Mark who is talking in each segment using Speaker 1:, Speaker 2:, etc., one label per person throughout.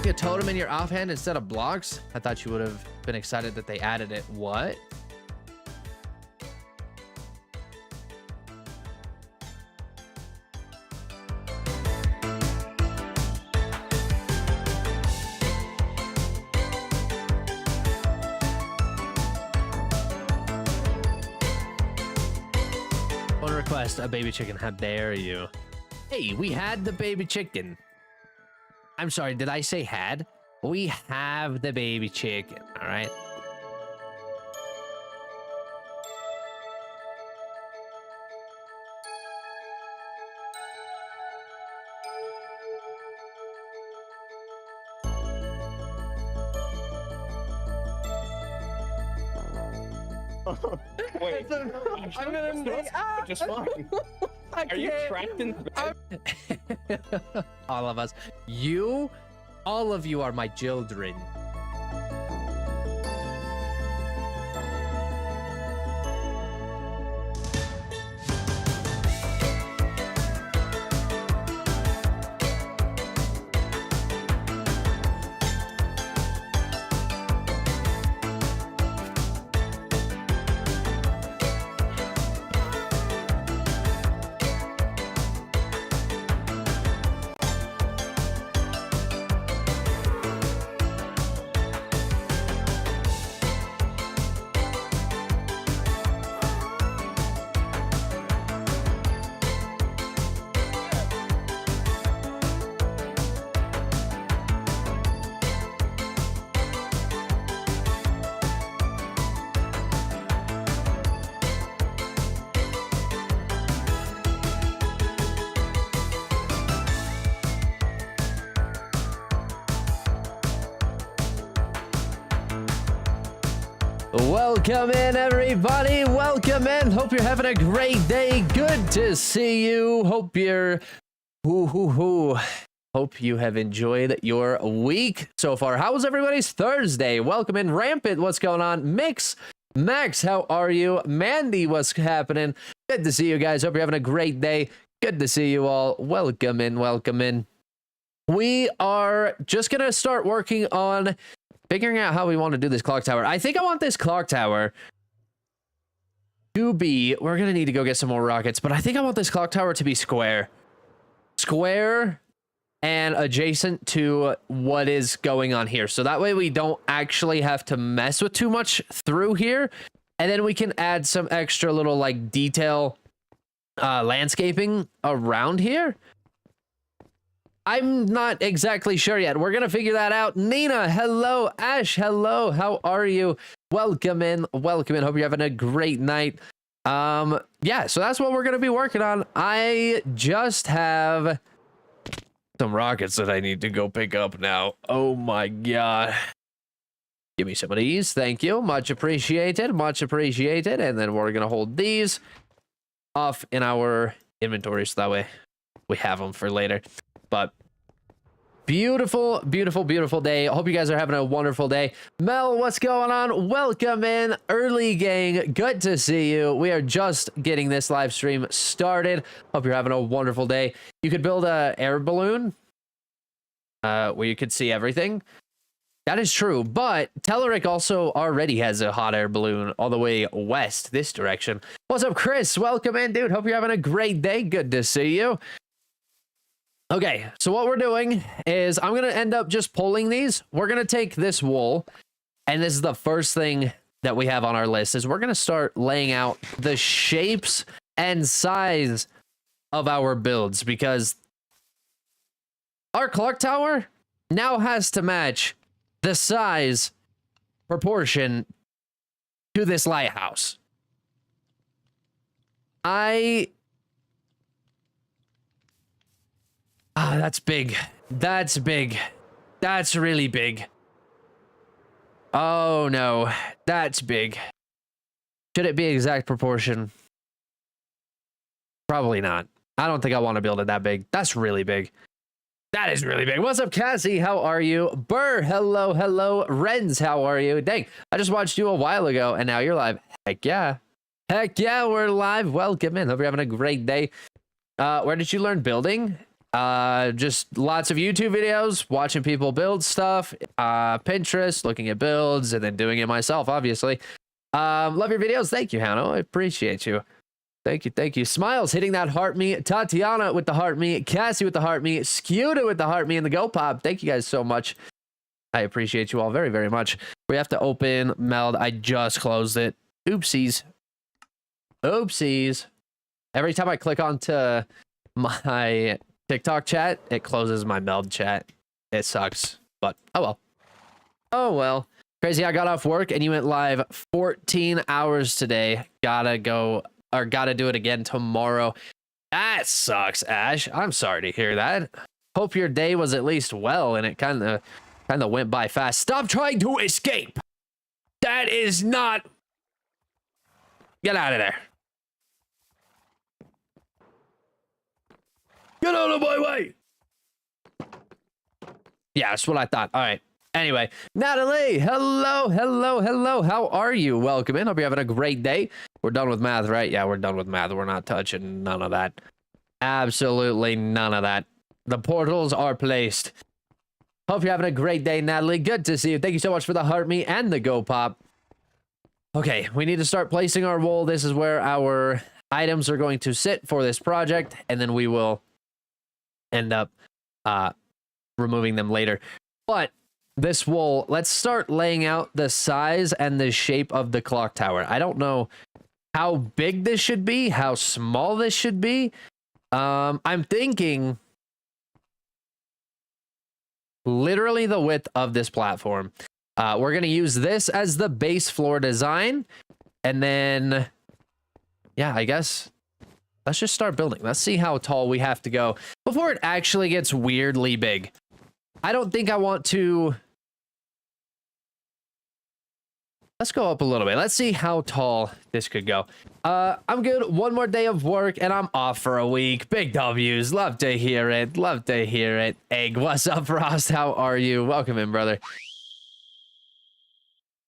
Speaker 1: A totem in your offhand instead of blocks? I thought you would have been excited that they added it. What? One request, a baby chicken. How dare you? Hey, we had the baby chicken. I'm sorry, did I say had? We have the baby chicken, all right?
Speaker 2: Wait,
Speaker 1: I'm gonna
Speaker 2: just fine. Are you trapped in bed?
Speaker 1: All of us. You, all of you are my children. Welcome in, everybody. Welcome in. Hope you're having a great day. Good to see you. Hope you're Hope you have enjoyed your week so far. How was everybody's Thursday? Welcome in, Rampant. What's going on? Mix, Max, how are you? Mandy, what's happening? Good to see you guys. Hope you're having a great day. Good to see you all. Welcome in. Welcome in. We are just gonna start working on figuring out how we want to do this clock tower. I think I want this clock tower to be, we're going to need to go get some more rockets, but I think I want this clock tower to be square. Square and adjacent to what is going on here. So that way we don't actually have to mess with too much through here. And then we can add some extra little like detail landscaping around here. I'm not exactly sure yet. We're going to figure that out. Nina, hello. Ash, hello. How are you? Welcome in. Welcome in. Hope you're having a great night. Yeah, so that's what we're going to be working on. I just have some rockets that I need to go pick up now. Oh my God. Give me some of these. Thank you. Much appreciated. Much appreciated. And then we're going to hold these off in our inventory so that way we have them for later. But beautiful, beautiful, beautiful day. I hope you guys are having a wonderful day. Mel, what's going on? Welcome in, early gang. Good to see you. We are just getting this live stream started. Hope you're having a wonderful day. You could build a air balloon where you could see everything. That is true, but Telerik also already has a hot air balloon all the way west, this direction. What's up, Chris? Welcome in, dude. Hope you're having a great day. Good to see you. Okay, so what we're doing is I'm going to end up just pulling these. We're going to take this wool, and this is the first thing that we have on our list, is we're going to start laying out the shapes and size of our builds, because our clock tower now has to match the size proportion to this lighthouse. That's big. That's big. That's really big. Oh no, that's big. Should it be exact proportion? Probably not. I don't think I want to build it that big. That's really big. That is really big. What's up, Cassie? How are you? Burr, hello, hello. Renz, how are you? Dang, I just watched you a while ago and now you're live. Heck yeah. Heck yeah, we're live. Welcome in. Hope you're having a great day. Where did you learn building? Just lots of YouTube videos, watching people build stuff, Pinterest, looking at builds, and then doing it myself, obviously. Love your videos. Thank you, Hannah. I appreciate you. Thank you, thank you. Smiles hitting that heart me. Tatiana with the heart me. Cassie with the heart me. Scuda with the heart me and the go pop. Thank you guys so much. I appreciate you all very, very much. We have to open Meld. I just closed it. Oopsies. Oopsies. Every time I click onto my TikTok chat, it closes my Meld chat. It sucks, but oh well. Oh well. Crazy, I got off work and you went live 14 hours today. Gotta go, or gotta do it again tomorrow. That sucks, Ash. I'm sorry to hear that. Hope your day was at least well and it kind of went by fast. Stop trying to escape. That is not... Get out of there. Get out of my way. Yeah, that's what I thought. All right. Anyway, Natalie, hello, hello, hello. How are you? Welcome in. Hope you're having a great day. We're done with math, right? Yeah, we're done with math. We're not touching none of that. Absolutely none of that. The portals are placed. Hope you're having a great day, Natalie. Good to see you. Thank you so much for the heart me and the go pop. Okay, we need to start placing our wool. This is where our items are going to sit for this project, and then we will end up removing them later. But this wool, let's start laying out the size and the shape of the clock tower. I don't know how big this should be, how small this should be. I'm thinking literally the width of this platform. We're going to use this as the base floor design. And then, yeah, I guess let's just start building. Let's see how tall we have to go before it actually gets weirdly big. I don't think I want to... Let's go up a little bit. Let's see how tall this could go. I'm good. One more day of work and I'm off for a week. Big W's. Love to hear it. Love to hear it. Egg, what's up, Frost? How are you? Welcome in, brother.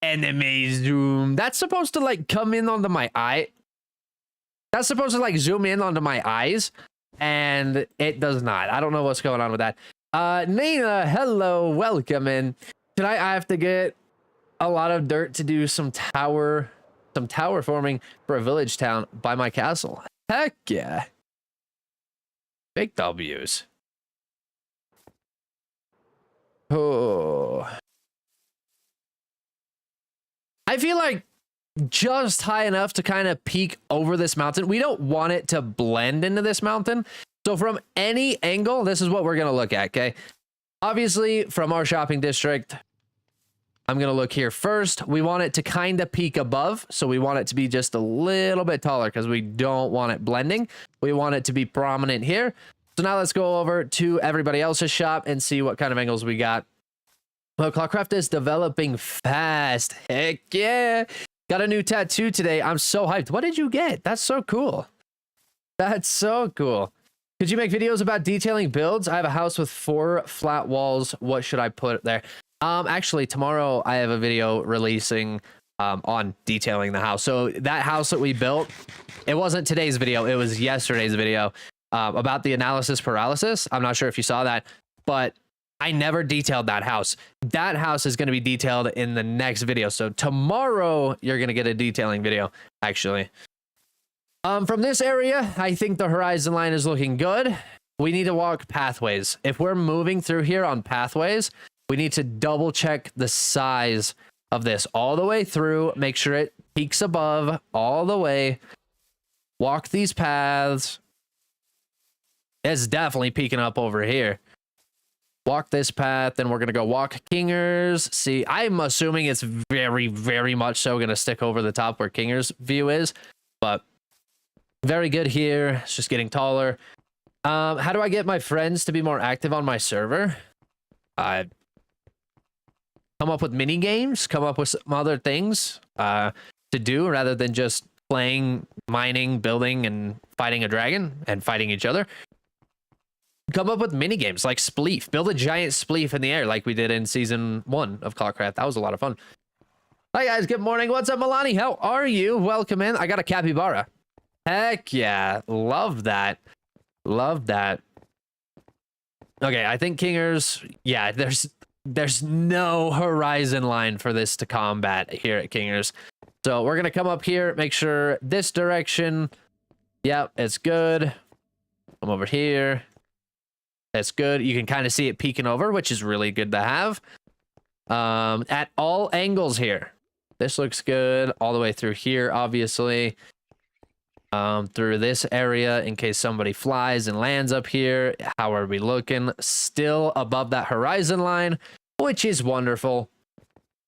Speaker 1: Enemy zoom. That's supposed to like come in onto my eye. That's supposed to like zoom in onto my eyes. And it does not. I don't know what's going on with that. Nina, hello. Welcome in. Tonight I have to get a lot of dirt to do some tower forming for a village town by my castle. Heck yeah. Big W's. Oh. I feel like just high enough to kind of peek over this mountain. We don't want it to blend into this mountain. So from any angle, this is what we're going to look at, okay? Obviously, from our shopping district, I'm going to look here first. We want it to kind of peek above. So we want it to be just a little bit taller because we don't want it blending. We want it to be prominent here. So now let's go over to everybody else's shop and see what kind of angles we got. Well, ClockCraft is developing fast. Heck yeah. Got a new tattoo today. I'm so hyped. What did you get? That's so cool. That's so cool. Could you make videos about detailing builds? I have a house with 4 flat walls. What should I put there? Actually, tomorrow I have a video releasing on detailing the house. So that house that we built, it wasn't today's video. It was yesterday's video about the analysis paralysis. I'm not sure if you saw that, but I never detailed that house. That house is going to be detailed in the next video. So tomorrow you're going to get a detailing video, actually. From this area, I think the horizon line is looking good. We need to walk pathways. If we're moving through here on pathways, we need to double check the size of this all the way through. Make sure it peaks above all the way. Walk these paths. It's definitely peaking up over here. Walk this path, then we're going to go walk Kingers. See, I'm assuming it's very, very much so going to stick over the top where Kingers view is, but very good here. It's just getting taller. How do I get my friends to be more active on my server? Come up with mini games, come up with some other things to do rather than just playing, mining, building, and fighting a dragon and fighting each other. Come up with mini games like Spleef. Build a giant Spleef in the air like we did in season 1 of ClockCraft. That was a lot of fun. Hi guys, good morning. What's up, Milani? How are you? Welcome in. I got a capybara. Heck yeah. Love that. Love that. Okay, I think Kingers, yeah, there's no horizon line for this to combat here at Kingers. So we're gonna come up here, make sure this direction, yep, it's good. Come over here. That's good. You can kind of see it peeking over, which is really good to have. At all angles here. This looks good. All the way through here, obviously. Through this area, in case somebody flies and lands up here. How are we looking? Still above that horizon line, which is wonderful.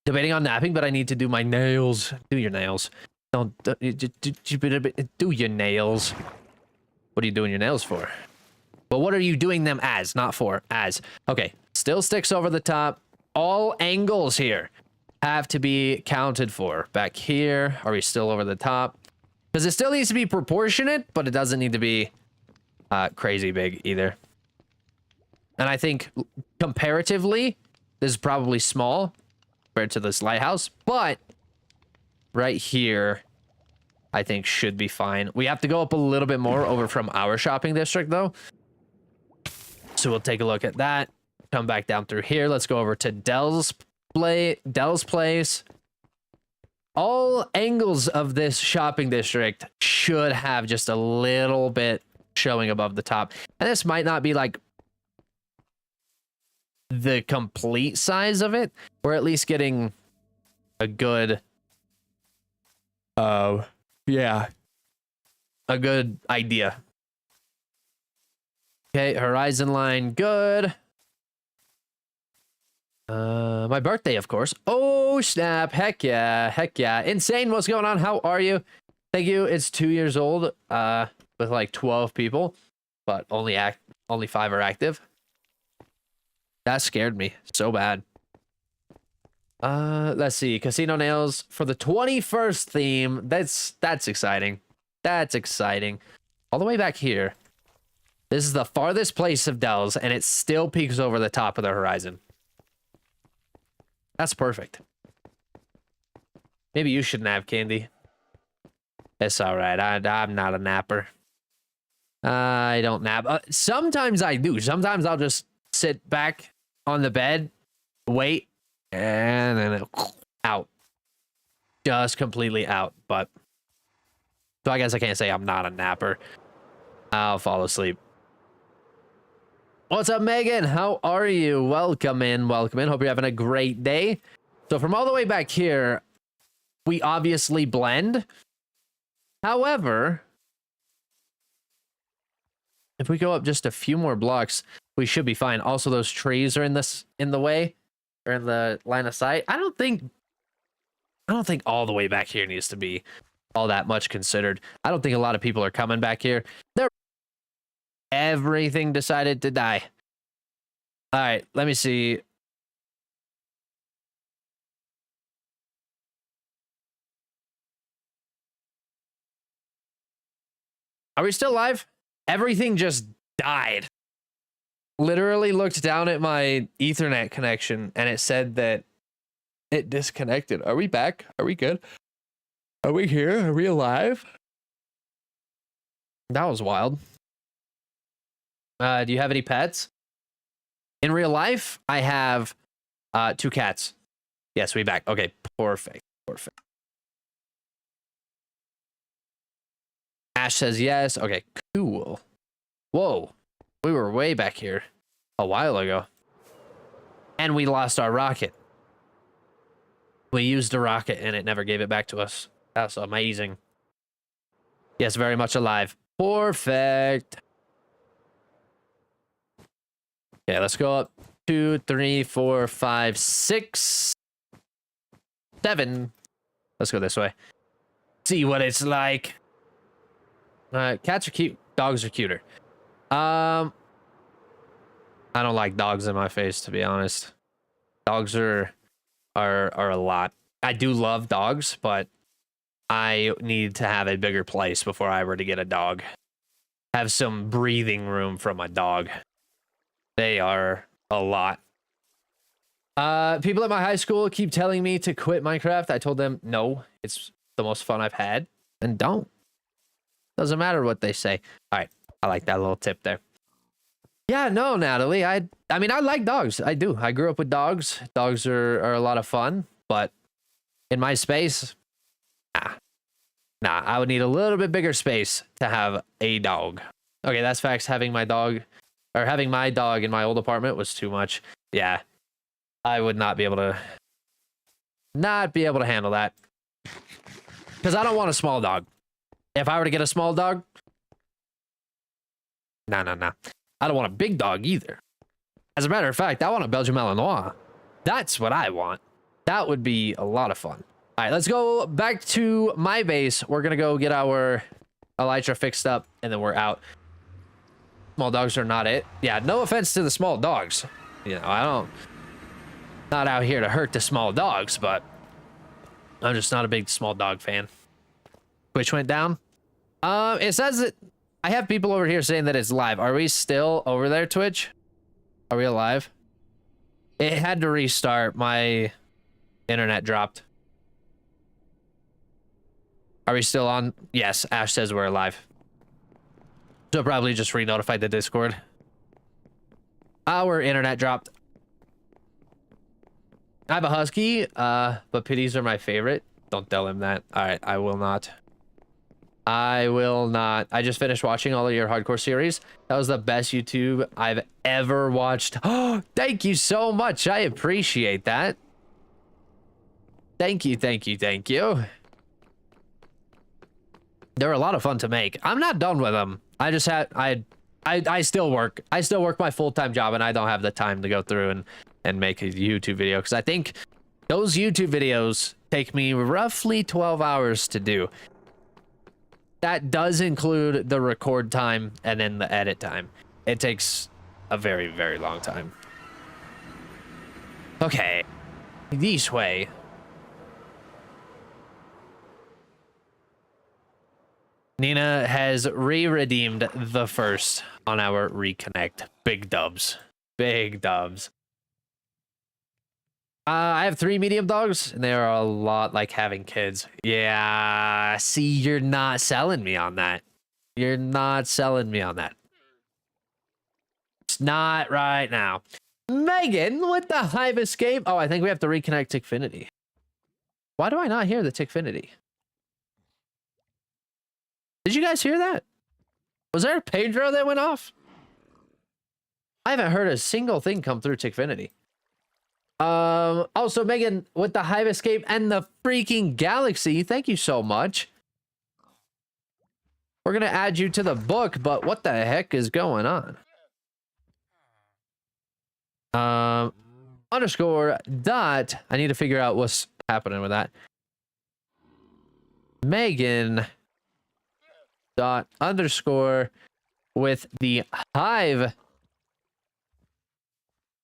Speaker 1: Debating on napping, but I need to do my nails. Do your nails. Don't do your nails. What are you doing your nails for? But what are you doing them as? Not for, as. Okay, still sticks over the top. All angles here have to be counted for. Back here, are we still over the top? Because it still needs to be proportionate, but it doesn't need to be crazy big either. And I think comparatively, this is probably small compared to this lighthouse, but right here, I think should be fine. We have to go up a little bit more over from our shopping district though. So we'll take a look at that. Come back down through here. Let's go over to Dell's place. All angles of this shopping district should have just a little bit showing above the top. And this might not be like the complete size of it. We're at least getting a good yeah, a good idea. Okay, horizon line, good. My birthday, of course. Oh, snap. Heck yeah. Heck yeah. Insane. What's going on? How are you? Thank you. It's 2 years old, with like 12 people, but only 5 are active. That scared me so bad. Let's see. Casino nails for the 21st theme. That's exciting. That's exciting. All the way back here. This is the farthest place of Dell's, and it still peaks over the top of the horizon. That's perfect. Maybe you shouldn't have candy. It's all right. I'm not a napper. I don't nap. Sometimes I do. Sometimes I'll just sit back on the bed, wait, and then out. Just completely out. But so I guess I can't say I'm not a napper. I'll fall asleep. What's up, Megan? How are you? Welcome in. Welcome in. Hope you're having a great day. So from all the way back here, we obviously blend. However, if we go up just a few more blocks, we should be fine. Also, those trees are in the way, or in the line of sight. I don't think all the way back here needs to be all that much considered. I don't think a lot of people are coming back here. Everything decided to die. All right, let me see. Are we still live? Everything just died. Literally looked down at my Ethernet connection and it said that it disconnected. Are we back? Are we good? Are we here? Are we alive? That was wild. Do you have any pets? In real life, I have 2 cats. Yes, we back. Okay, perfect. Perfect. Ash says yes. Okay, cool. Whoa. We were way back here a while ago. And we lost our rocket. We used a rocket and it never gave it back to us. That's amazing. Yes, very much alive. Perfect. Okay, let's go up 2, 3, 4, 5, 6, 7. Let's go this way. See what it's like. Cats are cute. Dogs are cuter. I don't like dogs in my face, to be honest. Dogs are a lot. I do love dogs, but I need to have a bigger place before I were to get a dog. Have some breathing room from a dog. They are a lot. People at my high school keep telling me to quit Minecraft. I told them, no, it's the most fun I've had. And don't. Doesn't matter what they say. All right. I like that little tip there. Yeah, no, Natalie. I mean, I like dogs. I do. I grew up with dogs. Dogs are a lot of fun, but in my space, nah, I would need a little bit bigger space to have a dog. Okay, that's facts. Having my dog in my old apartment was too much. Yeah. I would not be able to handle that. Because I don't want a small dog. If I were to get a small dog, nah. I don't want a big dog either. As a matter of fact, I want a Belgian Malinois. That's what I want. That would be a lot of fun. All right, let's go back to my base. We're going to go get our elytra fixed up, and then we're out. Small dogs are not it. Yeah, no offense to the small dogs. You know, not out here to hurt the small dogs, but I'm just not a big small dog fan. Twitch went down. It says that I have people over here saying that it's live. Are we still over there, Twitch? Are we alive? It had to restart. My internet dropped. Are we still on? Yes, Ash says we're alive. So probably just re-notified the Discord. Our internet dropped. I have a husky, but pitties are my favorite. Don't tell him that. All right, I will not. I just finished watching all of your hardcore series. That was the best YouTube I've ever watched. Oh, thank you so much. I appreciate that. Thank you. They're a lot of fun to make. I'm not done with them. I just had I still work. I still work my full-time job, and I don't have the time to go through and make a YouTube video, because I think those YouTube videos take me roughly 12 hours to do. That does include the record time and then the edit time. It takes a very, very long time. Okay. This way. Nina has re-redeemed the first on our reconnect. Big dubs. Big dubs. I have 3 medium dogs, and they are a lot like having kids. Yeah, see, you're not selling me on that. You're not selling me on that. It's not right now. Megan with the Hive Escape. Oh, I think we have to reconnect Tickfinity. Why do I not hear the Tickfinity? Did you guys hear that? Was there a Pedro that went off? I haven't heard a single thing come through Tickfinity. Also, Megan with the Hive Escape and the freaking Galaxy. Thank you so much. We're gonna add you to the book, but what the heck is going on? Underscore dot. I need to figure out what's happening with that. Megan dot underscore with the Hive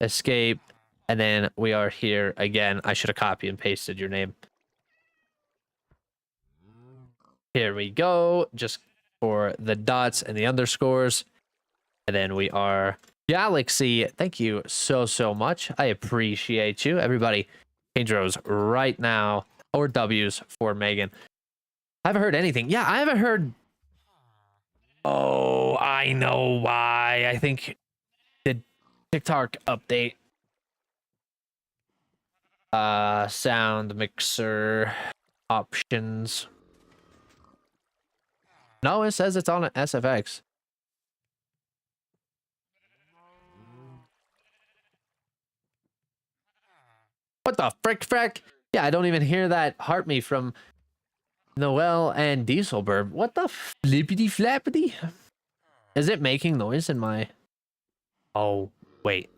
Speaker 1: Escape. And then we are here again. I should have copied and pasted your name. Here we go. Just for the dots and the underscores. And then we are Galaxy. Thank you so much. I appreciate you. Everybody, intros right now. Or W's for Megan. I haven't heard anything. Yeah, I haven't heard. Oh, I know why. I think the TikTok update. Sound mixer options. No, it says it's on an SFX. What the frick? Yeah, I don't even hear that heart me from Noel and Dieselberg. What the flippity flappity? Is it making noise in my... Oh, wait.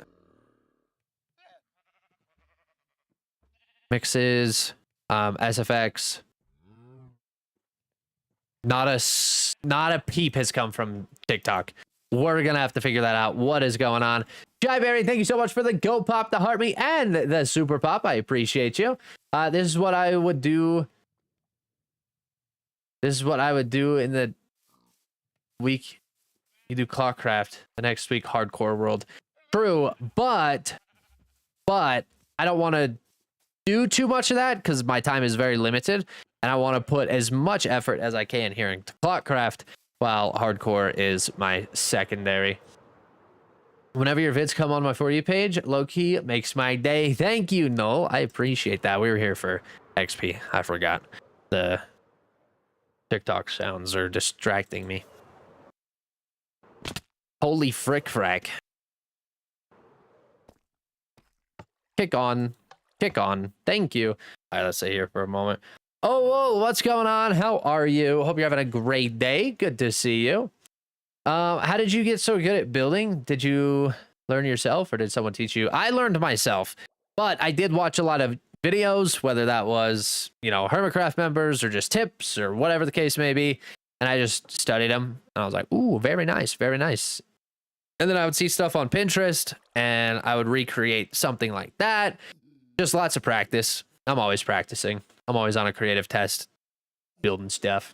Speaker 1: Mixes, SFX. Not a peep has come from TikTok. We're gonna have to figure that out. What is going on? Jaiberry, thank you so much for the Go Pop, the Heart Me, and the Super Pop. I appreciate you. This is what I would do. This is what I would do in the week. You do ClockCraft. The next week, Hardcore World. True, but I don't want to do too much of that because my time is very limited, and I want to put as much effort as I can here into ClockCraft while Hardcore is my secondary. Whenever your vids come on my For You page, low-key makes my day. Thank you, Noel. I appreciate that. We were here for XP. I forgot. The TikTok sounds are distracting me. Holy frick frack. Kick on. Kick on. Thank you. All right, let's sit here for a moment. Oh, whoa, what's going on? How are you? Hope you're having a great day. Good to see you. How did you get so good at building? Did you learn yourself or did someone teach you? I learned myself, but I did watch a lot of videos, whether that was, you know, Hermitcraft members or just tips or whatever the case may be. And I just studied them and I was like, ooh, very nice, very nice. And then I would see stuff on Pinterest and I would recreate something like that. Just lots of practice. I'm always practicing. I'm always on a creative test, building stuff.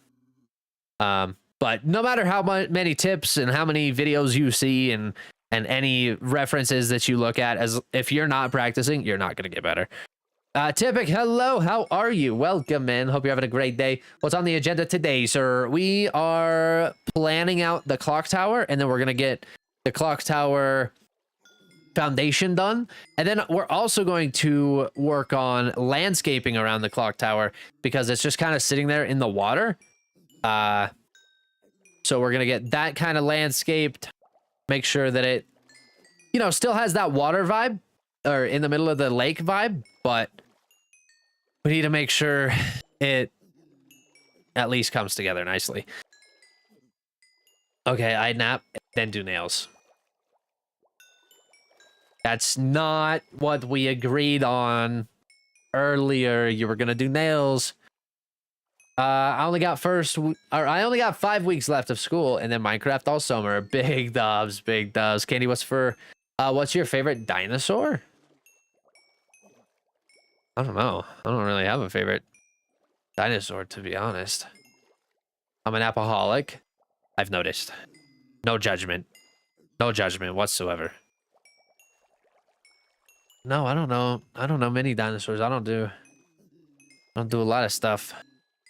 Speaker 1: But no matter how many tips and how many videos you see and any references that you look at, as if you're not practicing, you're not going to get better. Typic, hello, how are you? Welcome in. Hope you're having a great day. What's on the agenda today, sir? We are planning out the clock tower, and then we're going to get the clock tower foundation done. And then we're also going to work on landscaping around the clock tower because it's just kind of sitting there in the water. So we're going to get that kind of landscaped, make sure that it, you know, still has that water vibe or in the middle of the lake vibe, but we need to make sure it at least comes together nicely. Okay, I nap, then do nails. That's not what we agreed on earlier. You were going to do nails. I only got 5 weeks left of school and then Minecraft all summer. Big dubs, big dubs. Candy, what's your favorite dinosaur? I don't know. I don't really have a favorite dinosaur, to be honest. I'm an apaholic. I've noticed. No judgment. No judgment whatsoever. No, I don't know. I don't know many dinosaurs. I don't do a lot of stuff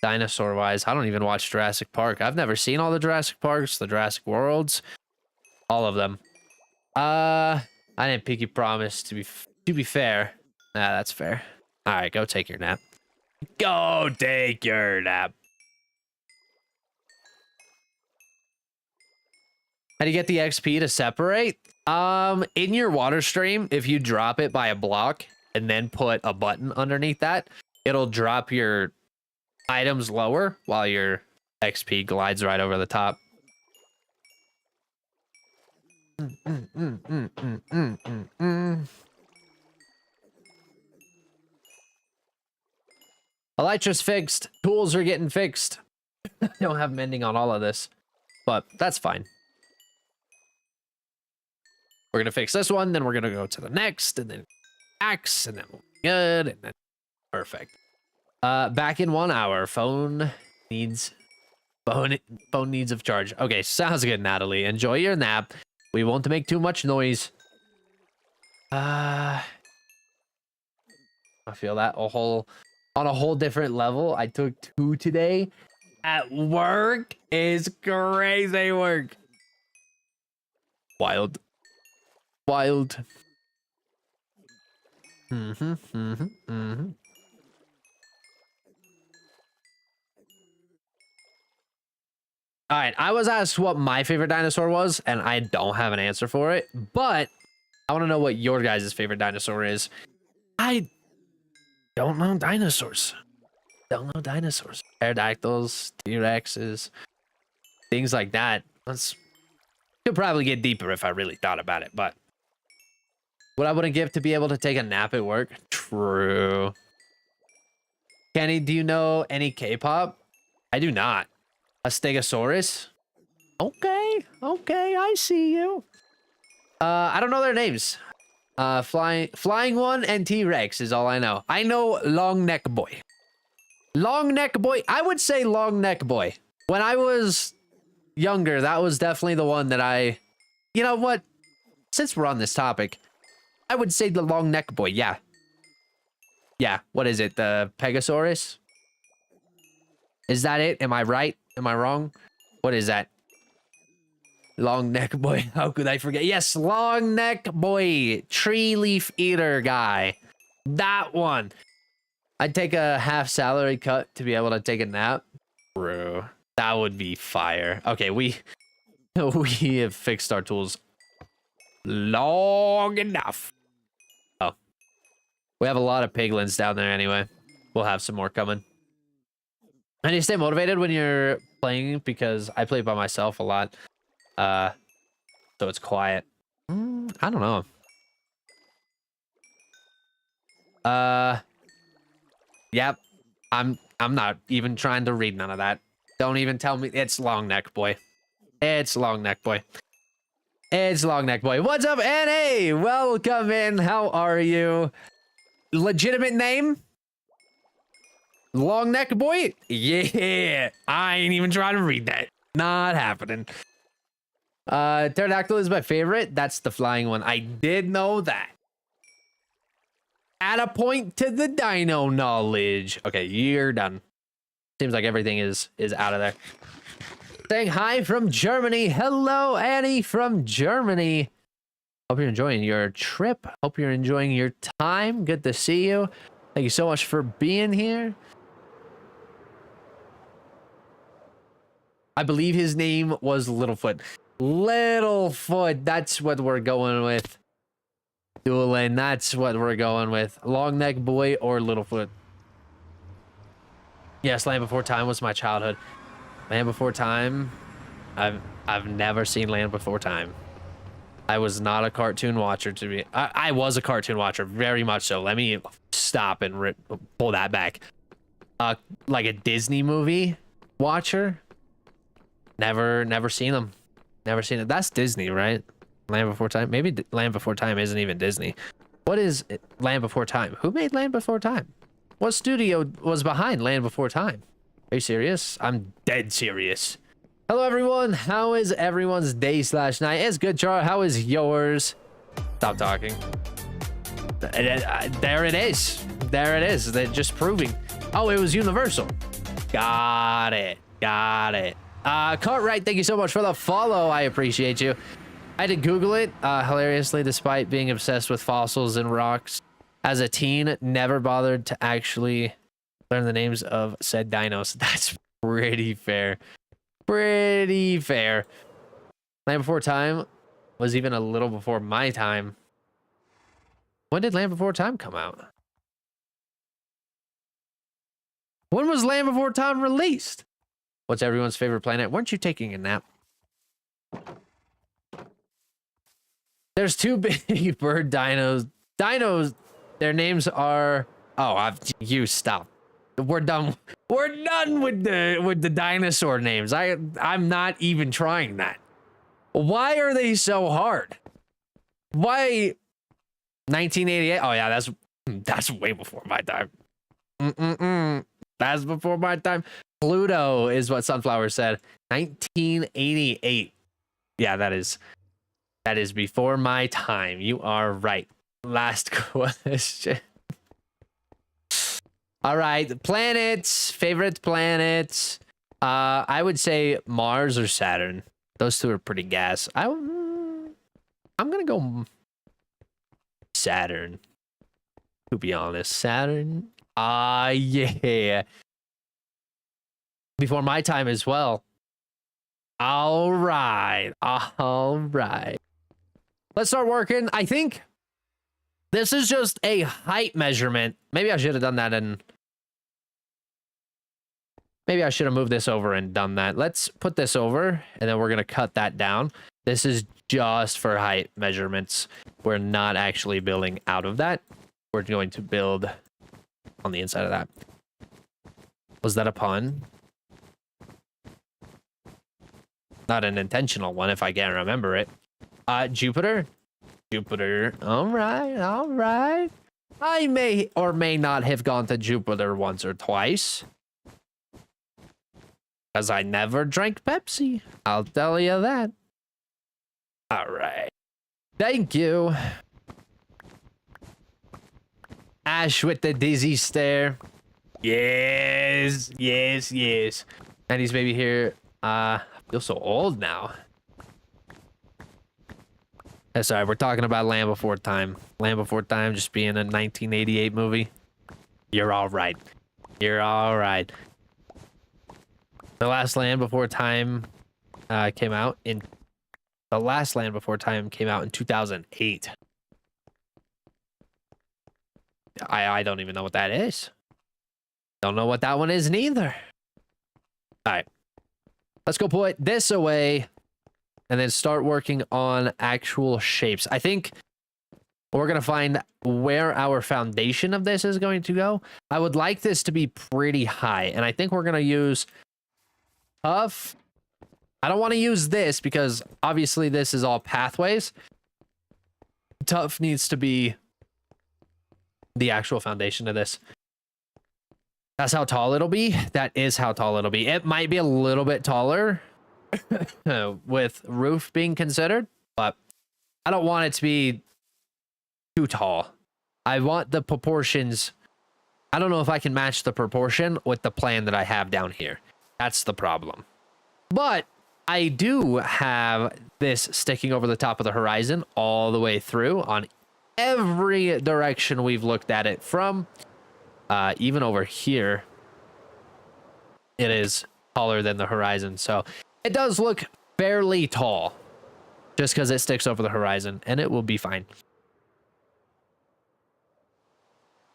Speaker 1: dinosaur wise. I don't even watch Jurassic Park. I've never seen all the Jurassic Parks, the Jurassic Worlds, all of them. I didn't pinky promise to be fair. Nah, that's fair. All right, go take your nap. Go take your nap. How do you get the XP to separate? In your water stream, if you drop it by a block and then put a button underneath that, it'll drop your items lower while your XP glides right over the top. Elytra's fixed. Tools are getting fixed. I don't have mending on all of this, but that's fine. We're gonna fix this one, then we're gonna go to the next, and then axe, and then we'll be good, and then perfect. Back in 1 hour. Phone needs of charge. Okay, sounds good, Natalie. Enjoy your nap. We won't make too much noise. I feel that on a whole different level. I took 2 today at work. Is crazy work. Wild. Wild. All right, I was asked what my favorite dinosaur was, and I don't have an answer for it, but I want to know what your guys' favorite dinosaur is. I don't know dinosaurs. Don't know dinosaurs. Pterodactyls, T-Rexes, things like that. Could probably get deeper if I really thought about it, but what I wouldn't give to be able to take a nap at work. True. Kenny, do you know any K-pop? I do not. A Stegosaurus? Okay, I see you. I don't know their names. Flying one and T-Rex is all I know. I know Long Neck Boy. Long Neck Boy. I would say Long Neck Boy. When I was younger, that was definitely the one that you know what? Since we're on this topic, I would say the Long Neck Boy. Yeah. Yeah. What is it? The Pegasaurus? Is that it? Am I right? Am I wrong? What is that? Long neck boy. How could I forget? Yes, long neck boy. Tree leaf eater guy. That one. I'd take a half salary cut to be able to take a nap. Bro, that would be fire. Okay, we have fixed our tools long enough. Oh, we have a lot of piglins down there anyway. We'll have some more coming. And you stay motivated when you're playing because I play by myself a lot. So it's quiet. I don't know. Yep. I'm not even trying to read none of that. Don't even tell me. It's long neck boy. It's long neck boy. It's long neck boy. What's up, NA? Welcome in. How are you? Legitimate name? Long neck boy? Yeah. I ain't even trying to read that. Not happening. Pterodactyl is my favorite. That's the flying one. I did know that. Add a point to the dino knowledge. Okay, you're done. Seems like everything is out of there. Saying hi from Germany. Hello, Annie from Germany. Hope you're enjoying your trip. Hope you're enjoying your time. Good to see you. Thank you so much for being here. I believe his name was Littlefoot. Littlefoot, that's what we're going with. Dueling, that's what we're going with. Long neck boy or Littlefoot. Yes, Land Before Time was my childhood. Land Before Time, I've never seen Land Before Time. I was not a cartoon watcher to be. I was a cartoon watcher, very much so. Let me stop and pull that back. Like a Disney movie watcher. Never seen them. Never seen it. That's Disney, right? Land Before Time. Maybe Land Before Time isn't even Disney. What is Land Before Time? Who made Land Before Time? What studio was behind Land Before Time? Are you serious? I'm dead serious. Hello, everyone. How is everyone's day/night? It's good, Char. How is yours? Stop talking. There it is. There it is. They're just proving. Oh, it was Universal. Got it. Got it. Cartwright, thank you so much for the follow. I appreciate you. I had to Google it, hilariously, despite being obsessed with fossils and rocks. As a teen, never bothered to actually learn the names of said dinos. That's pretty fair. Pretty fair. Land Before Time was even a little before my time. When did Land Before Time come out? When was Land Before Time released? What's everyone's favorite planet? Weren't you taking a nap? There's two big bird dinos. Dinos, their names are... Oh, you stop. We're done. We're done with the dinosaur names. I'm not even trying that. Why are they so hard? Why 1988? Oh yeah, that's way before my time. That's before my time. Pluto is what Sunflower said. 1988. Yeah, that is before my time. You are right. Last question. All right, planets, favorite planets. I would say Mars or Saturn. Those two are pretty gas. I'm gonna go Saturn. To be honest, Saturn. Yeah. Before my time as well. All right. Let's start working. I think this is just a height measurement. Maybe I should have done that and maybe I should have moved this over and done that. Let's put this over and then we're going to cut that down. This is just for height measurements. We're not actually building out of that. We're going to build on the inside of that. Was that a pun? Not an intentional one if I can't remember it. Jupiter. All right. I may or may not have gone to Jupiter once or twice. Because I never drank Pepsi. I'll tell you that. All right. Thank you. Ash with the dizzy stare. Yes. And he's maybe here. I feel so old now. Sorry, we're talking about Land Before Time. Land Before Time just being a 1988 movie. You're all right. You're all right. The last Land Before Time came out in... The last Land Before Time came out in 2008. I don't even know what that is. Don't know what that one is neither. All right. Let's go put this away and then start working on actual shapes. I think we're going to find where our foundation of this is going to go. I would like this to be pretty high, and I think we're going to use tough. I don't want to use this because obviously this is all pathways. Tough needs to be the actual foundation of this. That's how tall it'll be. That is how tall it'll be. It might be a little bit taller with roof being considered, but I don't want it to be too tall. I want the proportions. I don't know if I can match the proportion with the plan that I have down here. That's the problem. But I do have this sticking over the top of the horizon all the way through on every direction we've looked at it from. Even over here, it is taller than the horizon. So it does look fairly tall just because it sticks over the horizon, and it will be fine.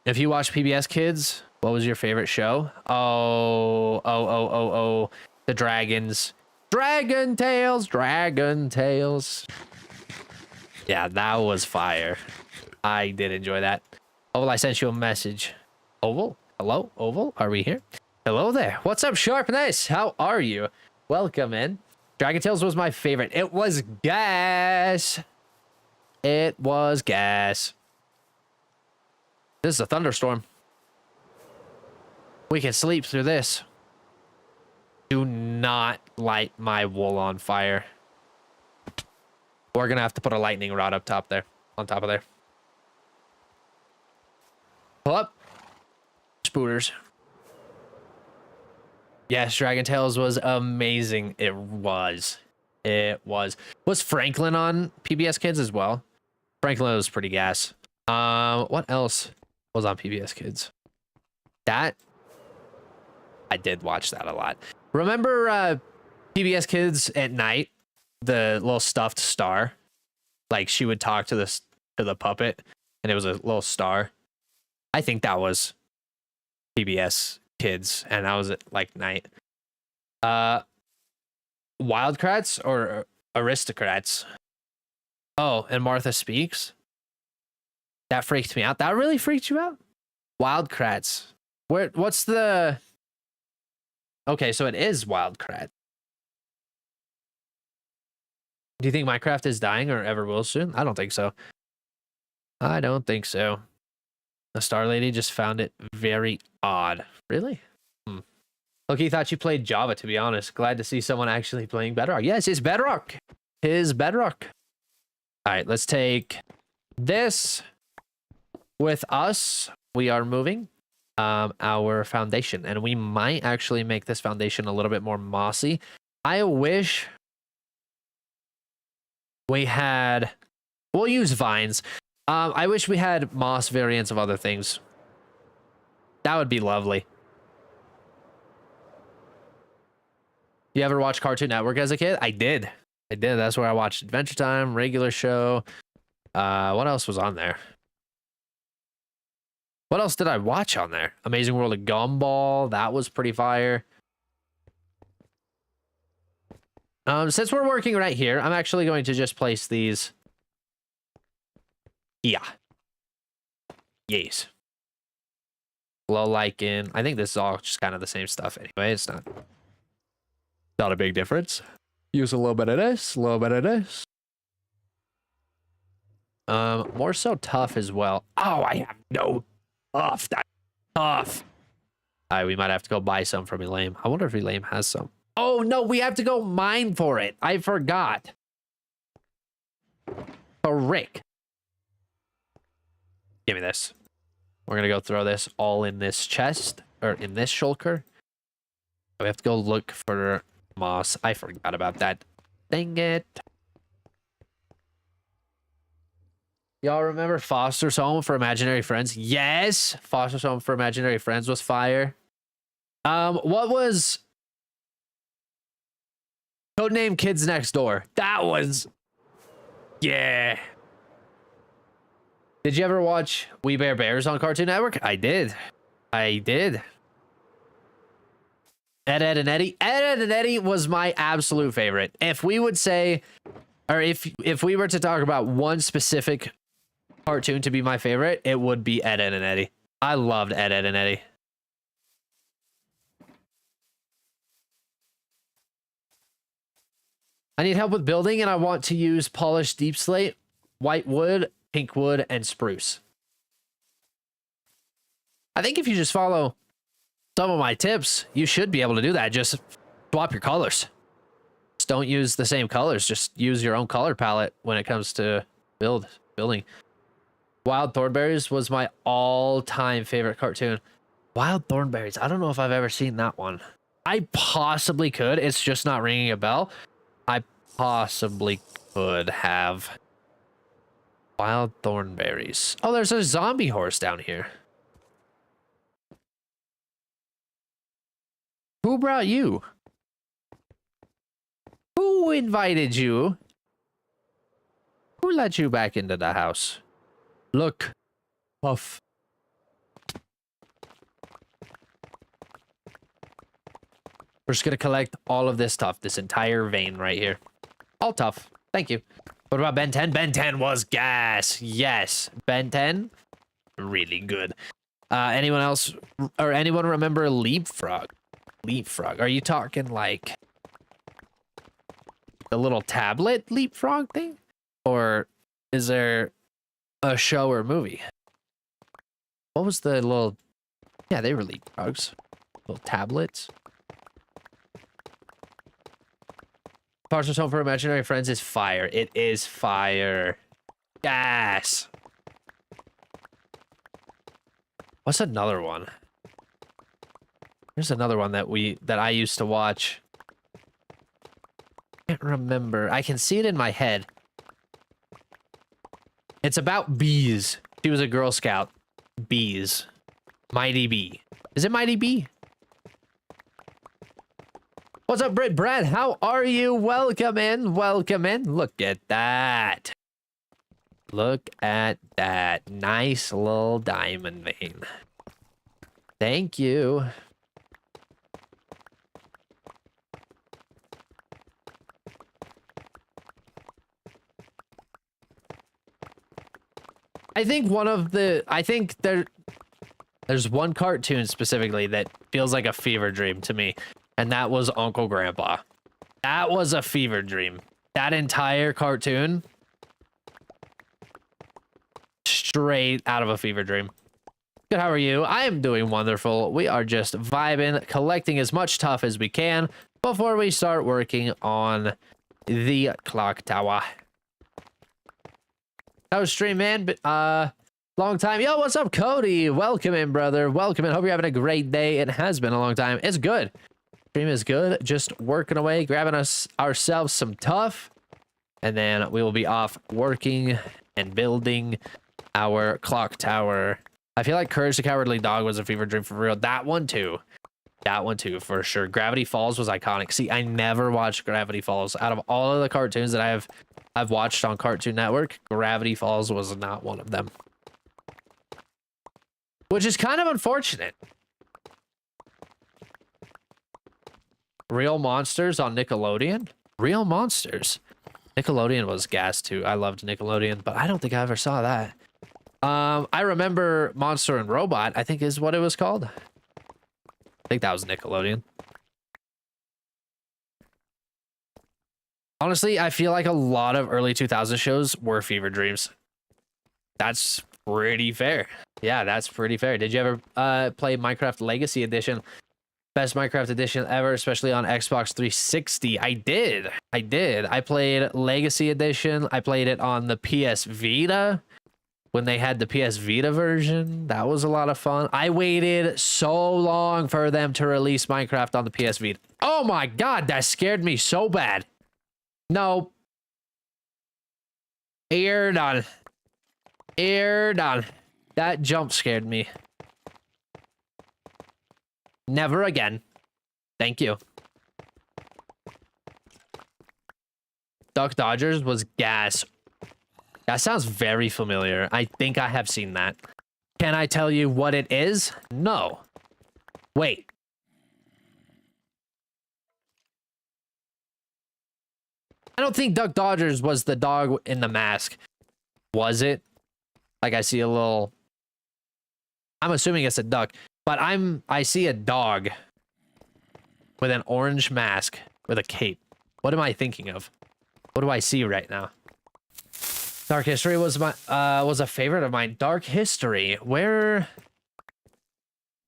Speaker 1: If you watch PBS Kids, what was your favorite show? Oh, the dragons. Dragon Tales, Dragon Tales. Yeah, that was fire. I did enjoy that. Oval, I sent you a message. Oval? Hello? Oval? Are we here? Hello there. What's up, Sharpness? How are you? Welcome in. Dragon Tales was my favorite. It was gas. It was gas. This is a thunderstorm. We can sleep through this. Do not light my wool on fire. We're gonna have to put a lightning rod up top there. On top of there. Pull up. Spooters. Yes, Dragon Tales was amazing. It was. It was. Was Franklin on PBS Kids as well? Franklin was pretty gas. What else was on PBS Kids? That I did watch that a lot. Remember PBS Kids at night? The little stuffed star. Like she would talk to the puppet and it was a little star. I think that was PBS Kids, and that was at like night. Wildcrats or Aristocrats? Oh, and Martha Speaks. That freaked me out. That really freaked you out? Wildcrats. What's the... Okay, so it is Wildcrat. Do you think Minecraft is dying or ever will soon? I don't think so. I don't think so. The Star Lady just found it very odd. Really? Loki thought you played Java, to be honest. Glad to see someone actually playing Bedrock. Yes, it's Bedrock. It's Bedrock. All right, let's take this with us. We are moving our foundation, and we might actually make this foundation a little bit more mossy. I wish we had... We'll use vines. I wish we had moss variants of other things. That would be lovely. You ever watch Cartoon Network as a kid? I did. That's where I watched Adventure Time, Regular Show. What else was on there? What else did I watch on there? Amazing World of Gumball. That was pretty fire. Since we're working right here, I'm actually going to just place these. Yeah. Yes. Low lichen. I think this is all just kind of the same stuff anyway. It's not a big difference. Use a little bit of this, a little bit of this. More so tough as well. Oh, I have no tough. That's tough. All right, we might have to go buy some from Elaine. I wonder if Elaine has some. Oh, no, we have to go mine for it. I forgot. Frick. Give me this. We're going to go throw this all in this chest, or in this shulker. We have to go look for moss. I forgot about that. Dang it. Y'all remember Foster's Home for Imaginary Friends? Yes, Foster's Home for Imaginary Friends was fire. What was Codename Kids Next Door? That was, yeah. Did you ever watch We Bare Bears on Cartoon Network? I did. I did. Ed, Ed, and Eddie. Ed, Ed, and Eddie was my absolute favorite. If we would say, or if we were to talk about one specific cartoon to be my favorite, it would be Ed, Ed, and Eddie. I loved Ed, Ed, and Eddie. I need help with building, and I want to use polished deep slate, white wood, pink wood, and spruce. I think if you just follow some of my tips, you should be able to do that. Just swap your colors. Just don't use the same colors. Just use your own color palette when it comes to building. Wild Thornberries was my all-time favorite cartoon. Wild Thornberries. I don't know if I've ever seen that one. I possibly could. It's just not ringing a bell. I possibly could have. Wild Thornberries. Oh, there's a zombie horse down here. Who brought you? Who invited you? Who let you back into the house? Look, Puff. We're just gonna collect all of this stuff, this entire vein right here. All tough. Thank you. What about Ben 10? Ben 10 was gas. Yes. Ben 10, really good. Anyone else or anyone remember Leapfrog? Leapfrog. Are you talking like the little tablet Leapfrog thing? Or is there a show or movie? What was the little... Yeah, they were Leapfrogs. Little tablets. Foster's Home for Imaginary Friends is fire. It is fire. Gas. What's another one? There's another one that I used to watch. Can't remember. I can see it in my head. It's about bees. She was a Girl Scout. Bees. Mighty Bee. Is it Mighty Bee? What's up, Britt Brad? How are you? Welcome in. Welcome in. Look at that. Look at that. Nice little diamond vein. Thank you. I think there's one cartoon specifically that feels like a fever dream to me, and that was Uncle Grandpa. That was a fever dream. That entire cartoon, straight out of a fever dream. Good, how are you? I am doing wonderful. We are just vibing, collecting as much stuff as we can before we start working on the clock tower. How's stream, man? Long time. Yo, what's up, Cody? Welcome in, brother. Welcome in. Hope you're having a great day. It has been a long time. It's good. Stream is good. Just working away, grabbing ourselves some tough, and then we will be off working and building our clock tower. I feel like Courage the Cowardly Dog was a fever dream for real. That one too. That one too, for sure. Gravity Falls was iconic. See, I never watched Gravity Falls. Out of all of the cartoons that I've watched on Cartoon Network, Gravity Falls was not one of them. Which is kind of unfortunate. Real Monsters on Nickelodeon? Real Monsters. Nickelodeon was gas too. I loved Nickelodeon, but I don't think I ever saw that. I remember Monster and Robot, I think is what it was called. I think that was Nickelodeon. Honestly, I feel like a lot of early 2000 shows were fever dreams. That's pretty fair. Yeah, that's pretty fair. Did you ever play Minecraft Legacy Edition? Best Minecraft edition ever, especially on Xbox 360. I did. I played Legacy Edition. I played it on the PS Vita when they had the PS Vita version. That was a lot of fun. I waited so long for them to release Minecraft on the PS Vita. Oh my god, that scared me so bad. No. You're done. You're done. That jump scared me. Never again. Thank you. Duck Dodgers was gas. That sounds very familiar. I think I have seen that. Can I tell you what it is? No. Wait. I don't think Duck Dodgers was the dog in the mask. Was it? Like I see a little... I'm assuming it's a duck. But I see a dog with an orange mask with a cape. What am I thinking of? What do I see right now? Dark History was a favorite of mine. Dark History, where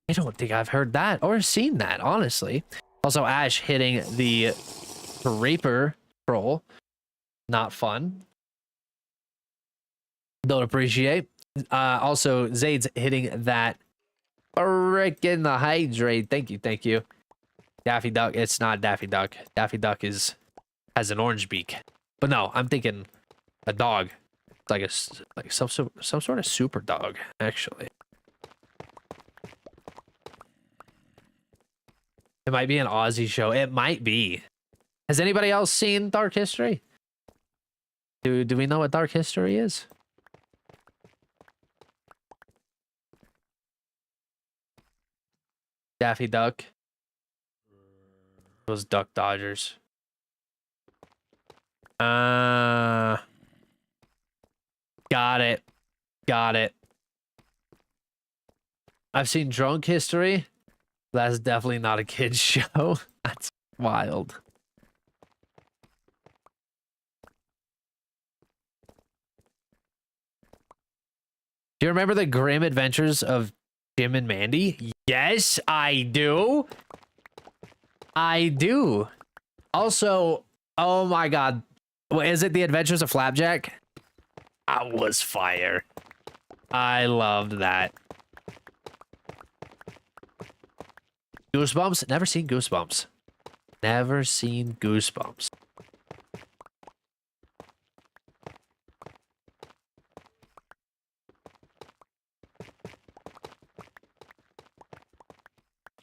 Speaker 1: I don't think I've heard that or seen that, honestly. Also, Ash hitting the Reaper troll. Not fun. Don't appreciate. Also, Zayd's hitting that frickin' the hydrate. Thank you, thank you. Daffy Duck. It's not Daffy Duck. Daffy Duck has an orange beak. But no, I'm thinking a dog. It's like some sort of super dog, actually. It might be an Aussie show. It might be. Has anybody else seen Dark History? Do we know what Dark History is? Daffy Duck. Those Duck Dodgers. Got it. Got it. I've seen Drunk History. That's definitely not a kid's show. That's wild. Do you remember the grim adventures of Jim and Mandy? Yes, I do. I do. Also, oh my god. Is it The Adventures of Flapjack? That was fire. I loved that. Goosebumps? Never seen Goosebumps. Never seen Goosebumps.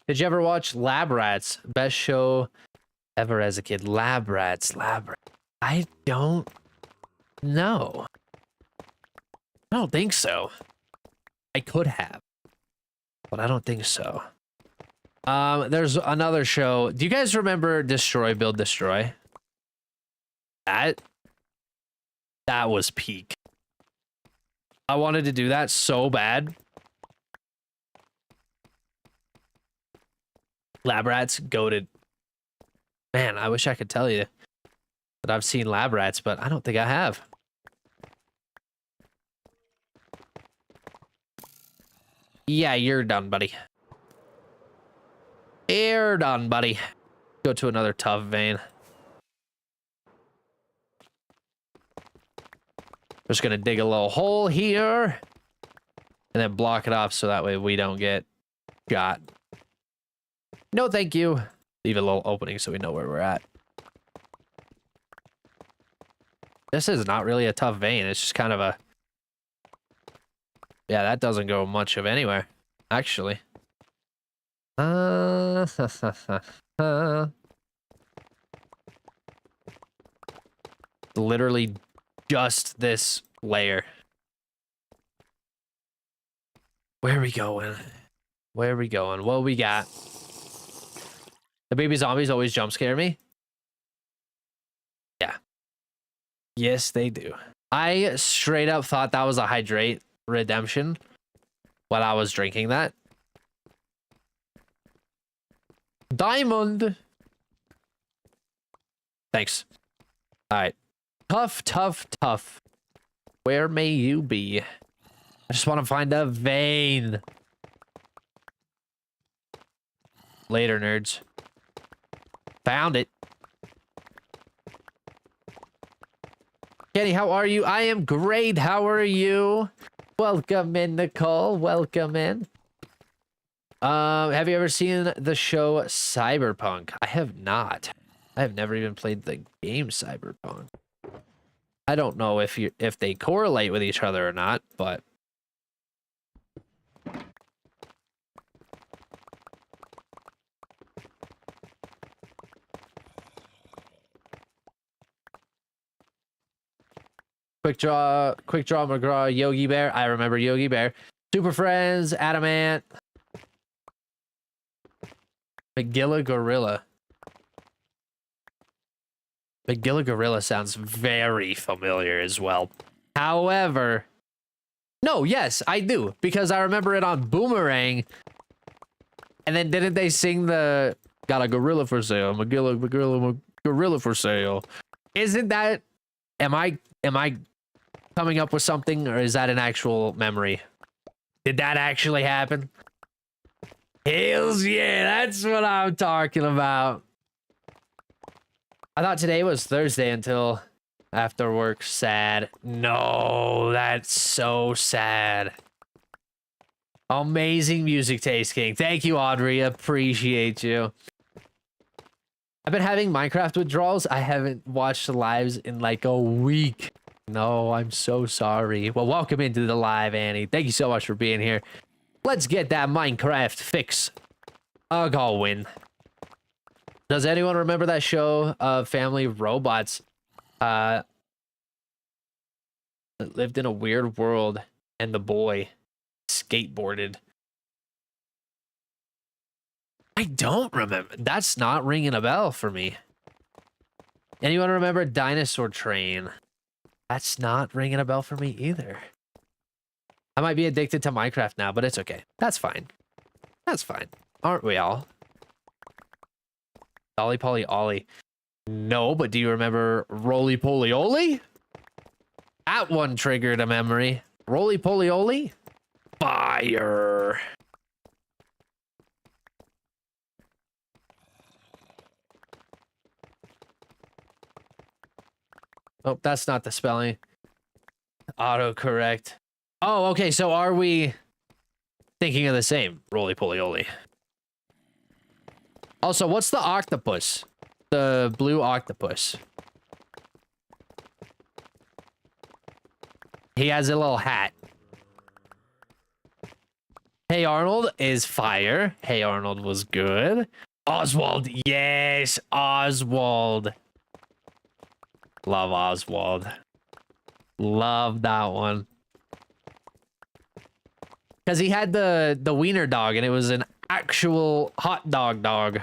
Speaker 1: Did you ever watch Lab Rats? Best show ever as a kid. Lab Rats. I don't know. I don't think so. I could have, but I don't think so. There's another show. Do you guys remember Destroy Build Destroy? That was peak. I wanted to do that so bad. Lab Rats, goated. Man, I wish I could tell you that I've seen Lab Rats, but I don't think I have. Yeah, you're done, buddy. You're done, buddy. Go to another tough vein. Just gonna dig a little hole here and then block it off so that way we don't get shot. No, thank you. Leave a little opening so we know where we're at. This is not really a tough vein. It's just kind of a... Yeah, that doesn't go much of anywhere, actually. Literally just this layer. Where are we going? Where are we going? What we got? The baby zombies always jump scare me. Yeah. Yes, they do. I straight up thought that was a hydrate redemption while I was drinking that. Diamond. Thanks. All right. Tough, tough, tough. Where may you be? I just want to find a vein. Later, nerds. Found it. Kenny, how are you? I am great. How are you? Welcome in, Nicole. Welcome in. Have you ever seen the show Cyberpunk? I have not. I have never even played the game Cyberpunk. I don't know if they correlate with each other or not, but Quick Draw McGraw, Yogi Bear. I remember Yogi Bear. Super Friends, Adamant, McGilla Gorilla. McGilla Gorilla sounds very familiar as well. However, no, yes, I do, because I remember it on Boomerang. And then didn't they sing the got a gorilla for sale, gorilla for sale? Isn't that am I coming up with something, or is that an actual memory? Did that actually happen? Hells yeah, that's what I'm talking about. I thought today was Thursday until after work. Sad. No, that's so sad. Amazing music taste, King. Thank you, Audrey. Appreciate you. I've been having Minecraft withdrawals. I haven't watched the lives in like a week. No, I'm so sorry. Well, welcome into the live, Annie. Thank you so much for being here. Let's get that Minecraft fix. A go win. Does anyone remember that show of Family Robots? That lived in a weird world and the boy skateboarded. I don't remember. That's not ringing a bell for me. Anyone remember Dinosaur Train? That's not ringing a bell for me either. I might be addicted to Minecraft now, but it's okay. That's fine. That's fine. Aren't we all? Ollie Polly Ollie. No, but do you remember Roly Poly Oly? That one triggered a memory. Roly Poly Oly? Fire. Oh, that's not the spelling. Autocorrect. Oh, okay. So are we thinking of the same? Roly Poly Oly. Also, what's the octopus? The blue octopus. He has a little hat. Hey Arnold is fire. Hey Arnold was good. Oswald. Yes, Oswald. Love Oswald. Love that one. Because he had the wiener dog, and it was an actual hot dog.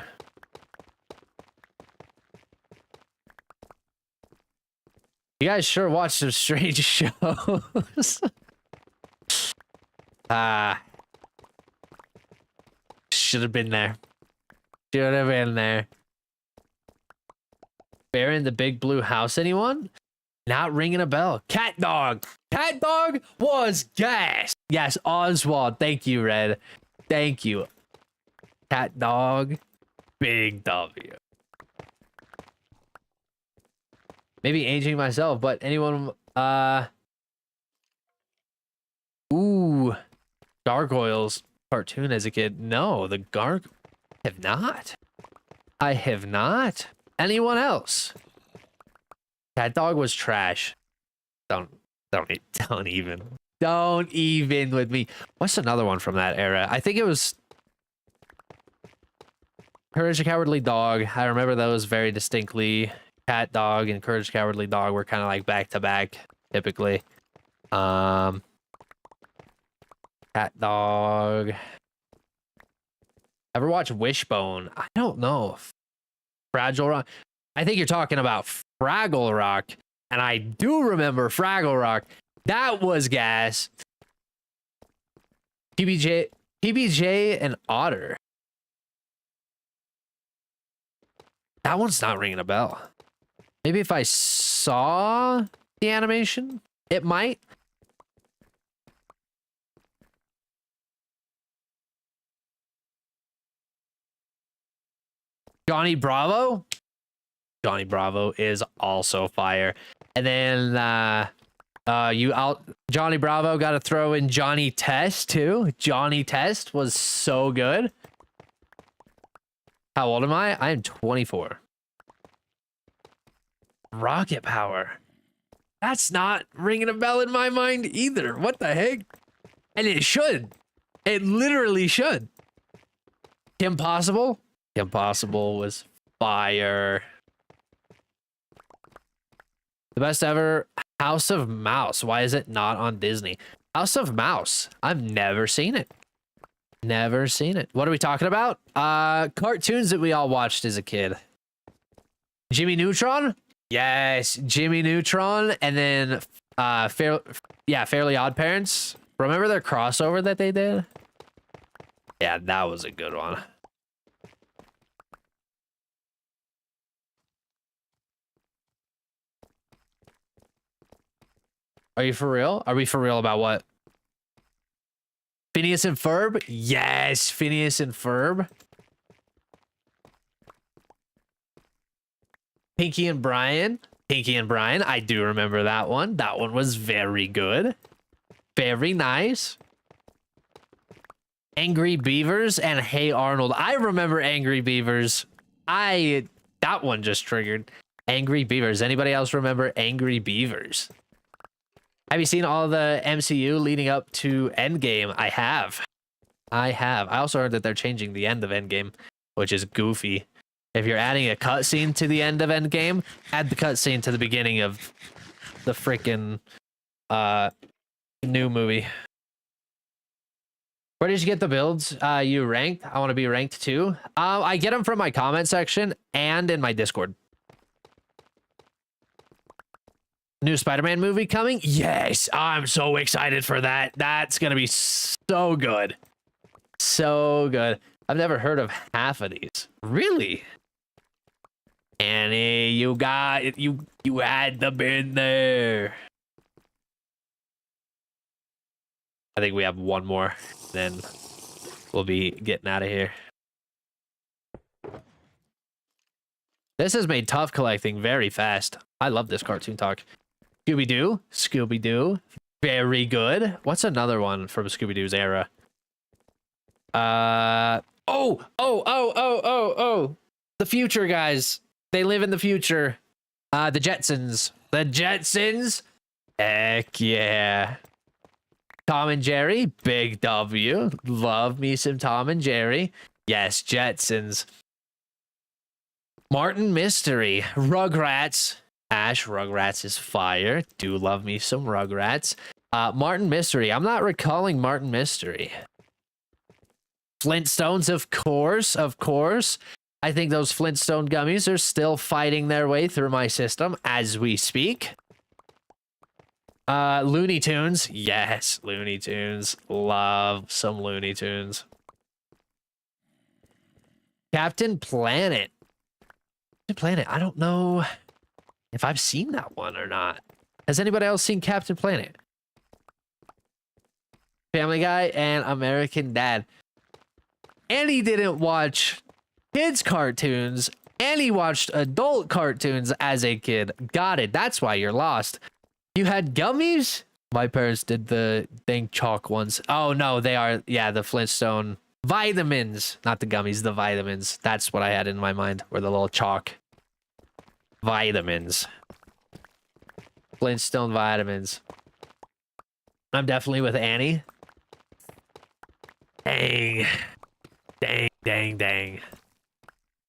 Speaker 1: You guys sure watch some strange shows. Should have been there. Should have been there. Bear in the Big Blue House, anyone? Not ringing a bell. Cat Dog. Cat Dog was gas. Yes, Oswald. Thank you, Red. Thank you. Cat Dog. Big W. Maybe aging myself, but anyone... Ooh. Gargoyles cartoon as a kid. No, the have not. I have not. Anyone else? Cat Dog was trash. Don't even with me. What's another one from that era? I think it was Courage the Cowardly Dog. I remember those very distinctly. Cat Dog and Courage the Cowardly Dog were kind of like back to back typically. Cat Dog. Ever watch Wishbone? I don't know. Fragile Rock. I think you're talking about Fraggle Rock, and I do remember Fraggle Rock. That was gas. PBJ and Otter. That one's not ringing a bell. Maybe if I saw the animation, it might. Johnny Bravo. Johnny Bravo is also fire. And then Johnny Bravo got to throw in Johnny Test too. Johnny Test was so good. How old am I? I am 24. Rocket Power. That's not ringing a bell in my mind either. What the heck? And it should. It literally should. Kim Possible? Kim Possible was fire. The best ever, House of Mouse. Why is it not on Disney? House of Mouse. I've never seen it. Never seen it. What are we talking about? Cartoons that we all watched as a kid. Jimmy Neutron? Yes, Jimmy Neutron. And then Fairly Odd Parents. Remember their crossover that they did? Yeah, that was a good one. Are you for real? Are we for real about what? Phineas and Ferb? Yes, Phineas and Ferb. Pinky and Brian. Pinky and Brian. I do remember that one. That one was very good. Very nice. Angry Beavers and Hey Arnold. I remember Angry Beavers. That one just triggered. Angry Beavers. Anybody else remember Angry Beavers? Have you seen all the MCU leading up to Endgame? I have. I also heard that they're changing the end of Endgame, which is goofy. If you're adding a cutscene to the end of Endgame, add the cutscene to the beginning of the freaking new movie. Where did you get the builds? You ranked? I want to be ranked too. I get them from my comment section and in my Discord. New Spider-Man movie coming? Yes, I'm so excited for that. That's gonna be so good. So good. I've never heard of half of these. Really? Annie, you got it. You had the bin there. I think we have one more, then we'll be getting out of here. This has made tough collecting very fast. I love this cartoon talk. Scooby-Doo. Scooby-Doo. Very good. What's another one from Scooby-Doo's era? Oh. The future, guys. They live in the future. The Jetsons. The Jetsons. Heck yeah. Tom and Jerry. Big W. Love me some Tom and Jerry. Yes, Jetsons. Martin Mystery. Rugrats. Ash, Rugrats is fire. Do love me some Rugrats. Martin Mystery. I'm not recalling Martin Mystery. Flintstones, of course, of course. I think those Flintstone gummies are still fighting their way through my system as we speak. Looney Tunes. Yes, Looney Tunes. Love some Looney Tunes. Captain Planet. Captain Planet. I don't know if I've seen that one or not. Has anybody else seen Captain Planet? Family Guy and American Dad. And he didn't watch kids cartoons, and he watched adult cartoons as a kid. Got it. That's why you're lost. You had gummies? My parents did the dang chalk ones. Oh no, they are, yeah, the Flintstone vitamins. Not the gummies, the vitamins. That's what I had in my mind, were the little chalk vitamins. Flintstone vitamins. I'm definitely with Annie. Dang. Dang.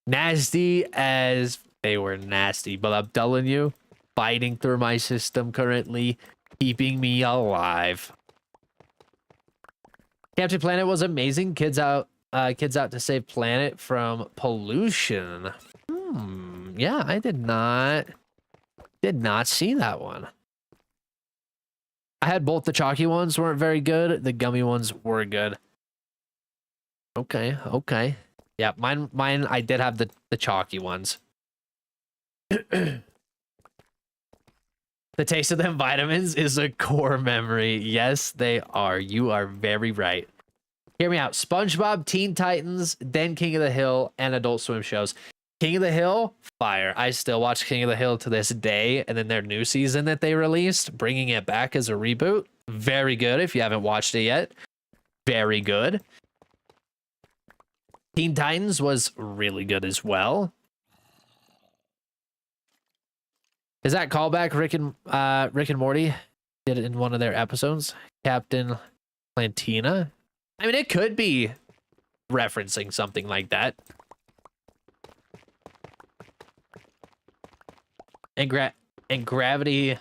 Speaker 1: Nasty as they were nasty, but I'm telling you, fighting through my system currently, keeping me alive. Captain Planet was amazing. Kids out to save planet from pollution. Yeah, I did not see that one. I had both. The chalky ones weren't very good. The gummy ones were good. Okay. Yeah, mine I did have the chalky ones. The taste of them vitamins is a core memory. Yes, they are. You are very right. Hear me out. SpongeBob, Teen Titans, then King of the Hill, and Adult Swim shows. King of the Hill, fire. I still watch King of the Hill to this day. And then their new season that they released, bringing it back as a reboot. Very good if you haven't watched it yet. Very good. Teen Titans was really good as well. Is that callback Rick and Morty did it in one of their episodes? Captain Plantina? I mean, it could be referencing something like that. And Gravity.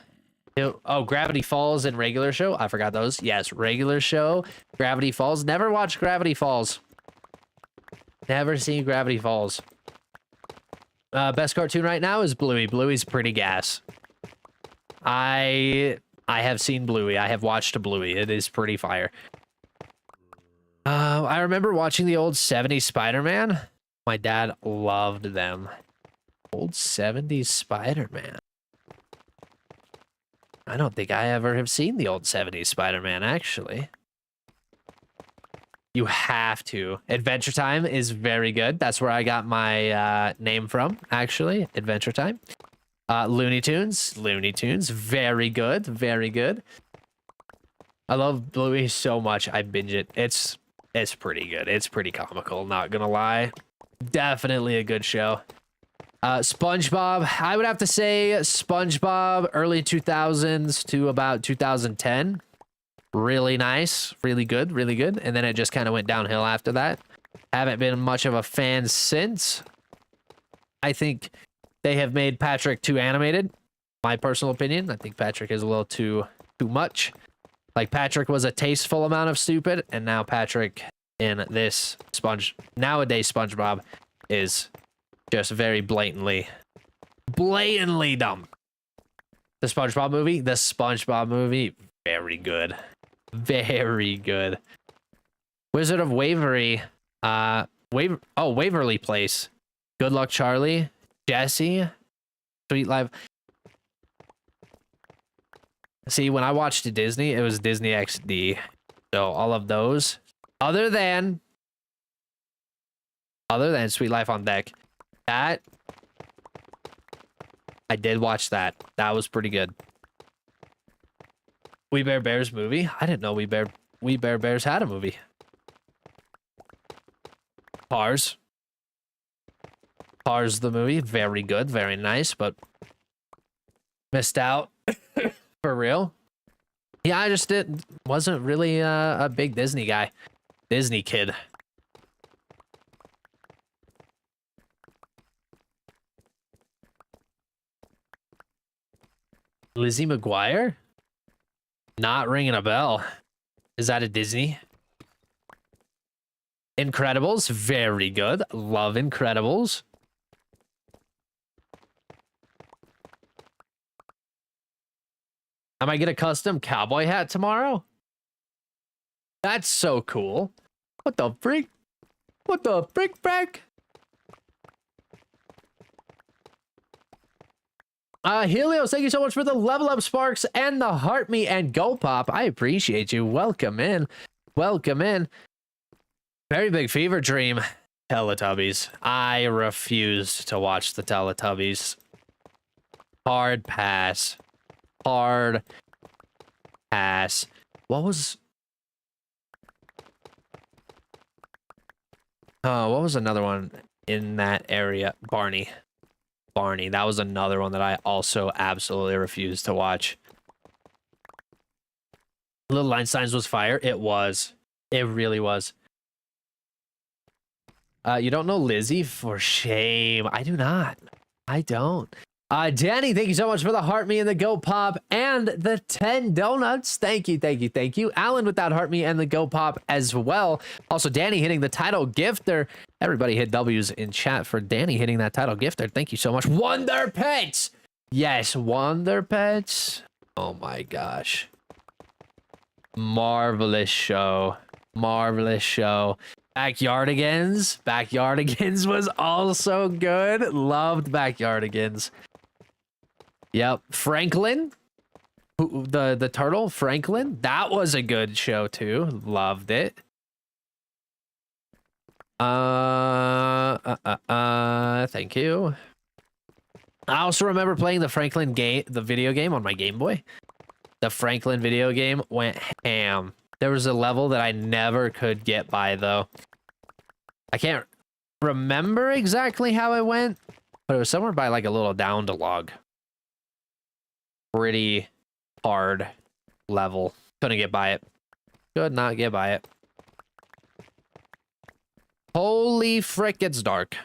Speaker 1: Oh, Gravity Falls and Regular Show. I forgot those. Yes, Regular Show, Gravity Falls. Never watched Gravity Falls. Never seen Gravity Falls. Best cartoon right now is Bluey. Bluey's pretty gas. I have seen Bluey. I have watched Bluey. It is pretty fire. I remember watching the old 70s Spider-Man. My dad loved them. Old 70s Spider-Man. I don't think I ever have seen the old 70s Spider-Man, actually. You have to. Adventure Time is very good. That's where I got my name from, actually. Adventure Time. Looney Tunes. Looney Tunes. Very good. Very good. I love Bluey so much. I binge it. It's pretty good. It's pretty comical, not gonna lie. Definitely a good show. SpongeBob. I would have to say SpongeBob early 2000s to about 2010. Really nice, really good, really good. And then it just kind of went downhill after that. Haven't been much of a fan since. I think they have made Patrick too animated. My personal opinion. I think Patrick is a little too much. Patrick was a tasteful amount of stupid, and now Patrick in this nowadays SpongeBob is just very blatantly dumb. The SpongeBob movie, very good. Very good. Wizard of Waverly, Waverly Place. Good Luck Charlie, Jesse, Sweet Life. See, when I watched Disney, it was Disney XD. So all of those, other than Sweet Life on Deck, that I did watch that. That was pretty good. We Bear Bears movie. I didn't know We Bear Bears had a movie. Cars the movie. Very good. Very nice, but missed out. For real. Yeah, I just wasn't really a big Disney guy. Disney kid. Lizzie McGuire? Not ringing a bell. Is that a Disney? Incredibles, very good. Love Incredibles. I might get a custom cowboy hat tomorrow. That's so cool. What the freak? What the frick, frack? Helios, thank you so much for the level up sparks and the heart me and go pop. I appreciate you. Welcome in. Welcome in. Very big fever dream. Teletubbies. I refuse to watch the Teletubbies. Hard pass. Hard pass. What was another one in that area? Barney. That was another one that I also absolutely refused to watch. Little Einstein's was fire. It was. It really was. You don't know Lizzie? For shame. I do not. I don't. Danny, thank you so much for the heart me and the go pop and the 10 donuts. Thank you. Alan with that heart me and the go pop as well. Also, Danny hitting the title gifter. Everybody hit W's in chat for Danny hitting that title gifter. Thank you so much. Wonder Pets. Yes, Wonder Pets. Oh my gosh. Marvelous show. Backyardigans was also good. Loved Backyardigans. Yep. Franklin, the turtle, Franklin. That was a good show too. Loved it. Thank you. I also remember playing the Franklin game, the video game on my Game Boy. The Franklin video game went ham. There was a level that I never could get by though. I can't remember exactly how it went, but it was somewhere by like a little down to log. pretty hard level. Couldn't get by it. Could not get by it. Holy frick, it's dark.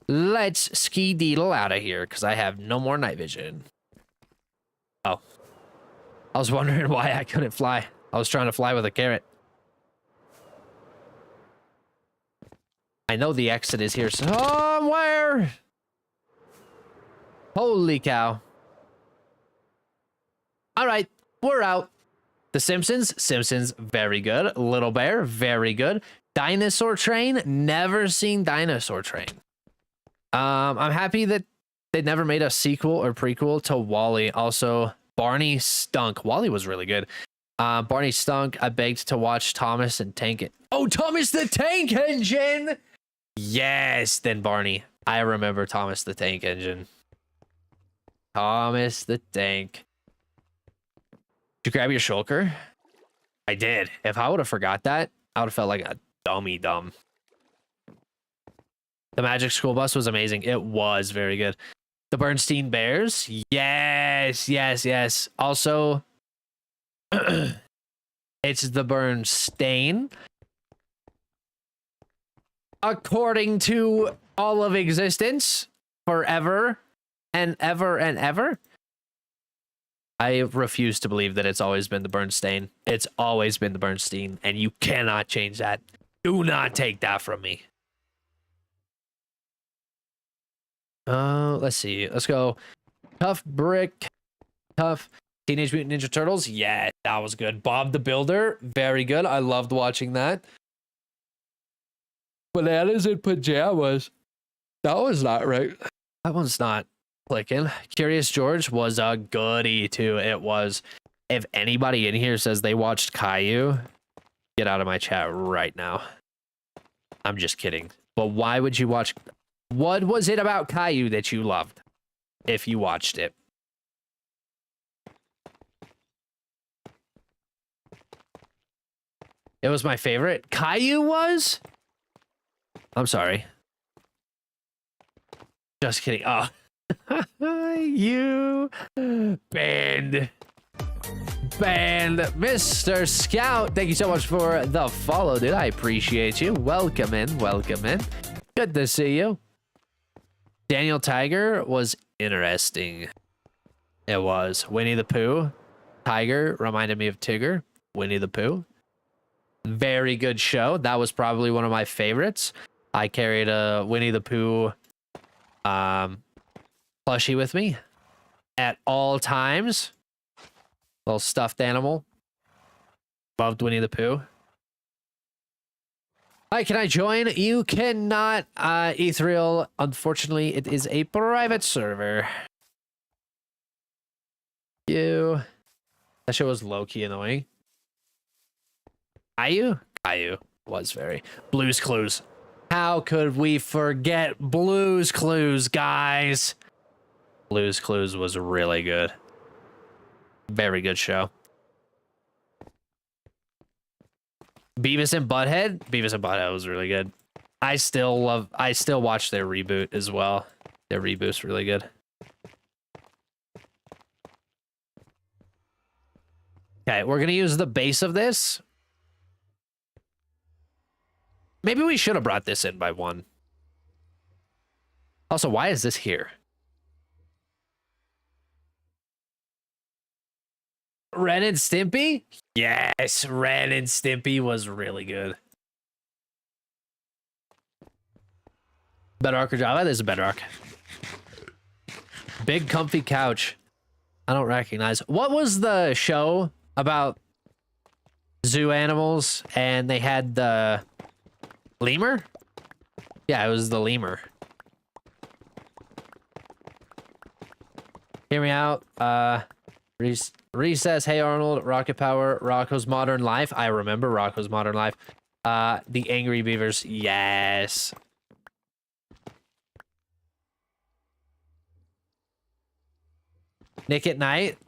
Speaker 1: Let's ski-deedle out of here, because I have no more night vision. Oh. I was wondering why I couldn't fly. I was trying to fly with a carrot. I know the exit is here somewhere. Holy cow. All right, we're out. The Simpsons, very good. Little Bear, very good. Dinosaur Train, never seen Dinosaur Train. I'm happy that they never made a sequel or prequel to Wall-E. Also, Barney stunk. Wall-E was really good. Barney stunk. I begged to watch Thomas and Tank It. Oh, Thomas the Tank Engine! Yes, then Barney. I remember Thomas the Tank Engine. Thomas the Tank. Did you grab your shulker? I did. If I would have forgot that, I would have felt like a dummy dumb. The Magic School Bus was amazing. It was very good. The Bernstein Bears? Yes, yes, yes. Also, it's the Bernstein. According to all of existence, forever and ever and ever. I refuse to believe that it's always been the Bernstein. It's always been the Bernstein, and you cannot change that. Do not take that from me. Let's see. Let's go. Tough Brick. Tough. Teenage Mutant Ninja Turtles. Yeah, that was good. Bob the Builder. Very good. I loved watching that. Bananas in Pajamas. That was not right. That one's not clicking. Curious George was a goodie too. It was. If anybody in here says they watched Caillou, get out of my chat right now. I'm just kidding. But why would you watch? What was it about Caillou that you loved? If you watched it. It was my favorite. Caillou was? I'm sorry. Just kidding. Oh. You banned. Mr. Scout, thank you so much for the follow, dude. I appreciate you. Welcome in. Welcome in. Good to see you. Daniel Tiger was interesting. It was. Winnie the Pooh. Tiger reminded me of Tigger. Winnie the Pooh. Very good show. That was probably one of my favorites. I carried a Winnie the Pooh plushie with me at all times. Little stuffed animal. Loved Winnie the Pooh. Hi, can I join? You cannot, Ethereal. Unfortunately, it is a private server. That show was low-key annoying. Caillou was very. Blue's Clues. How could we forget Blue's Clues, guys? Blue's Clues was really good. Very good show. Beavis and Butthead? Beavis and Butthead was really good. I still watch their reboot as well. Their reboot's really good. Okay, we're gonna use the base of this. Maybe we should have brought this in by one. Also, why is this here? Ren and Stimpy? Yes, Ren and Stimpy was really good. Bedrock or Java? This is Bedrock. Big comfy couch. I don't recognize. What was the show about zoo animals and they had the lemur? Yeah, it was the lemur. Hear me out. Recess, Hey Arnold, Rocket Power, Rocco's Modern Life. I remember Rocco's Modern Life. The Angry Beavers. Yes. Nick at Night.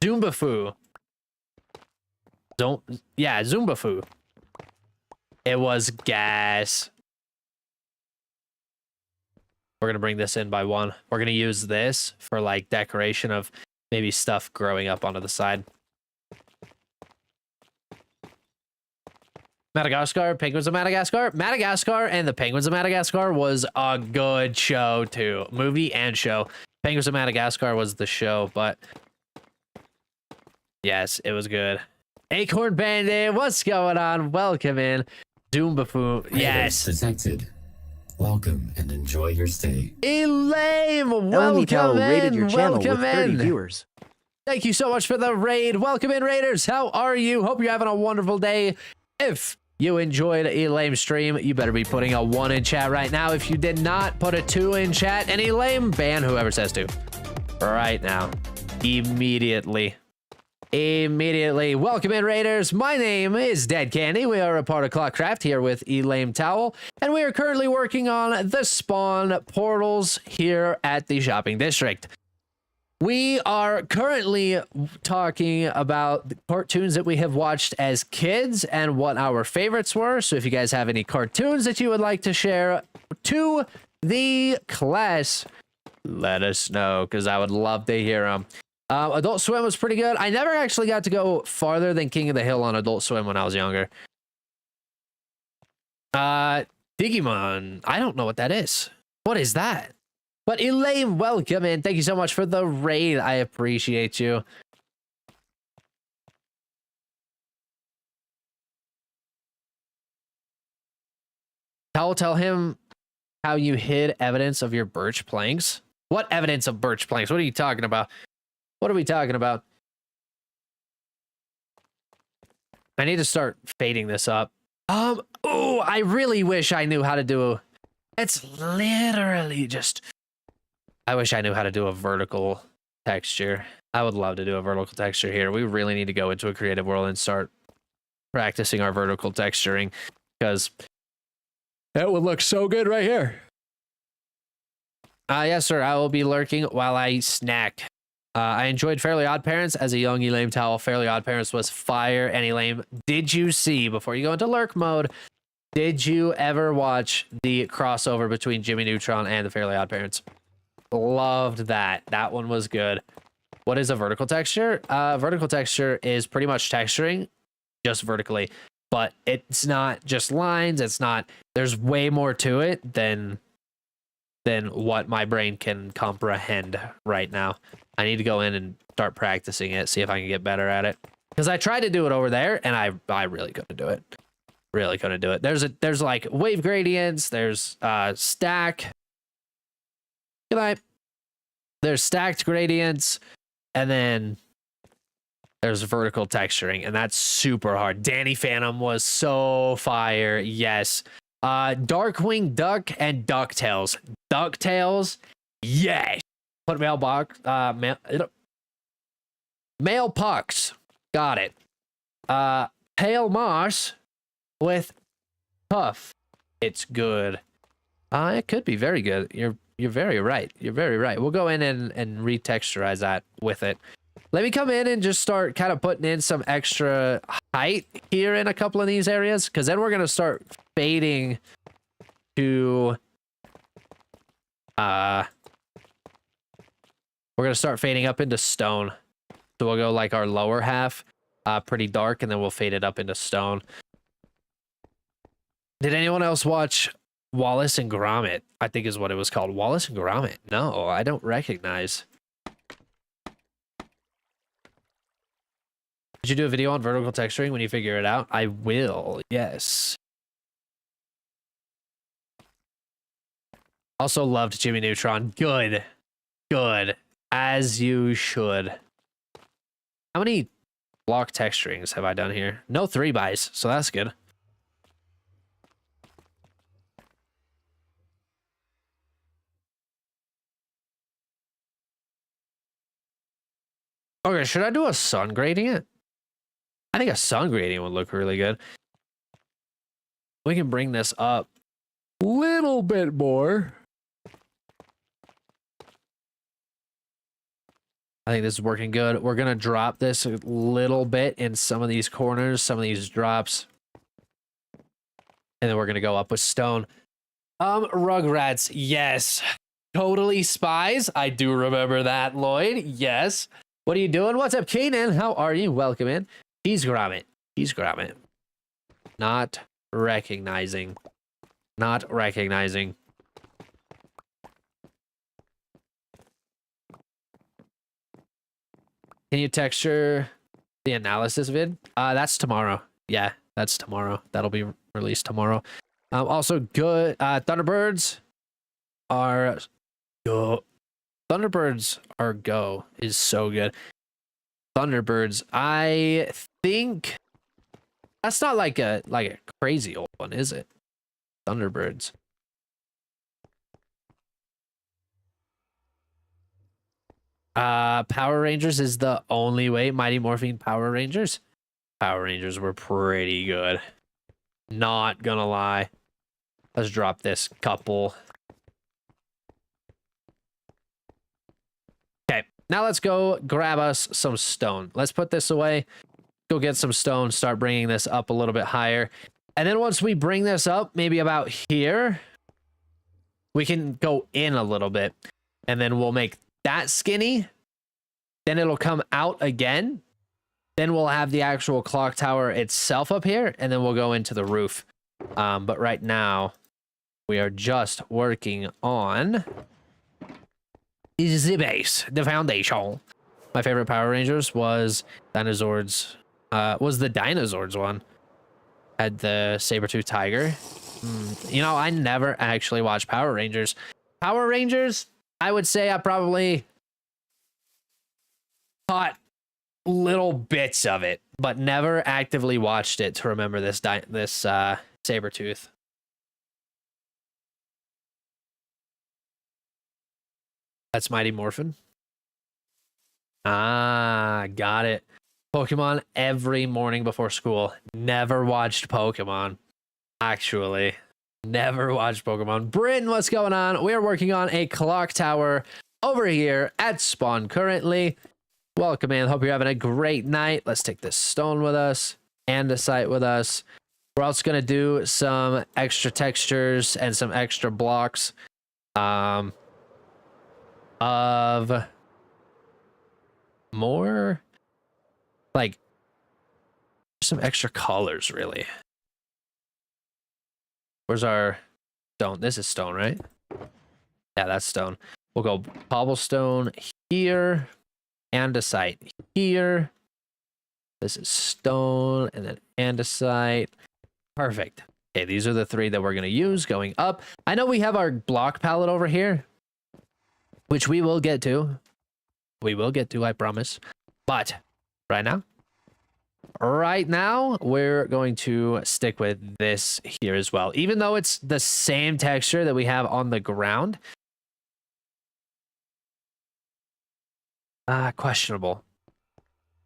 Speaker 1: Zumba-Foo. Zumba-Foo. It was gas. We're going to bring this in by 1. We're going to use this for like decoration of maybe stuff growing up onto the side. Madagascar, Penguins of Madagascar. Madagascar and the Penguins of Madagascar was a good show too. Movie and show. Penguins of Madagascar was the show, but yes, it was good. Acorn Bandit, what's going on? Welcome in. Zoom Buffoon. Yes.
Speaker 3: Detected. Welcome and enjoy your stay.
Speaker 1: Elaine,
Speaker 4: Elmi Tao
Speaker 1: welcome
Speaker 4: rated
Speaker 1: in.
Speaker 4: your channel with
Speaker 1: Welcome
Speaker 4: 30
Speaker 1: in.
Speaker 4: viewers.
Speaker 1: Thank you so much for the raid. Welcome in, Raiders. How are you? Hope you're having a wonderful day. If you enjoyed Elame's stream, you better be putting a 1 in chat right now. If you did not, put a 2 in chat. And Elaine, ban whoever says 2. Right now. Immediately. Immediately. Welcome in, Raiders. My name is Dead Candy. We are a part of ClockCraft here with Elaine Towel. And we are currently working on the spawn portals here at the shopping district. We are currently talking about the cartoons that we have watched as kids and what our favorites were. So if you guys have any cartoons that you would like to share to the class, let us know, because I would love to hear them. Adult Swim was pretty good. I never actually got to go farther than King of the Hill on Adult Swim when I was younger. Digimon, I don't know what that is. What is that? But Elaine, welcome in. Thank you so much for the raid. I appreciate you. Tell him how you hid evidence of your birch planks. What evidence of birch planks? What are you talking about? What are we talking about? I need to start fading this up. Oh, I really wish I knew how to do. It's literally just. I wish I knew how to do a vertical texture. I would love to do a vertical texture here. We really need to go into a creative world and start practicing our vertical texturing, because it would look so good right here. Yes, sir. I will be lurking while I snack. I enjoyed Fairly Odd Parents as a young Elaine Towel. Fairly Odd Parents was fire. And Elaine, did you see, before you go into lurk mode, did you ever watch the crossover between Jimmy Neutron and the Fairly Odd Parents? Loved that. That one was good. What is a vertical texture? Vertical texture is pretty much texturing just vertically, but it's not just lines. It's not, there's way more to it than what my brain can comprehend right now. I need to go in and start practicing it, see if I can get better at it. Because I tried to do it over there and I really couldn't do it. Really couldn't do it. There's like wave gradients, there's stack. Good night. There's stacked gradients, and then there's vertical texturing, and that's super hard. Danny Phantom was so fire. Yes. Darkwing Duck and DuckTales. DuckTales, yes. Put mailbox. Mail pucks. Got it. Pale Moss with Puff. It's good. It could be very good. You're very right. You're very right. We'll go in and retexturize that with it. Let me come in and just start kind of putting in some extra height here in a couple of these areas, because then we're going to start fading to... we're going to start fading up into stone. So we'll go like our lower half pretty dark, and then we'll fade it up into stone. Did anyone else watch Wallace and Gromit? I think is what it was called. Wallace and Gromit. No, I don't recognize. Did you do a video on vertical texturing when you figure it out? I will, yes. Also loved Jimmy Neutron. Good. Good. As you should. How many block texturings have I done here? No 3-bys, so that's good. Okay, should I do a sun gradient? I think a sun gradient would look really good. We can bring this up a little bit more. I think this is working good. We're going to drop this a little bit in some of these corners, some of these drops. And then we're going to go up with stone. Rugrats, yes. totally spies. I do remember that, Lloyd. Yes. What are you doing? What's up, Kanan? How are you? Welcome in. He's grabbing. He's grabbing. Not recognizing. Not recognizing. Can you texture the analysis vid? That's tomorrow. Yeah, that's tomorrow. That'll be released tomorrow. Also, good. Thunderbirds are go. Thunderbirds are go is so good. Thunderbirds, I think that's not like a crazy old one, is it? Thunderbirds. Power Rangers is the only way. Mighty Morphine Power Rangers. Power Rangers were pretty good. Not gonna lie. Let's drop this couple. Okay, now let's go grab us some stone. Let's put this away. Go get some stone. Start bringing this up a little bit higher. And then once we bring this up, maybe about here, we can go in a little bit. And then we'll make that skinny. Then it'll come out again. Then we'll have the actual clock tower itself up here. And then we'll go into the roof. But right now, we are just working on the base, the foundation. My favorite Power Rangers was Dinosaurs. Was the Dinosaurs one. Had the saber-tooth tiger. You know, I never actually watched Power Rangers. Power Rangers, I would say I probably caught little bits of it, but never actively watched it to remember this saber-tooth. That's Mighty Morphin. Ah, got it. Pokemon every morning before school. Never watched Pokemon. Actually, never watched Pokemon. Bryn, what's going on? We are working on a clock tower over here at spawn currently. Welcome in. Hope you're having a great night. Let's take this stone with us and a site with us. We're also going to do some extra textures and some extra blocks of more like some extra colors, really. Where's our stone? This is stone, right? Yeah, that's stone. We'll go cobblestone here. Andesite here. This is stone and then andesite. Perfect. Okay, these are the three that we're going to use going up. I know we have our block palette over here, which we will get to. We will get to, I promise. But right now, we're going to stick with this here as well. Even though it's the same texture that we have on the ground. Questionable.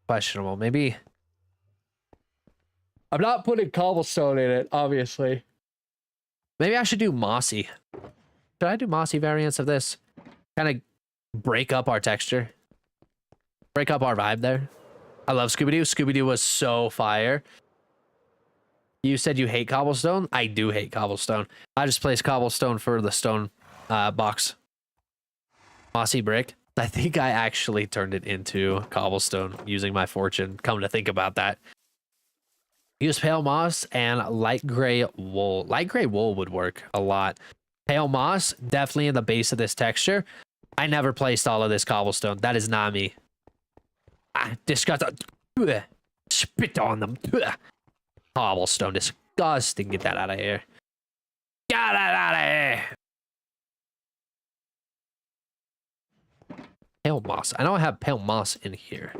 Speaker 1: Maybe. I'm not putting cobblestone in it, obviously. Maybe I should do mossy. Should I do mossy variants of this? Kind of break up our texture. Break up our vibe there. I love Scooby-Doo. Scooby-Doo was so fire. You said you hate cobblestone? I do hate cobblestone. I just placed cobblestone for the stone box. Mossy brick. I think I actually turned it into cobblestone using my fortune. Come to think about that. Use pale moss and light gray wool. Light gray wool would work a lot. Pale moss, definitely in the base of this texture. I never placed all of this cobblestone. That is not me. Disgusting. Spit on them. Cobblestone, disgusting. Get that out of here. Get that out of here. Pale moss. I know I have pale moss in here.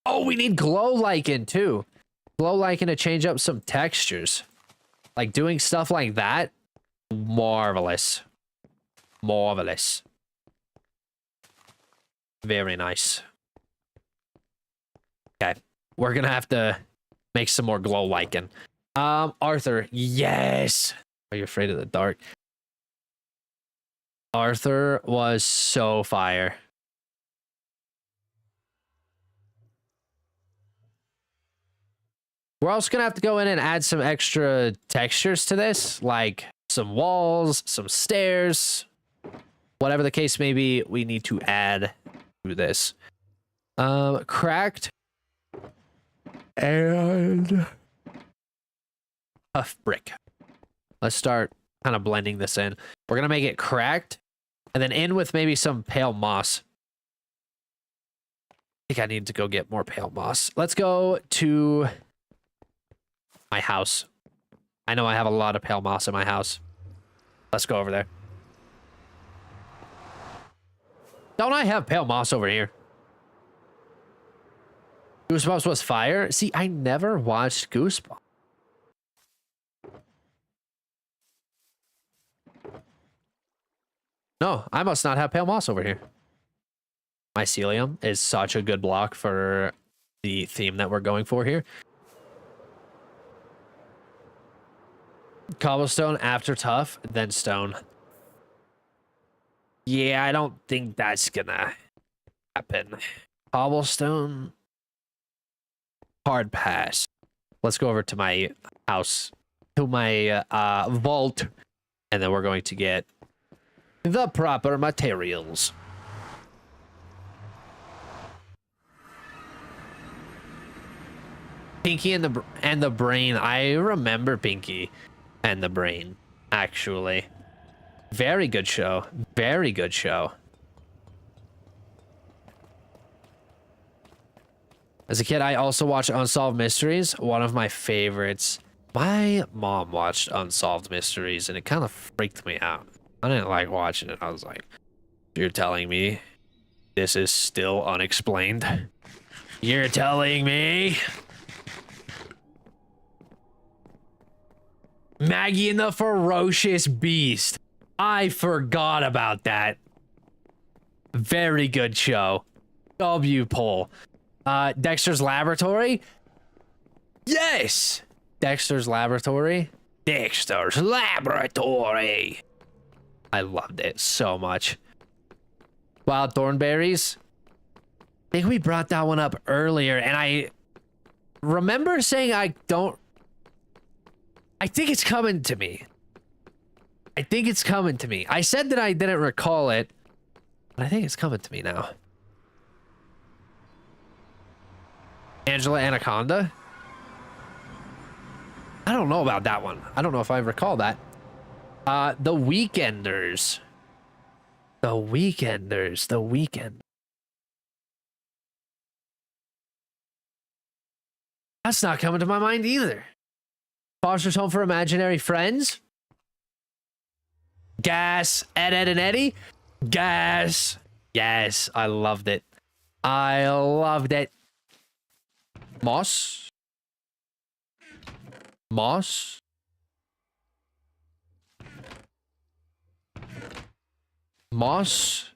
Speaker 1: Oh, we need glow lichen too. Glow lichen to change up some textures. Like doing stuff like that. Marvelous. Marvelous. Very nice. Okay. We're gonna have to make some more glow lichen. Arthur. Yes. Are you afraid of the dark? Arthur was so fire. We're also gonna have to go in and add some extra textures to this, like some walls, some stairs, whatever the case may be, we need to add to this. Cracked and tough brick. Let's start kind of blending this in. We're gonna make it cracked and then in with maybe some pale moss. I think I need to go get more pale moss. Let's go to my house. I know I have a lot of pale moss in my house. Let's go over there. Don't I have pale moss over here? Goosebumps was fire. See, I never watched Goosebumps. No, I must not have pale moss over here. Mycelium is such a good block for the theme that we're going for here. Cobblestone after tough, then stone. Yeah, I don't think that's gonna happen. Cobblestone. Hard pass. Let's go over to my house, to my vault, and then we're going to get the proper materials. Pinky and the Brain. I remember Pinky and the Brain, actually. Very good show. Very good show. As a kid, I also watched Unsolved Mysteries, one of my favorites. My mom watched Unsolved Mysteries, and it kind of freaked me out. I didn't like watching it. I was like, you're telling me this is still unexplained? You're telling me? Maggie and the Ferocious Beast. I forgot about that. Very good show. W poll. Dexter's Laboratory. Yes. Dexter's Laboratory. Dexter's Laboratory. I loved it so much. Wild Thornberries. I think we brought that one up earlier, and I remember saying I think it's coming to me. I think it's coming to me. I said that I didn't recall it, but I think it's coming to me now. Angela Anaconda? I don't know about that one. I don't know if I recall that. The Weekenders. The Weekenders. The Weekend. That's not coming to my mind either. Foster's Home for Imaginary Friends. Gas. Ed, Ed, and Eddie. Gas. Yes, I loved it. I loved it. Moss. Moss. Moss.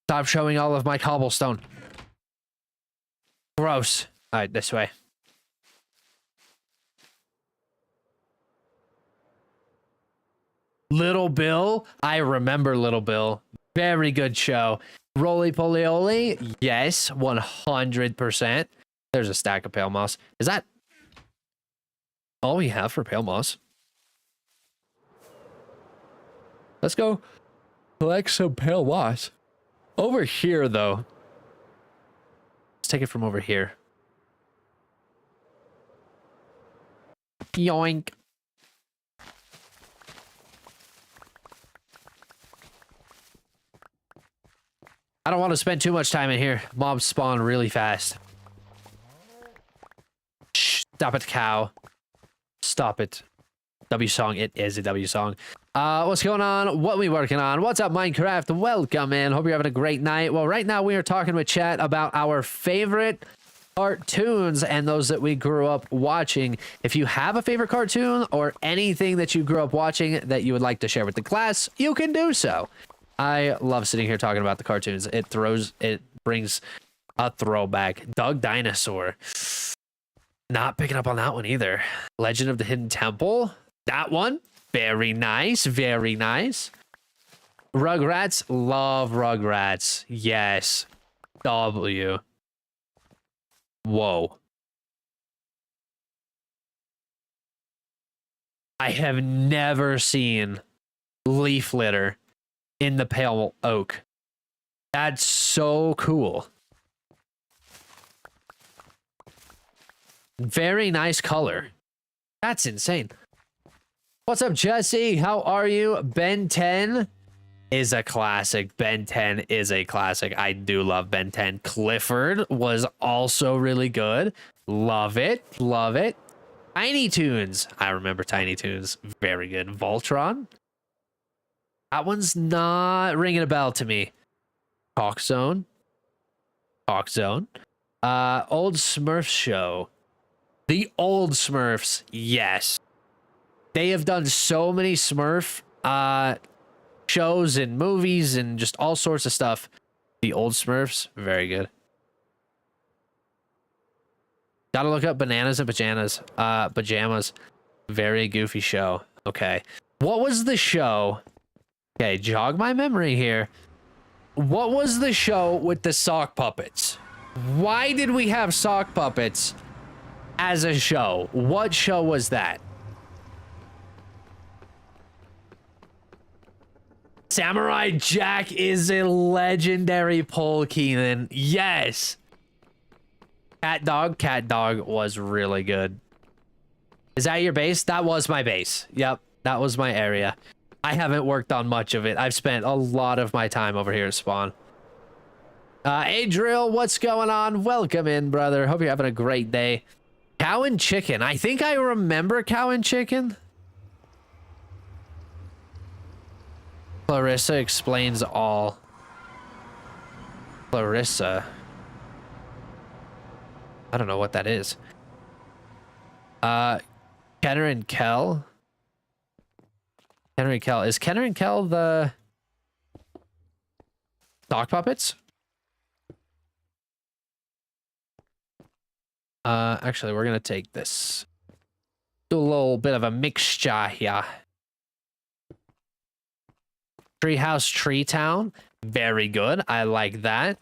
Speaker 1: Stop showing all of my cobblestone. Gross. All right, this way. Little Bill. I remember Little Bill. Very good show. Roly Poly Oly. Yes, 100%. There's a stack of pale moss. Is that all we have for pale moss? Let's go collect some pale moss. Over here, though. Let's take it from over here. Yoink. I don't want to spend too much time in here. Mobs spawn really fast. Shh, stop it, cow. Stop it. W song. It is a W song. What's going on? What we working on? What's up, Minecraft? Welcome in. Hope you're having a great night. Well, right now we are talking with chat about our favorite cartoons and those that we grew up watching. If you have a favorite cartoon or anything that you grew up watching that you would like to share with the class, you can do so. I love sitting here talking about the cartoons. It brings a throwback. Doug Dinosaur. Not picking up on that one either. Legend of the Hidden Temple. That one. Very nice. Very nice. Rugrats. Love Rugrats. Yes. W. Whoa. I have never seen leaf litter in the pale oak. That's so cool. Very nice color. That's insane. What's up, Jesse? How are you? Ben 10 is a classic. Ben 10 is a classic. I do love Ben 10. Clifford was also really good. Love it. Love it. Tiny Toons. I remember Tiny Toons. Very good. Voltron. That one's not ringing a bell to me. Talk Zone. Talk Zone. Old Smurfs show. The old Smurfs. Yes. They have done so many Smurf shows and movies and just all sorts of stuff. The old Smurfs. Very good. Gotta look up Bananas and Pajamas. Very goofy show. Okay. What was the show? Okay, jog my memory here. What was the show with the sock puppets? Why did we have sock puppets as a show? What show was that? Samurai Jack is a legendary pull, Keenan. Yes. Cat Dog was really good. Is that your base? That was my base. Yep, that was my area. I haven't worked on much of it. I've spent a lot of my time over here at spawn. Adriel, what's going on? Welcome in, brother. Hope you're having a great day. Cow and Chicken. I think I remember Cow and Chicken. Clarissa explains all. Clarissa. I don't know what that is. Kenner and Kel. Kenner and Kel. Is Kenner and Kel the sock puppets? Actually, we're gonna take this. Do a little bit of a mixture here. Treehouse Tree Town. Very good. I like that.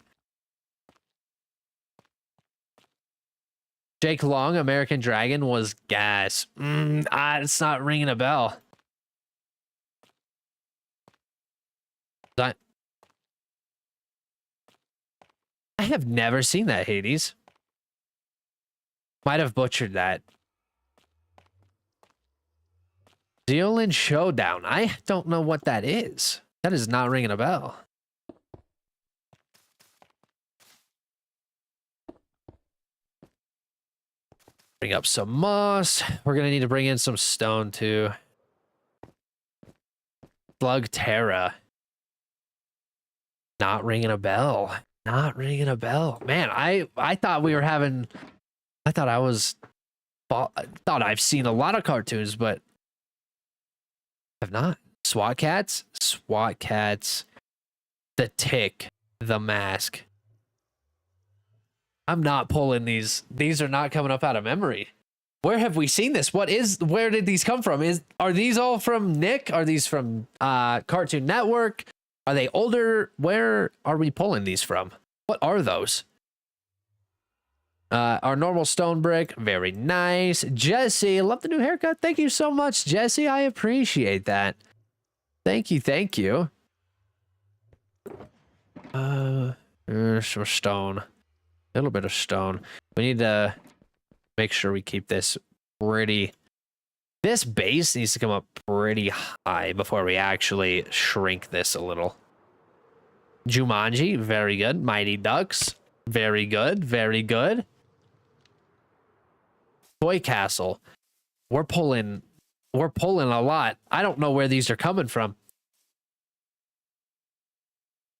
Speaker 1: Jake Long, American Dragon was gas. It's not ringing a bell. I have never seen that, Hades. Might have butchered that. Zeolin Showdown. I don't know what that is. That is not ringing a bell. Bring up some moss. We're going to need to bring in some stone too. Slug Terra. Not ringing a bell. Not ringing a bell. Man, I thought we were having... I thought I've seen a lot of cartoons, but have not. SWAT Cats. SWAT Cats. The Tick. The Mask. I'm not pulling these. These are not coming up out of memory. Where have we seen this? Where did these come from? Are these all from Nick? Are these from Cartoon Network? Are they older? Where are we pulling these from? What are those? Our normal stone brick. Very nice. Jesse, love the new haircut. Thank you so much, Jesse. I appreciate that. Thank you. Thank you. Some stone. A little bit of stone. We need to make sure we keep this pretty... This base needs to come up pretty high before we actually shrink this a little. Jumanji, very good. Mighty Ducks, very good. Very good. Toy Castle. We're pulling a lot. I don't know where these are coming from.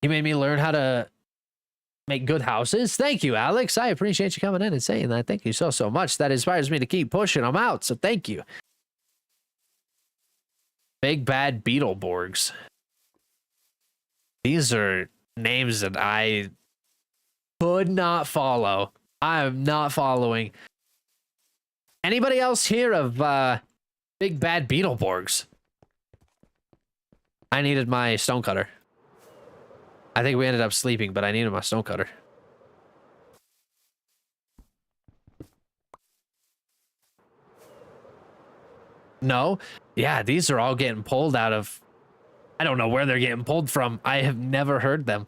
Speaker 1: You made me learn how to make good houses. Thank you, Alex. I appreciate you coming in and saying that. Thank you so much. That inspires me to keep pushing them out. So thank you. Big Bad Beetleborgs. These are names that I could not follow. I am not following. Anybody else hear of Big Bad Beetleborgs? I needed my stonecutter. I think we ended up sleeping, but I needed my stonecutter. No? Yeah, these are all getting pulled out of I don't know where they're getting pulled from. I have never heard them.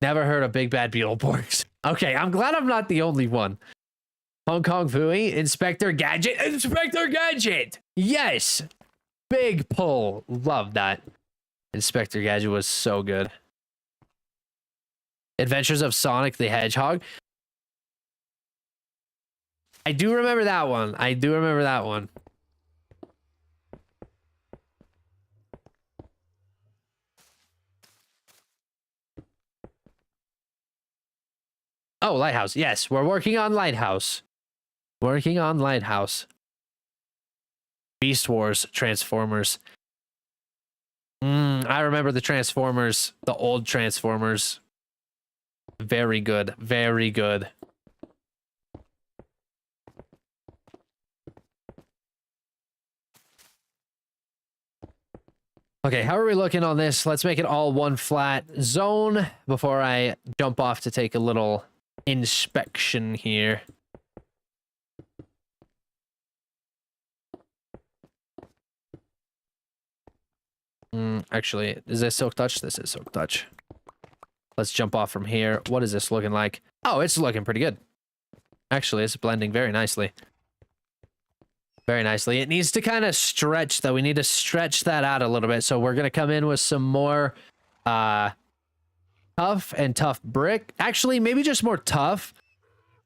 Speaker 1: Never heard of Big Bad Beetleborgs. Okay, I'm glad I'm not the only one. Hong Kong Phooey, Inspector Gadget, Inspector Gadget! Yes! Big pull. Love that. Inspector Gadget was so good. Adventures of Sonic the Hedgehog. I do remember that one. I do remember that one. Oh, Lighthouse. Yes, we're working on Lighthouse. Working on Lighthouse. Beast Wars, Transformers. I remember the Transformers, the old Transformers. Very good. Very good. Okay, how are we looking on this? Let's make it all one flat zone before I jump off to take a little inspection here. Actually, is this Silk Touch? This is Silk Touch. Let's jump off from here. What is this looking like? Oh, it's looking pretty good. Actually, it's blending very nicely. Very nicely. It needs to kind of stretch, though. We need to stretch that out a little bit. So we're going to come in with some more tough and tough brick. Actually, maybe just more tough.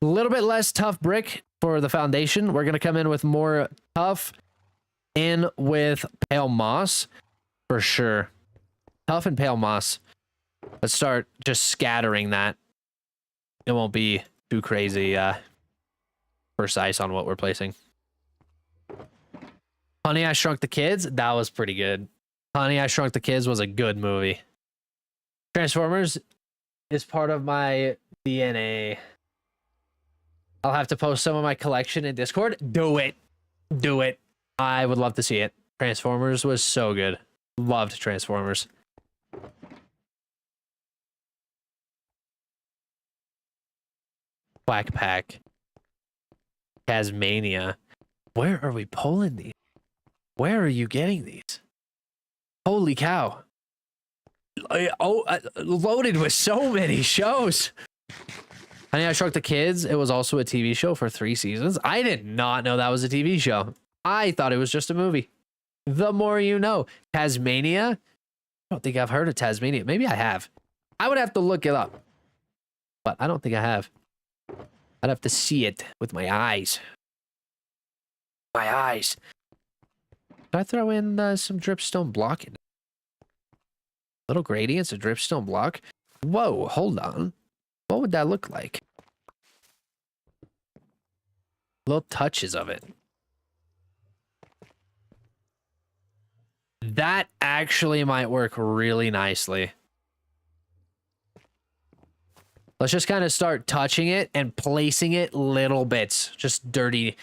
Speaker 1: A little bit less tough brick for the foundation. We're going to come in with more tough in with pale moss. For sure. Tough and pale moss. Let's start just scattering that. It won't be too crazy precise on what we're placing. Honey, I Shrunk the Kids. That was pretty good. Honey, I Shrunk the Kids was a good movie. Transformers is part of my DNA. I'll have to post some of my collection in Discord. Do it. Do it. I would love to see it. Transformers was so good. Loved Transformers. Quack Pack. Tasmania. Where are we pulling these? Where are you getting these? Holy cow. Loaded with so many shows. Honey, I Shrunk the Kids. It was also a TV show for 3 seasons. I did not know that was a TV show. I thought it was just a movie. The more you know. Tasmania? I don't think I've heard of Tasmania. Maybe I have. I would have to look it up. But I don't think I have. I'd have to see it with my eyes. My eyes. Can I throw in some dripstone block in it? Little gradients of dripstone block? Whoa, hold on. What would that look like? Little touches of it. That actually might work really nicely. Let's just kind of start touching it and placing it little bits. Just dirty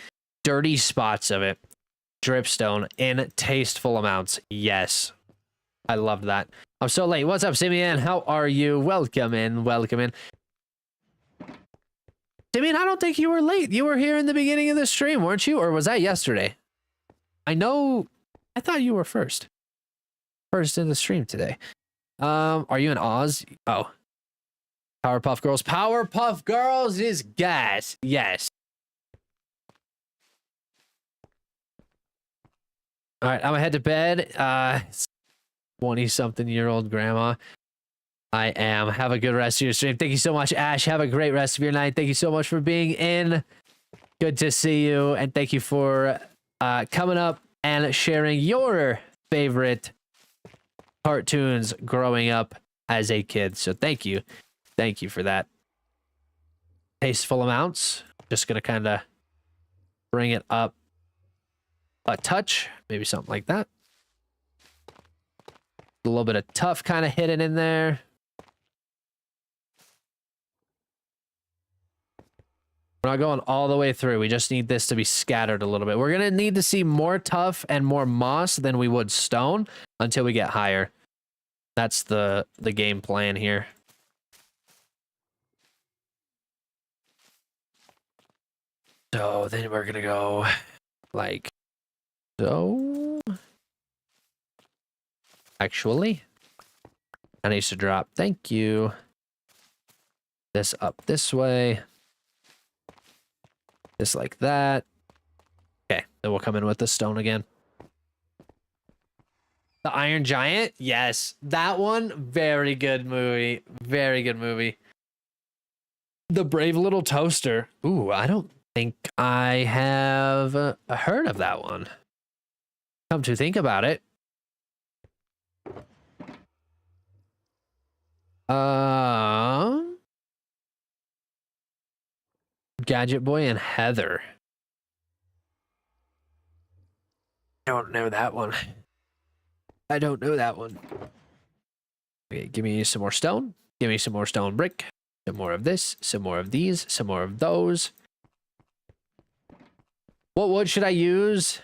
Speaker 1: spots of it. Dripstone in tasteful amounts. Yes. I love that. I'm so late. What's up, Simeon? How are you? Welcome in. Welcome in. Simeon, I don't think you were late. You were here in the beginning of the stream, weren't you? Or was that yesterday? I thought you were first. First in the stream today. Are you in Oz? Oh. Powerpuff Girls. Powerpuff Girls is gas. Yes. All right, I'm gonna head to bed. 20-something-year-old grandma. I am. Have a good rest of your stream. Thank you so much, Ash. Have a great rest of your night. Thank you so much for being in. Good to see you. And thank you for coming up and sharing your favorite cartoons growing up as a kid. So thank you. Thank you for that. Tasteful amounts. Just going to kind of bring it up a touch. Maybe something like that. A little bit of tough kind of hidden in there. We're not going all the way through. We just need this to be scattered a little bit. We're going to need to see more tough and more moss than we would stone until we get higher. That's the game plan here. So then we're going to go like so. actually. That needs to drop. Thank you. This up this way. Just like that. Okay, then we'll come in with the stone again. The Iron Giant? Yes. That one, very good movie. Very good movie. The Brave Little Toaster. Ooh, I don't think I have heard of that one. Come to think about it. Gadget Boy and Heather. I don't know that one. I don't know that one. Okay, give me some more stone. Give me some more stone brick. Some more of this. Some more of these. Some more of those. What wood should I use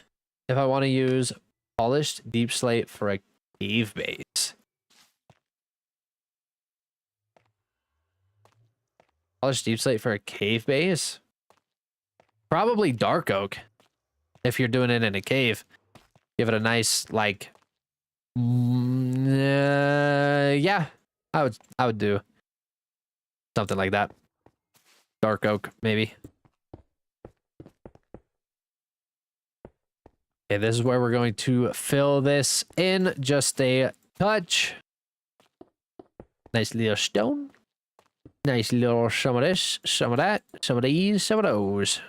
Speaker 1: if I want to use polished deep slate for a cave base? Polished deep slate for a cave base? Probably dark oak. If you're doing it in a cave. Give it a nice, like... yeah. I would do something like that. Dark oak, maybe. Okay, this is where we're going to fill this in just a touch. Nice little stone. Nice little some of this, some of that, some of these, some of those.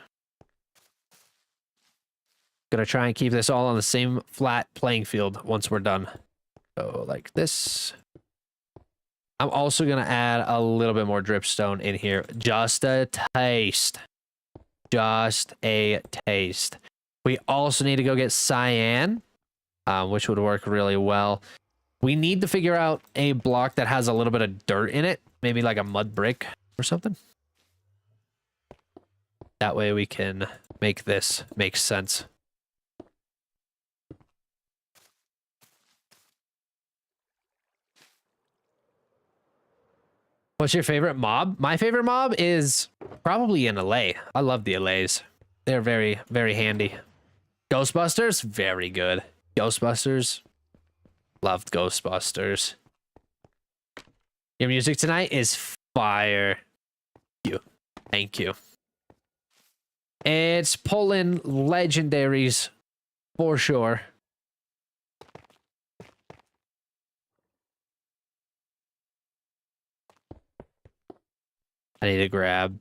Speaker 1: Gonna try and keep this all on the same flat playing field once we're done. So like this. I'm also gonna add a little bit more dripstone in here. Just a taste. Just a taste. We also need to go get cyan, which would work really well. We need to figure out a block that has a little bit of dirt in it. Maybe like a mud brick or something. That way we can make this make sense. What's your favorite mob? My favorite mob is probably an allay. I love the allays. They're very, very handy. Ghostbusters? Very good. Ghostbusters? Loved Ghostbusters. Your music tonight is fire. Thank you. Thank you. It's pulling legendaries for sure. I need to grab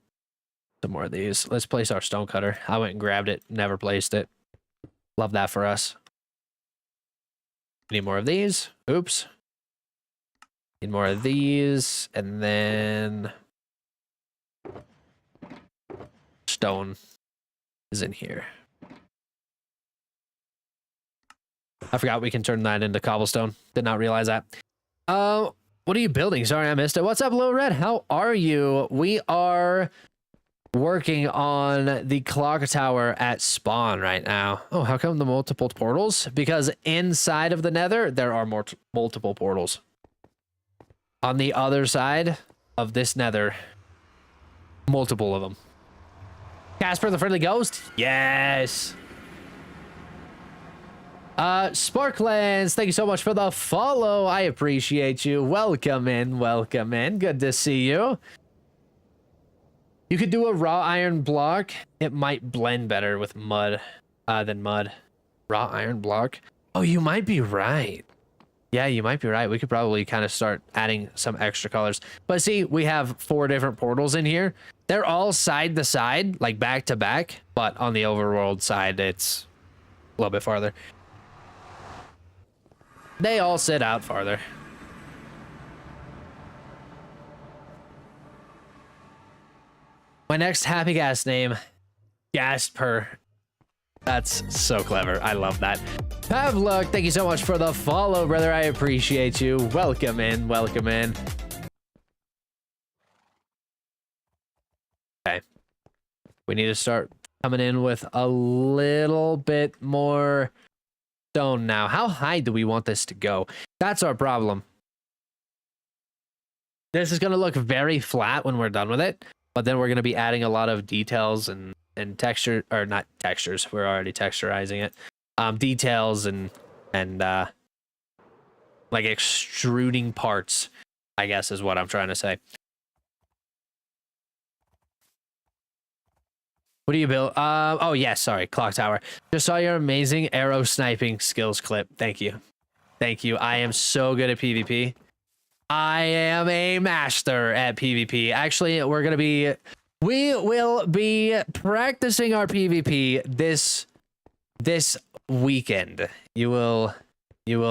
Speaker 1: some more of these. Let's place our stone cutter. I went and grabbed it. Never placed it. Love that for us. Need more of these. Oops. Need more of these. And then stone is in here. I forgot we can turn that into cobblestone. Did not realize that. What are you building? Sorry, I missed it. What's up, Lil Red? How are you? We are working on the clock tower at spawn right now. Oh, how come the multiple portals? Because inside of the nether, there are multiple portals. On the other side of this nether, multiple of them. Casper the Friendly Ghost? Yes. Sparklands, thank you so much for the follow. I appreciate you. Welcome in, welcome in. Good to see you. You could do a raw iron block. It might blend better with mud than mud. Raw iron block. Oh, you might be right. Yeah, you might be right. We could probably kind of start adding some extra colors. But see, we have 4 different portals in here. They're all side to side, like back to back. But on the overworld side, it's a little bit farther. They all sit out farther. My next happy gas name, Gasper. That's so clever. I love that. Pavluk, thank you so much for the follow, brother. I appreciate you. Welcome in. Welcome in. Okay. We need to start coming in with a little bit more stone now. How high do we want this to go? That's our problem. This is going to look very flat when we're done with it, but then we're going to be adding a lot of details and texture, or not textures. We're already texturizing it. Details and like extruding parts, I guess is what I'm trying to say. What do you build? Oh yes, sorry, clock tower. Just saw your amazing arrow sniping skills clip. Thank you. Thank you. I am so good at PvP. I am a master at PvP. Actually, we will be practicing our PvP this weekend. You will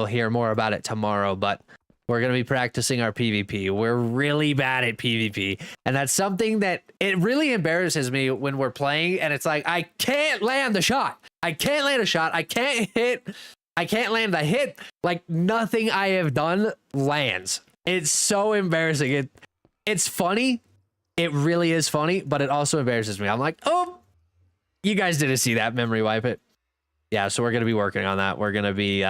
Speaker 1: hear more about it tomorrow, but we're going to be practicing our PvP. We're really bad at PvP, and that's something that it really embarrasses me when we're playing and it's like I can't land the shot. I can't land a shot. I can't land the hit. Like nothing I have done lands. It's so embarrassing. It's funny. It really is funny, but it also embarrasses me. I'm like, oh, you guys didn't see that memory wipe it. Yeah, so we're going to be working on that. We're going to be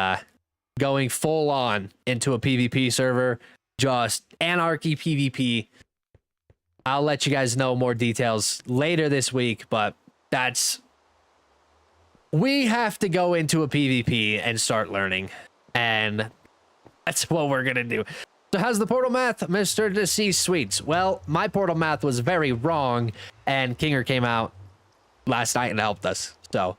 Speaker 1: going full on into a PvP server, just anarchy PvP. I'll let you guys know more details later this week, but we have to go into a PvP and start learning, and that's what we're going to do. So how's the portal math, Mr. Deceased Sweets? Well, my portal math was very wrong, and Kinger came out last night and helped us. So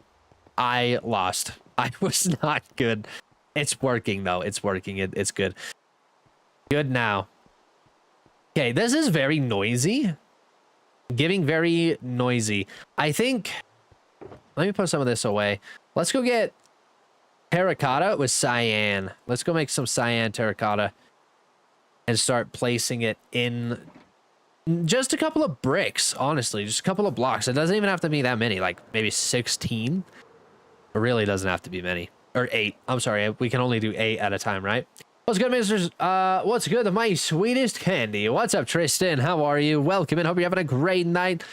Speaker 1: I lost. I was not good. It's working, though. It's working. It's good. Good now. Okay, this is very noisy. Giving very noisy. I think... Let me put some of this away. Let's go get terracotta with cyan. Let's go make some cyan terracotta and start placing it in just a couple of bricks, honestly. Just a couple of blocks. It doesn't even have to be that many, like maybe 16. It really doesn't have to be many. Or 8. I'm sorry, we can only do 8 at a time, right? What's good, misters? What's good, my sweetest candy? What's up, Tristan? How are you? Welcome in. Hope you're having a great night.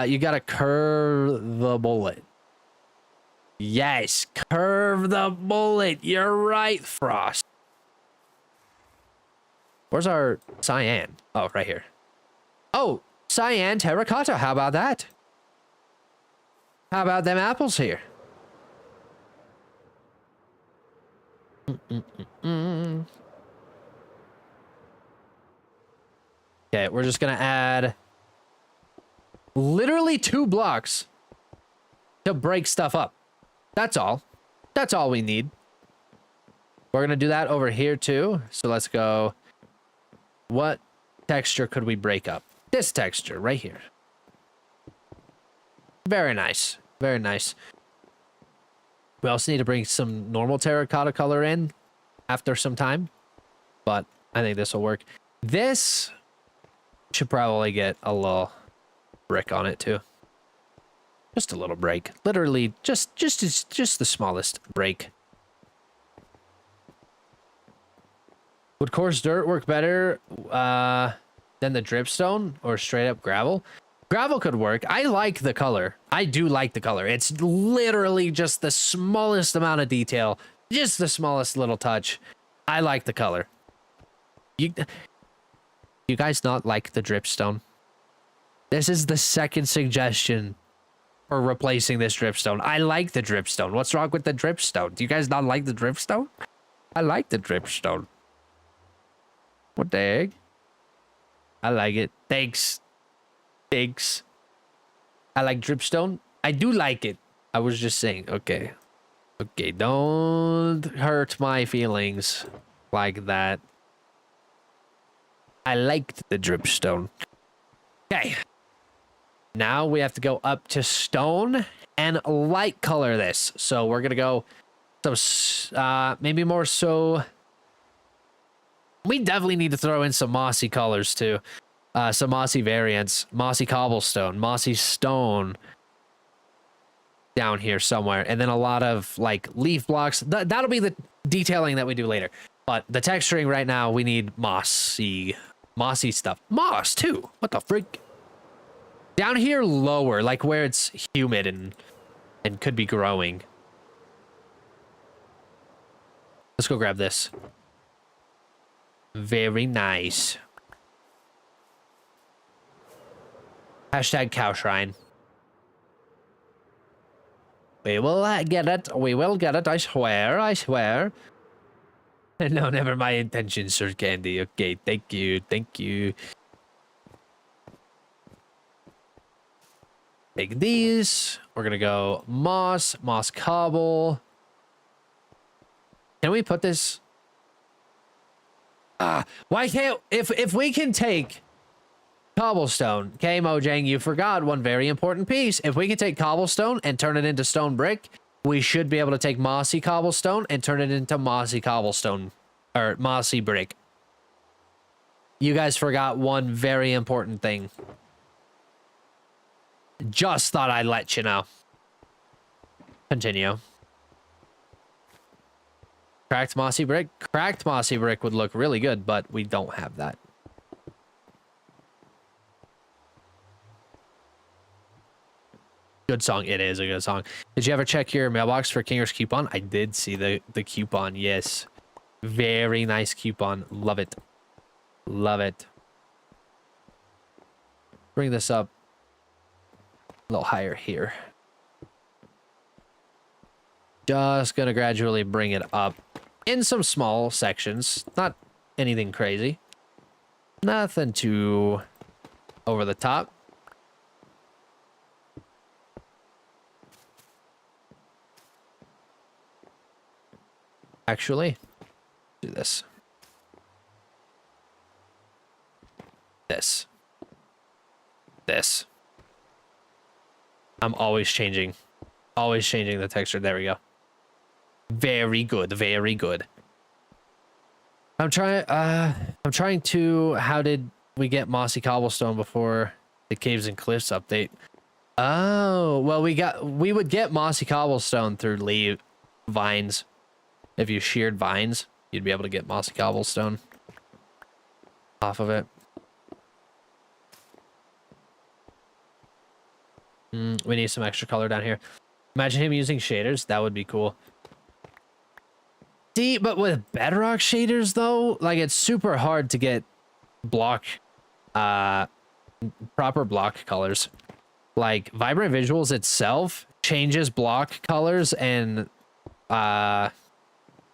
Speaker 1: You gotta curve the bullet. Yes, curve the bullet. You're right, Frost. Where's our cyan? Oh, right here. Oh, cyan terracotta. How about that? How about them apples here? Okay, we're just gonna add literally 2 blocks to break stuff up. That's all. That's all we need. We're gonna do that over here too. So let's go. What texture could we break up? This texture right here. Very nice. Very nice. We also need to bring some normal terracotta color in after some time, but I think this will work. This should probably get a little brick on it too. Just a little break. Literally just the smallest break. Would coarse dirt work better than the dripstone or straight up gravel? Gravel could work. I like the color. I do like the color. It's literally just the smallest amount of detail. Just the smallest little touch. I like the color. You guys not like the dripstone? This is the second suggestion for replacing this dripstone. I like the dripstone. What's wrong with the dripstone? Do you guys not like the dripstone? I like the dripstone. What the heck? I like it. Thanks. Thanks. I like dripstone. I do like it. I was just saying. Okay. Okay, don't hurt my feelings like that. I liked the dripstone. Okay. Now we have to go up to stone and light color this. So we're going to go some, maybe more so. We definitely need to throw in some mossy colors too. Some mossy variants. Mossy cobblestone, mossy stone down here somewhere. And then a lot of like leaf blocks. That'll be the detailing that we do later. But the texturing right now, we need mossy stuff. Moss too. What the freak? Down here lower, like where it's humid and could be growing. Let's go grab this. Very nice. Hashtag cow shrine. We will get it. We will get it. I swear. I swear. No, never my intention, Sir Candy. Okay, thank you. Thank you. Take these. We're gonna go moss cobble. Can we put this? Why can't if we can take cobblestone? Okay, Mojang, you forgot one very important piece. If we can take cobblestone and turn it into stone brick, we should be able to take mossy cobblestone and turn it into mossy cobblestone or mossy brick. You guys forgot one very important thing. Just thought I'd let you know. Continue. Cracked mossy brick? Cracked mossy brick would look really good, but we don't have that. Good song. It is a good song. Did you ever check your mailbox for Kinger's coupon? I did see the coupon. Yes. Very nice coupon. Love it. Love it. Bring this up a little higher here. Just gonna gradually bring it up in some small sections. Not anything crazy. Nothing too over the top. Actually, do this. This. I'm always changing the texture. There we go. Very good, very good. I'm trying to, how did we get mossy cobblestone before the Caves and Cliffs update? Oh, well, we would get mossy cobblestone through vines. If you sheared vines, you'd be able to get mossy cobblestone off of it. We need some extra color down here. Imagine him using shaders. That would be cool. See, but with Bedrock shaders, though, like, it's super hard to get proper block colors. Like, Vibrant Visuals itself changes block colors and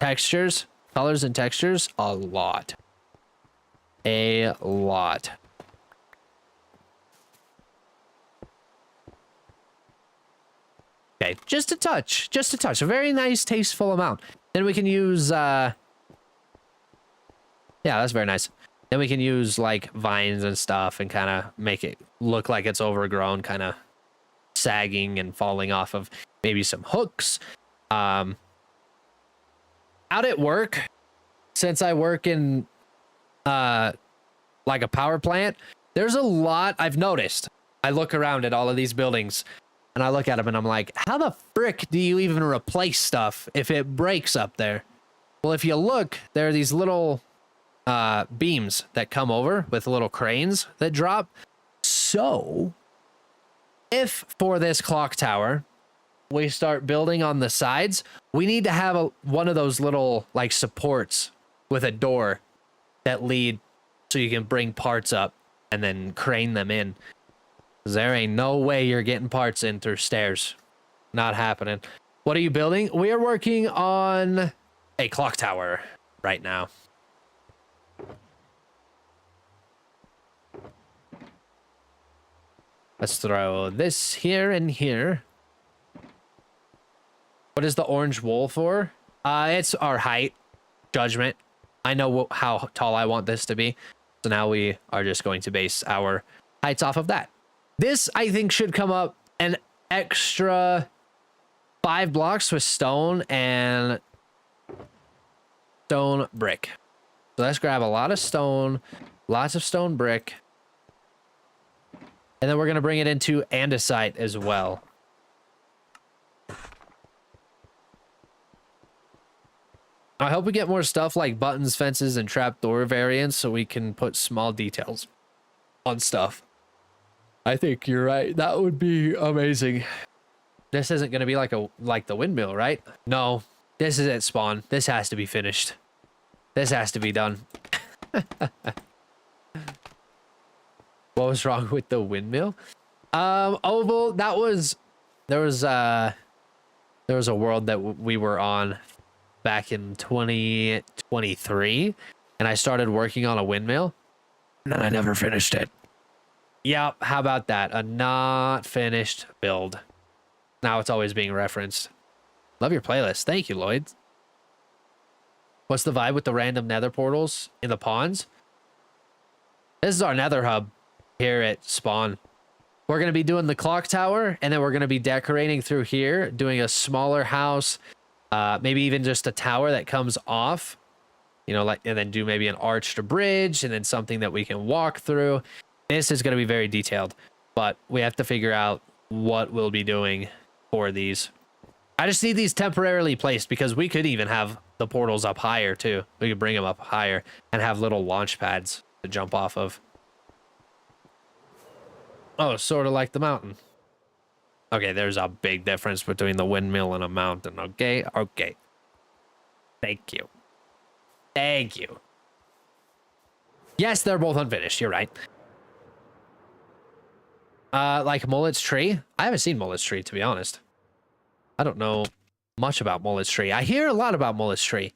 Speaker 1: textures, colors and textures a lot. A lot. Okay, just a touch, a very nice, tasteful amount. Then we can use, yeah, that's very nice. Then we can use like vines and stuff and kind of make it look like it's overgrown, kind of sagging and falling off of maybe some hooks. Out at work, since I work in like a power plant, there's a lot I've noticed. I look around at all of these buildings and I look at them and I'm like, how the frick do you even replace stuff if it breaks up there? Well, if you look, there are these little beams that come over with little cranes that drop. So if for this clock tower, we start building on the sides, we need to have one of those little like supports with a door that lead so you can bring parts up and then crane them in. There ain't no way you're getting parts in through stairs. Not happening. What are you building? We are working on a clock tower right now. Let's throw this here and here. What is the orange wool for? It's our height judgment. I know how tall I want this to be. So now we are just going to base our heights off of that. This, I think, should come up an extra 5 blocks with stone and stone brick. So let's grab a lot of stone, lots of stone brick. And then we're going to bring it into andesite as well. I hope we get more stuff like buttons, fences, and trapdoor variants so we can put small details on stuff. I think you're right. That would be amazing. This isn't going to be like the windmill, right? No, this is at spawn. This has to be finished. This has to be done. What was wrong with the windmill? Oval, there was a world that we were on back in 2023, and I started working on a windmill, and then I never finished it. Yep, how about that? A not finished build. Now it's always being referenced. Love your playlist. Thank you, Lloyd. What's the vibe with the random nether portals in the ponds? This is our nether hub here at spawn. We're going to be doing the clock tower, and then we're going to be decorating through here, doing a smaller house, maybe even just a tower that comes off, you know, like, and then do maybe an arched bridge, and then something that we can walk through. This is going to be very detailed, but we have to figure out what we'll be doing for these. I just need these temporarily placed because we could even have the portals up higher too. We could bring them up higher and have little launch pads to jump off of. Oh, sort of like the mountain. Okay, there's a big difference between the windmill and a mountain. Okay, okay. Thank you. Thank you. Yes, they're both unfinished. You're right. Like Mullet's Tree? I haven't seen Mullet's Tree, to be honest. I don't know much about Mullet's Tree. I hear a lot about Mullet's Tree,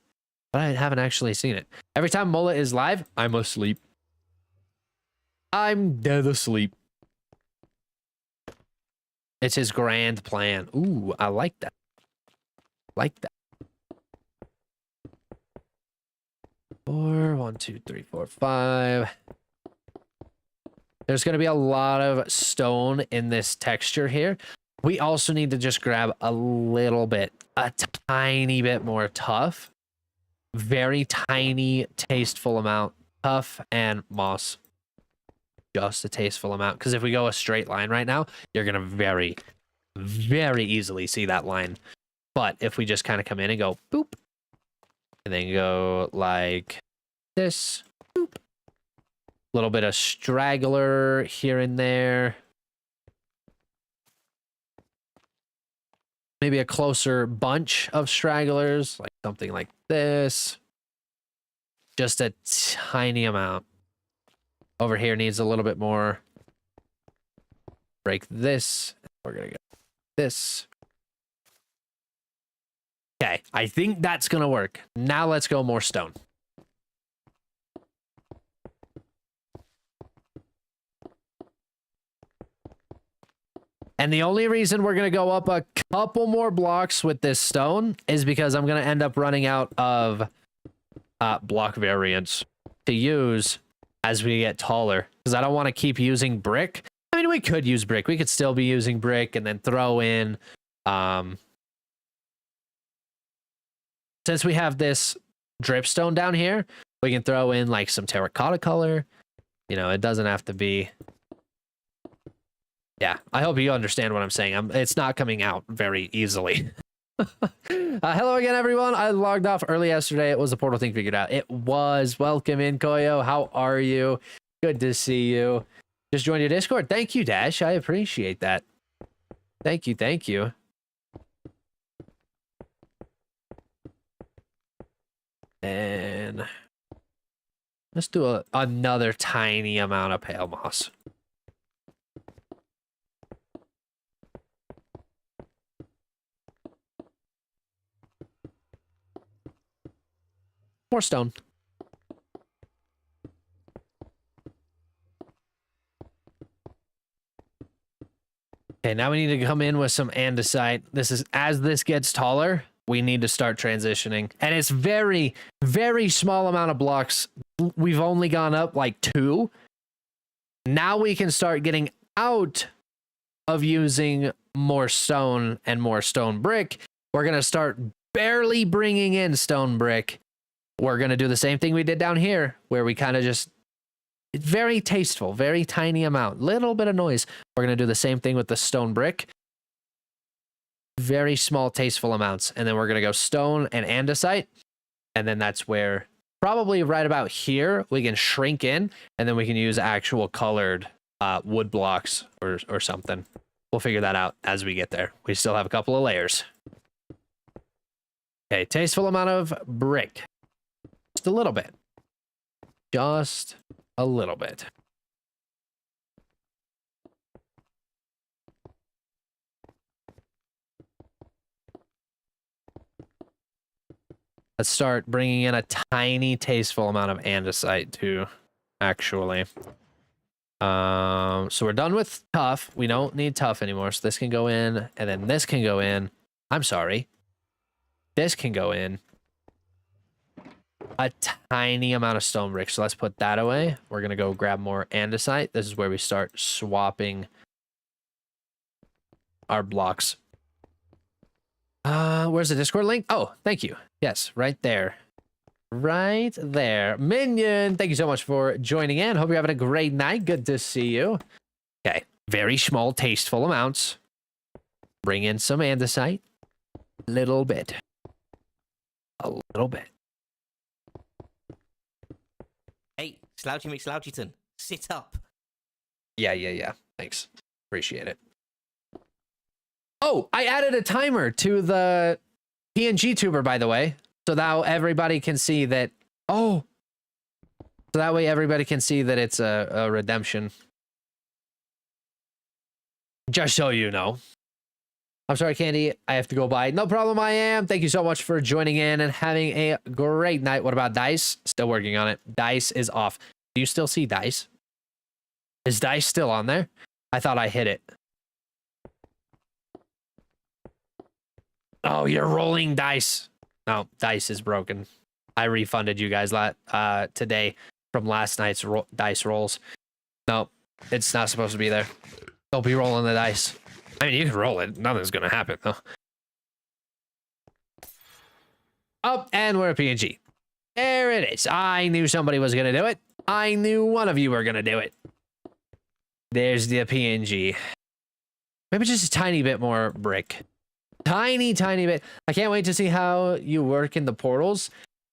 Speaker 1: but I haven't actually seen it. Every time Mullet is live, I'm asleep. I'm dead asleep. It's his grand plan. Ooh, I like that. Like that. 4, 1, 2, 3, 4, 5. There's going to be a lot of stone in this texture here. We also need to just grab a little bit, a tiny bit more tough. Very tiny, tasteful amount. Tough and moss. Just a tasteful amount. Because if we go a straight line right now, you're going to very, very easily see that line. But if we just kind of come in and go boop, and then go like this, boop. Little bit of straggler here and there. Maybe a closer bunch of stragglers, like something like this. Just a tiny amount. Over here needs a little bit more. Break this. We're gonna go this. Okay, I think that's gonna work. Now let's go more stone. And the only reason we're going to go up a couple more blocks with this stone is because I'm going to end up running out of block variants to use as we get taller. Because I don't want to keep using brick. I mean, we could use brick. We could still be using brick and then throw in... since we have this dripstone down here, we can throw in like some terracotta color. You know, it doesn't have to be... Yeah, I hope you understand what I'm saying. It's not coming out very easily. Hello again, everyone. I logged off early yesterday. It was the portal thing figured out. It was. Welcome in, Koyo. How are you? Good to see you. Just joined your Discord. Thank you, Dash. I appreciate that. Thank you. Thank you. And let's do another tiny amount of pale moss. More stone. Okay, now we need to come in with some andesite. This is, as this gets taller, we need to start transitioning. And it's very, very small amount of blocks. We've only gone up like 2. Now we can start getting out of using more stone and more stone brick. We're going to start barely bringing in stone brick. We're going to do the same thing we did down here, where we kind of just, very tasteful, very tiny amount, little bit of noise. We're going to do the same thing with the stone brick. Very small, tasteful amounts. And then we're going to go stone and andesite. And then that's where, probably right about here, we can shrink in, and then we can use actual colored wood blocks or something. We'll figure that out as we get there. We still have a couple of layers. Okay, tasteful amount of brick. Just a little bit. Just a little bit. Let's start bringing in a tiny, tasteful amount of andesite too, actually. So we're done with tough. We don't need tough anymore. So this can go in, and then this can go in. I'm sorry. This can go in. A tiny amount of stone bricks. So let's put that away. We're going to go grab more andesite. This is where we start swapping our blocks. Where's the Discord link? Oh, thank you. Yes, right there. Right there. Minion, thank you so much for joining in. Hope you're having a great night. Good to see you. Okay, very small, tasteful amounts. Bring in some andesite. Little bit. A little bit.
Speaker 4: Hey, Slouchy McSlouchyton, sit up.
Speaker 1: Yeah. Thanks. Appreciate it. Oh, I added a timer to the PNG tuber, by the way. So now everybody can see that. Oh. So that way everybody can see that it's a redemption. Just so you know. I'm sorry, Candy. I have to go by. No problem, I am. Thank you so much for joining in and having a great night. What about Dice? Still working on it. Dice is off. Do you still see Dice? Is Dice still on there? I thought I hit it. Oh, you're rolling dice. No, Dice is broken. I refunded you guys today from last night's dice rolls. No, it's not supposed to be there. Don't be rolling the dice. I mean, you can roll it. Nothing's going to happen, though. Oh, and we're a PNG. There it is. I knew somebody was going to do it. I knew one of you were going to do it. There's the PNG. Maybe just a tiny bit more brick. Tiny bit. I can't wait to see how you work in the portals.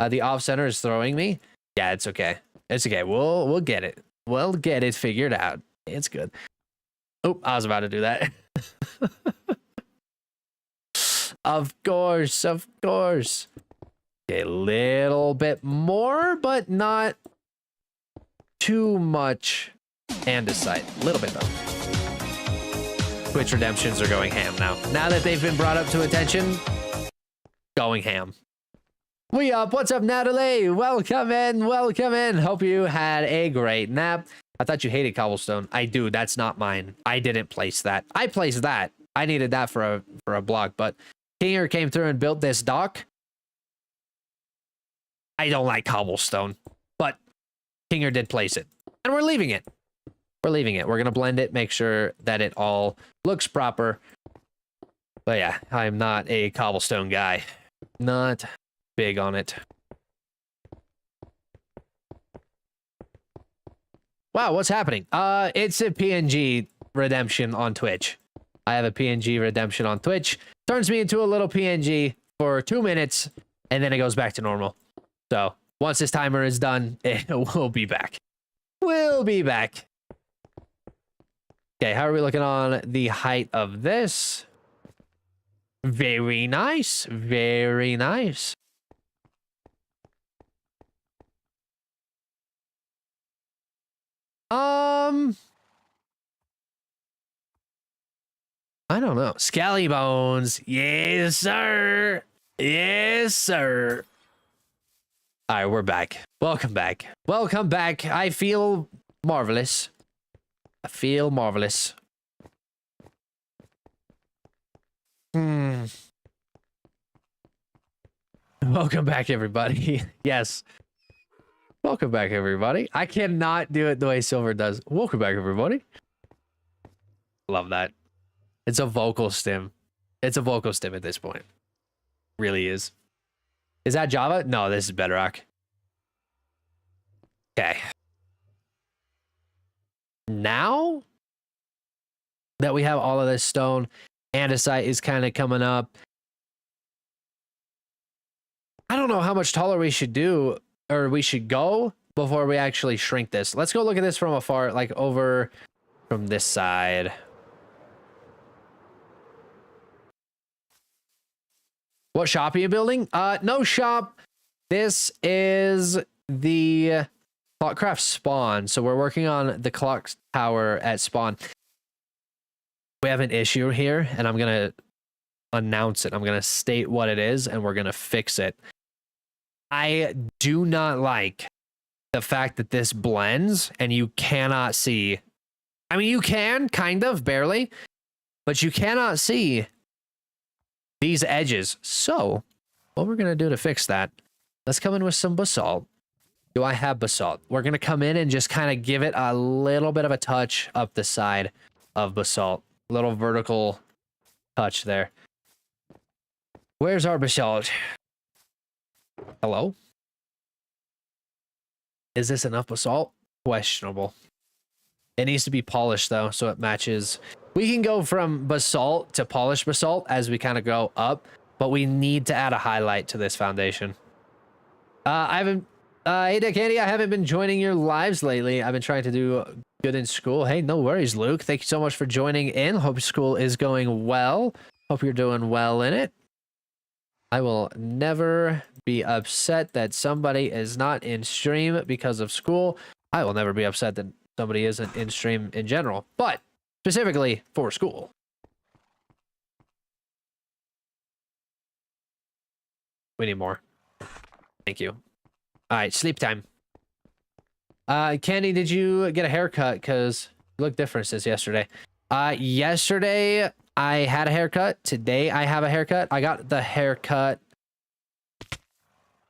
Speaker 1: The off center is throwing me. Yeah, it's okay. It's okay. We'll get it. We'll get it figured out. It's good. Oh, I was about to do that. Of course. Okay, a little bit more, but not too much andesite. A little bit though. Twitch redemptions are going ham now. Now that they've been brought up to attention, going ham. We up. What's up, Natalie? Welcome in. Hope you had a great nap. I thought you hated cobblestone. I do. That's not mine. I didn't place that. I placed that. I needed that for a block, but Kinger came through and built this dock. I don't like cobblestone, but Kinger did place it, and we're leaving it. We're going to blend it, make sure that it all looks proper. But yeah, I'm not a cobblestone guy. Not big on it. Wow, what's happening? It's a PNG redemption on Twitch. I have a PNG redemption on Twitch. Turns me into a little PNG for 2 minutes, and then it goes back to normal. So once this timer is done, we'll be back. We'll be back. Okay, how are we looking on the height of this? Very nice. Very nice. I don't know. Scally bones. Yes, sir. Yes, sir. All right, we're back. Welcome back. Welcome back. I feel marvelous. I feel marvelous. Welcome back, everybody. Yes. Welcome back, everybody. I cannot do it the way Silver does. Welcome back, everybody. Love that. It's a vocal stim. It's a vocal stim at this point. Really is. Is that Java? No, this is Bedrock. Okay. Now that we have all of this stone, andesite is kind of coming up. I don't know how much taller we should do or we should go before we actually shrink this. Let's go look at this from afar, like over from this side. What shop are you building? No shop. This is the ClockCraft spawn. So we're working on the clock tower at spawn. We have an issue here, and I'm going to announce it. I'm going to state what it is, and we're going to fix it. I do not like the fact that this blends and you cannot see. I mean, you can kind of barely, but you cannot see these edges. So what we're going to do to fix that, let's come in with some basalt. Do I have basalt? We're going to come in and just kind of give it a little bit of a touch up the side of basalt. Little vertical touch there. Where's our basalt? Hello? Is this enough basalt? Questionable. It needs to be polished though, so it matches. We can go from basalt to polished basalt as we kind of go up, but we need to add a highlight to this foundation. Hey there, Candy, I haven't been joining your lives lately. I've been trying to do good in school. Hey, no worries, Luke. Thank you so much for joining in. Hope school is going well. Hope you're doing well in it. I will never be upset that somebody is not in stream because of school. I will never be upset that somebody isn't in stream in general, but specifically for school. We need more. Thank you. All right, sleep time. Candy, did you get a haircut? Because you look different since yesterday. Yesterday I had a haircut. Today I have a haircut. I got the haircut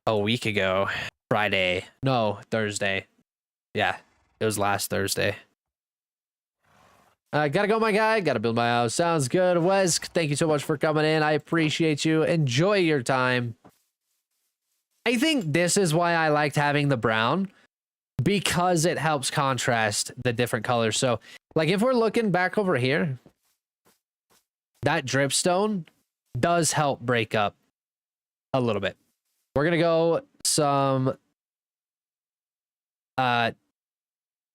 Speaker 1: a week ago. Friday. No, Thursday. Yeah, it was last Thursday. Gotta go, my guy. Gotta build my house. Sounds good. Wes, thank you so much for coming in. I appreciate you. Enjoy your time. I think this is why I liked having the brown, because it helps contrast the different colors. So, like, if we're looking back over here, that dripstone does help break up a little bit. We're gonna go some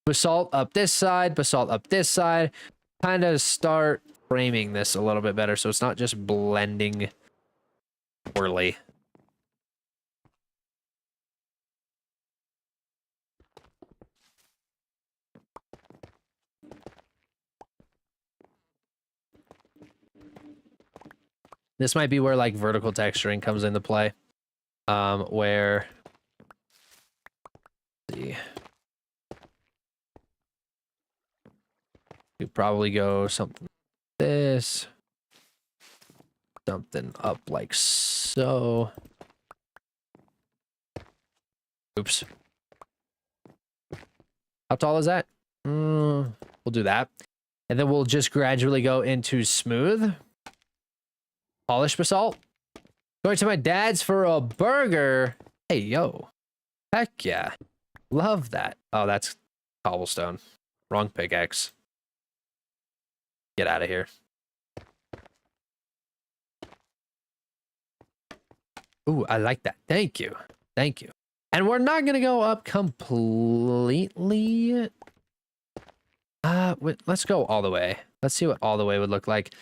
Speaker 1: basalt up this side, basalt up this side, kind of start framing this a little bit better so it's not just blending poorly. This might be where like vertical texturing comes into play. Where let's see. You probably go something like this. Something up like so. Oops. How tall is that? We'll do that. And then we'll just gradually go into smooth. Polished basalt. Going to my dad's for a burger. Hey, yo. Heck yeah. Love that. Oh, that's cobblestone. Wrong pickaxe. Get out of here. Ooh, I like that. Thank you. Thank you. And we're not going to go up completely. Let's go all the way. Let's see what all the way would look like.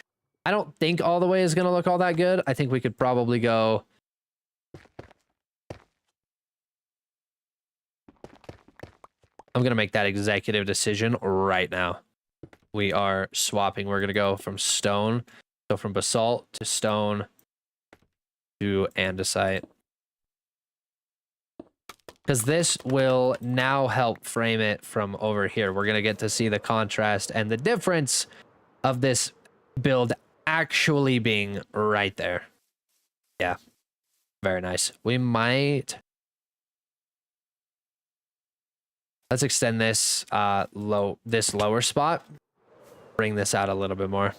Speaker 1: I don't think all the way is going to look all that good. I think we could probably go. I'm going to make that executive decision right now. We are swapping. We're going to go from stone. So from basalt to stone to andesite. Because this will now help frame it from over here. We're going to get to see the contrast and the difference of this build actually being right there. Yeah. Very nice. We might. Let's extend this this lower spot. Bring this out a little bit more.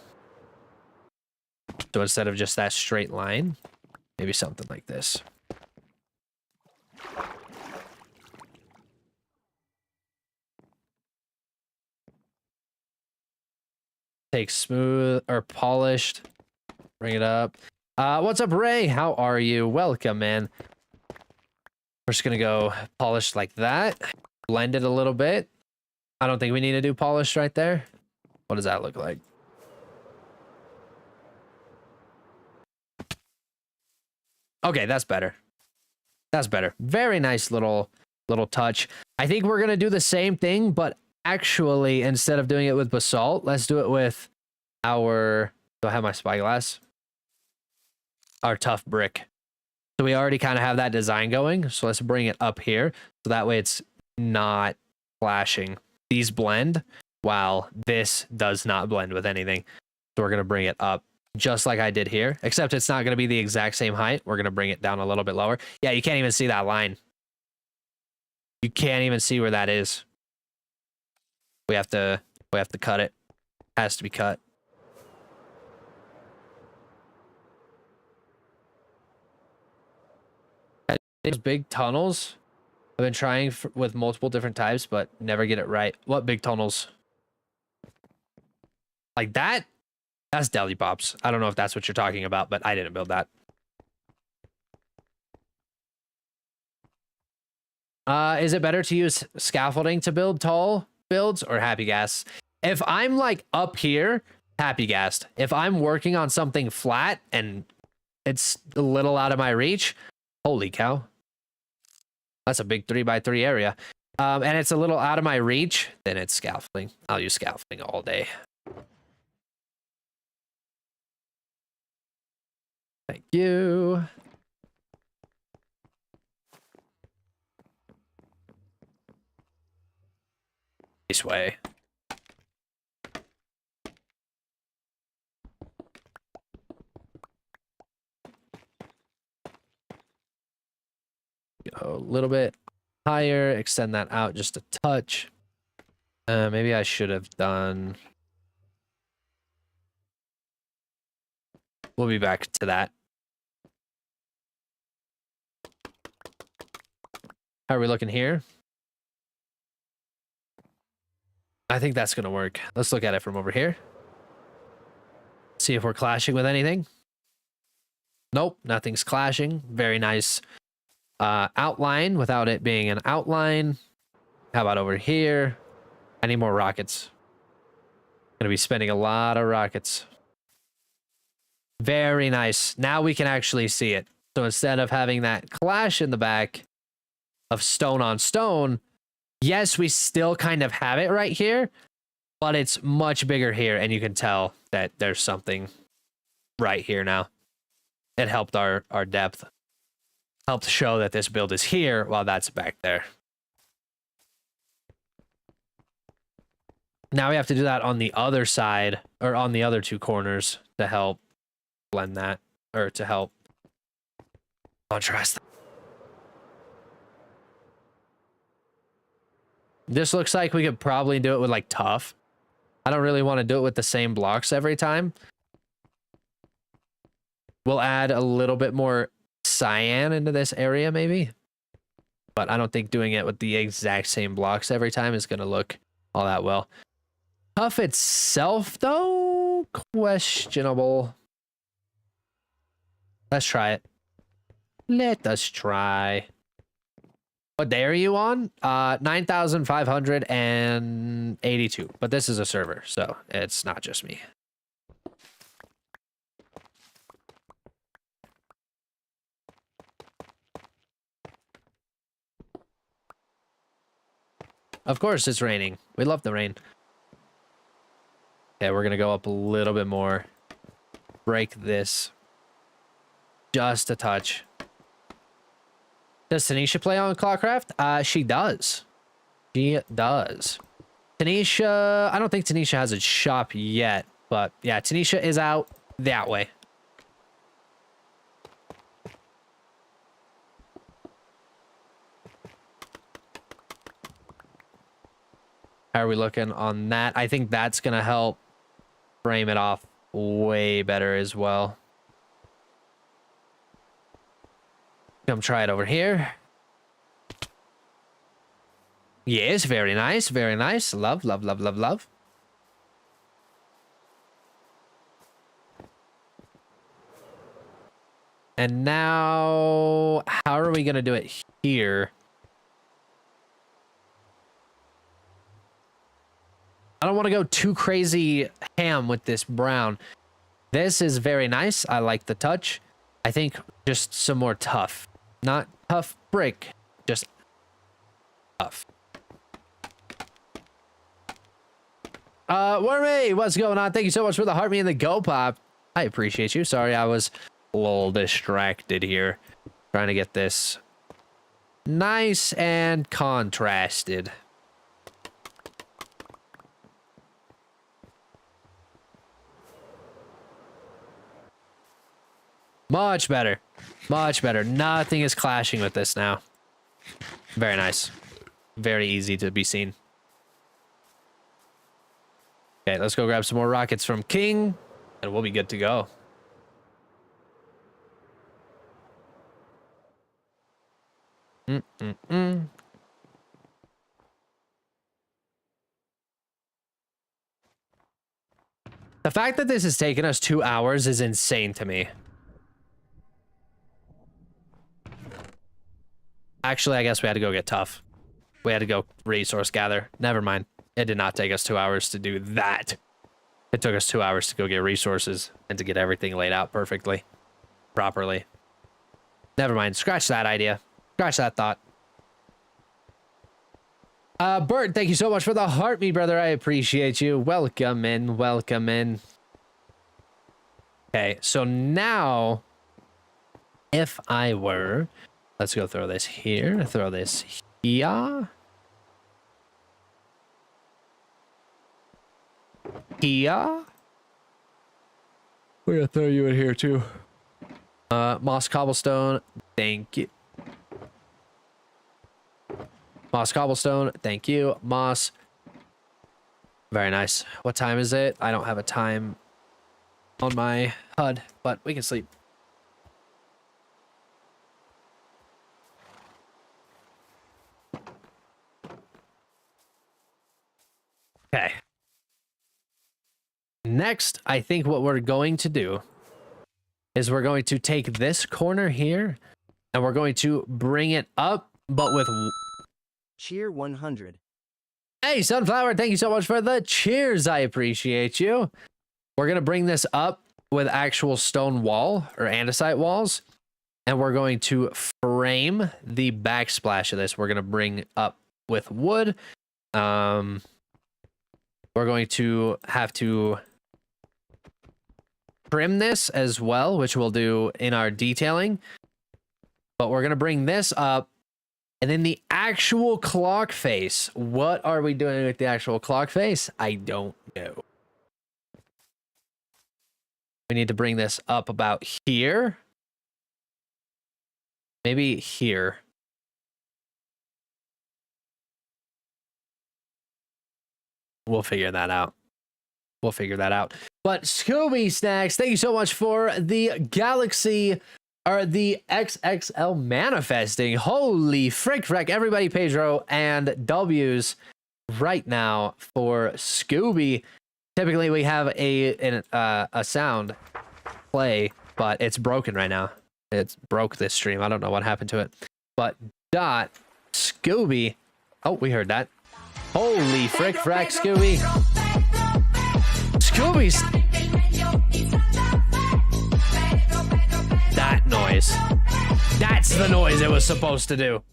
Speaker 1: So instead of just that straight line, maybe something like this. Take smooth or polished. Bring it up. What's up, Ray? How are you? Welcome, man. We're just gonna go polished like that. Blend it a little bit. I don't think we need to do polished right there. What does that look like? Okay, that's better. That's better. Very nice little touch. I think we're gonna do the same thing, but actually, instead of doing it with basalt, let's do it with our. Do I have my spyglass? Our tough brick. So we already kind of have that design going. So let's bring it up here. So that way it's not clashing. These blend while this does not blend with anything. So we're going to bring it up just like I did here, except it's not going to be the exact same height. We're going to bring it down a little bit lower. Yeah, you can't even see that line. You can't even see where that is. We have to cut it. Has to be cut. These big tunnels, I've been trying with multiple different types, but never get it right. What big tunnels? Like that? That's deli pops. I don't know if that's what you're talking about, but I didn't build that. Is it better to use scaffolding to build tall builds or happy gas? If I'm like up here, happy gassed. If I'm working on something flat and it's a little out of my reach, holy cow. That's a big 3x3 area. And it's a little out of my reach, then it's scaffolding. I'll use scaffolding all day. Thank you. This way. Go a little bit higher, extend that out just a touch. Maybe I should have done. We'll be back to that. How are we looking here? I think that's going to work. Let's look at it from over here. See if we're clashing with anything. Nope, nothing's clashing. Very nice outline without it being an outline. How about over here? I need more rockets. Gonna be spending a lot of rockets. Very nice. Now we can actually see it. So instead of having that clash in the back of stone on stone, yes, we still kind of have it right here, but it's much bigger here, and you can tell that there's something right here now. It helped our depth. Helped show that this build is here while that's back there. Now we have to do that on the other side, or on the other two corners, to help blend that, or to help contrast that. This looks like we could probably do it with like tough. I don't really want to do it with the same blocks every time. We'll add a little bit more cyan into this area maybe. But I don't think doing it with the exact same blocks every time is going to look all that well. Tough itself though, questionable. Let's try it. Let us try. What day are you on? 9,582. But this is a server, so it's not just me. Of course it's raining. We love the rain. Okay, we're gonna go up a little bit more. Break this. Just a touch. Does Tanisha play on ClockCraft? She does. She does. Tanisha, I don't think Tanisha has a shop yet, but yeah, Tanisha is out that way. How are we looking on that? I think that's going to help frame it off way better as well. Come try it over here. Yes, very nice, very nice. Love, love, love, love, love. And now, how are we going to do it here? I don't want to go too crazy ham with this brown. This is very nice. I like the touch. I think just some more tough. Not tough brick, just tough. Wormy, what's going on? Thank you so much for the heart me and the go pop. I appreciate you. Sorry, I was a little distracted here. Trying to get this nice and contrasted. Much better. Much better. Nothing is clashing with this now. Very nice. Very easy to be seen. Okay, let's go grab some more rockets from King, and we'll be good to go. The fact that this has taken us 2 hours is insane to me. Actually, I guess we had to go get tough. We had to go resource gather. Never mind. It did not take us 2 hours to do that. It took us 2 hours to go get resources and to get everything laid out perfectly. Properly. Never mind. Scratch that idea. Scratch that thought. Bert, thank you so much for the heart, me brother. I appreciate you. Welcome in. Welcome in. Okay, so now, if I were... Let's go throw this here. Throw this here. Here. We're gonna throw you in here too. Moss cobblestone. Thank you. Moss cobblestone. Thank you. Moss. Very nice. What time is it? I don't have a time on my HUD, but we can sleep. Okay. Next, I think what we're going to do is we're going to take this corner here and we're going to bring it up, but with...
Speaker 5: Cheer 100.
Speaker 1: Hey, Sunflower, thank you so much for the cheers. I appreciate you. We're going to bring this up with actual stone wall or andesite walls, and we're going to frame the backsplash of this. We're going to bring up with wood. We're going to have to trim this as well, which we'll do in our detailing. But we're going to bring this up. And then the actual clock face. What are we doing with the actual clock face? I don't know. We need to bring this up about here. Maybe here. We'll figure that out. We'll figure that out. But Scooby Snacks, thank you so much for the Galaxy or the XXL manifesting. Holy frick. Everybody, Pedro and W's right now for Scooby. Typically we have a sound play, but it's broken right now. It's broke this stream. I don't know what happened to it. But dot Scooby. Oh, we heard that. Holy frick, Scooby. Scooby's... That noise. That's the noise it was supposed to do.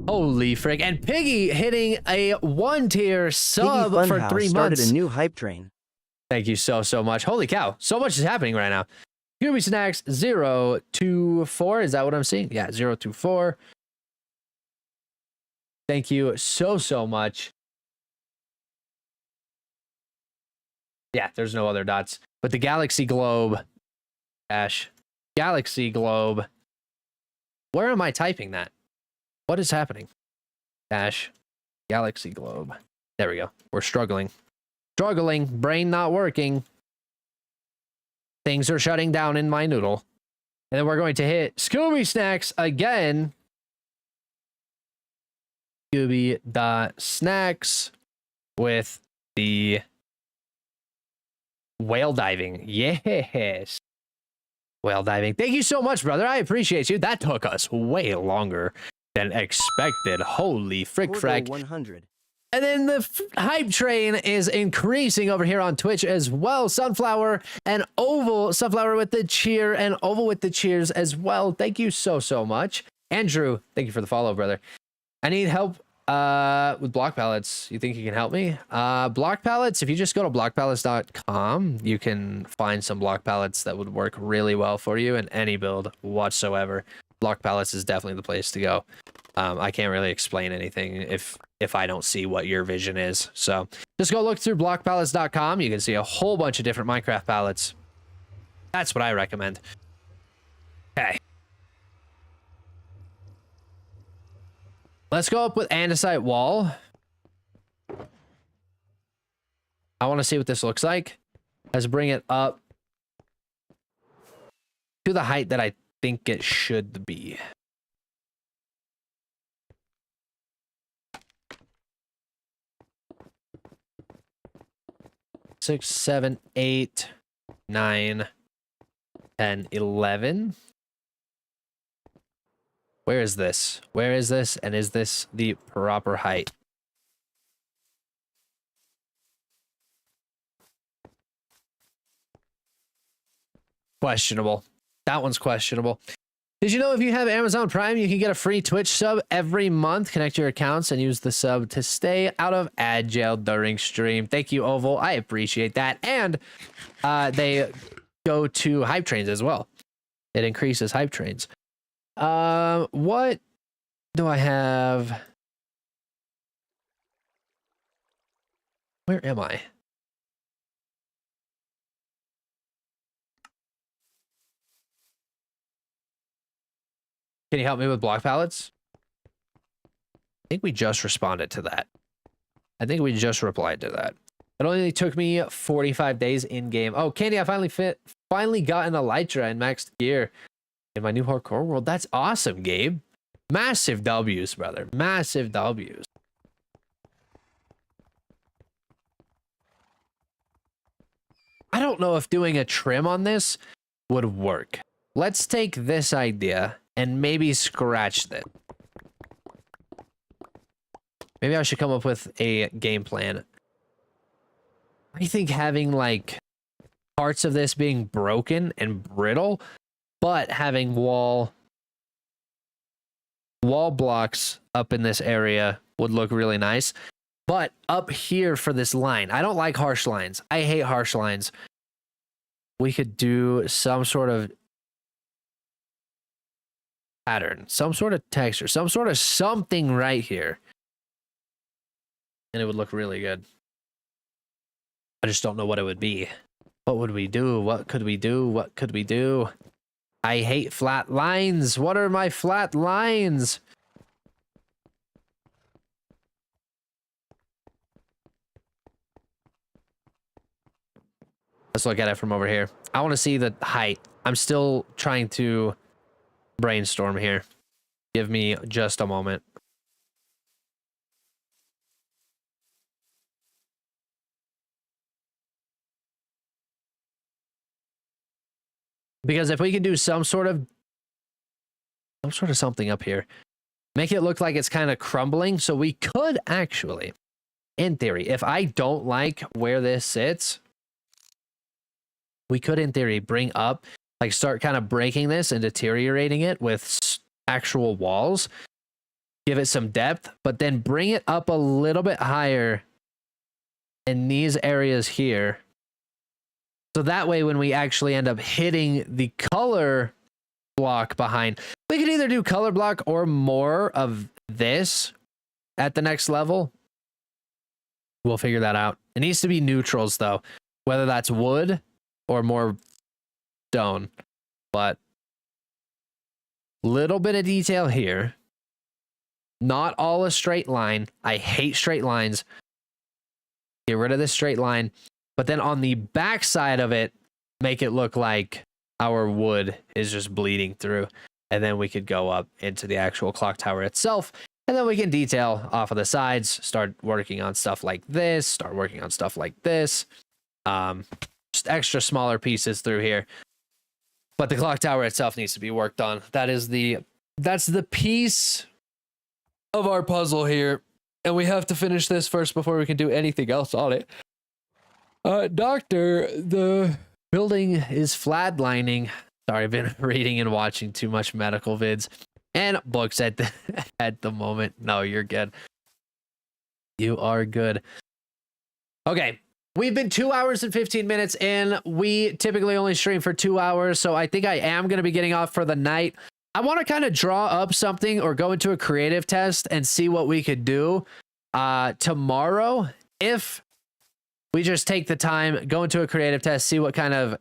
Speaker 1: Holy frick. And Piggy hitting a 1-tier sub for 3 months.
Speaker 5: Started a new hype train.
Speaker 1: Thank you so much. Holy cow. So much is happening right now. Scooby Snacks 024. Is that what I'm seeing? Yeah, 024. Thank you so much. Yeah, there's no other dots. But the Galaxy Globe. Dash. Galaxy Globe. Where am I typing that? What is happening? Dash. Galaxy Globe. There we go. We're struggling. Struggling. Brain not working. Things are shutting down in my noodle. And then we're going to hit Scooby Snacks again. Scooby.snacks with the whale diving. Yes. Whale diving. Thank you so much, brother. I appreciate you. That took us way longer than expected. Holy frick frack.
Speaker 5: 100.
Speaker 1: And then the hype train is increasing over here on Twitch as well. Sunflower and Oval. Sunflower with the cheer and Oval with the cheers as well. Thank you so much. Andrew, thank you for the follow, brother. I need help With block pallets, you think you can help me? Block pallets, if you just go to blockpallets.com, you can find some block pallets that would work really well for you in any build whatsoever. Block pallets is definitely the place to go. I can't really explain anything if I don't see what your vision is. So just go look through blockpallets.com. You can see a whole bunch of different Minecraft pallets. That's what I recommend. Okay. Let's go up with andesite wall. I want to see what this looks like. Let's bring it up to the height that I think it should be. Six, 7, 8, 9, 10, 11. Where is this? Where is this? And is this the proper height? Questionable. That one's questionable. Did you know if you have Amazon Prime, you can get a free Twitch sub every month? Connect your accounts and use the sub to stay out of ad jail during stream. Thank you, Oval. I appreciate that. And they go to hype trains as well. It increases hype trains. What do I have? Where am I? Can you help me with block pallets? I think we just responded to that. I think we just replied to that. It only took me 45 days in game. Oh, Candy, I finally got an Elytra in maxed gear in my new hardcore world. That's awesome, Gabe. Massive W's, brother. Massive W's. I don't know if doing a trim on this would work. Let's take this idea and maybe scratch that. Maybe I should come up with a game plan. I think having like parts of this being broken and brittle, but having wall blocks up in this area would look really nice. But up here for this line, I don't like harsh lines. I hate harsh lines. We could do some sort of pattern, some sort of texture, some sort of something right here. And it would look really good. I just don't know what it would be. What would we do? What could we do? What could we do? I hate flat lines. What are my flat lines? Let's look at it from over here. I want to see the height. I'm still trying to brainstorm here. Give me just a moment. Because if we can do some sort of something up here, make it look like it's kind of crumbling, so we could actually, in theory, if I don't like where this sits, we could, in theory, bring up, like start kind of breaking this and deteriorating it with actual walls, give it some depth, but then bring it up a little bit higher in these areas here. So that way, when we actually end up hitting the color block behind, we could either do color block or more of this at the next level. We'll figure that out. It needs to be neutrals, though, whether that's wood or more stone. But little bit of detail here. Not all a straight line. I hate straight lines. Get rid of this straight line. But then on the back side of it, make it look like our wood is just bleeding through. And then we could go up into the actual clock tower itself. And then we can detail off of the sides, start working on stuff like this, start working on stuff like this. Just extra smaller pieces through here. But the clock tower itself needs to be worked on. That's the piece of our puzzle here. And we have to finish this first before we can do anything else on it. Doctor, the building is flatlining. Sorry, I've been reading and watching too much medical vids and books at the moment. No, you're good. You are good. Okay. We've been 2 hours and 15 minutes in. We typically only stream for 2 hours, so I think I am going to be getting off for the night. I want to kind of draw up something or go into a creative test and see what we could do tomorrow. If we just take the time, go into a creative test, see what kind of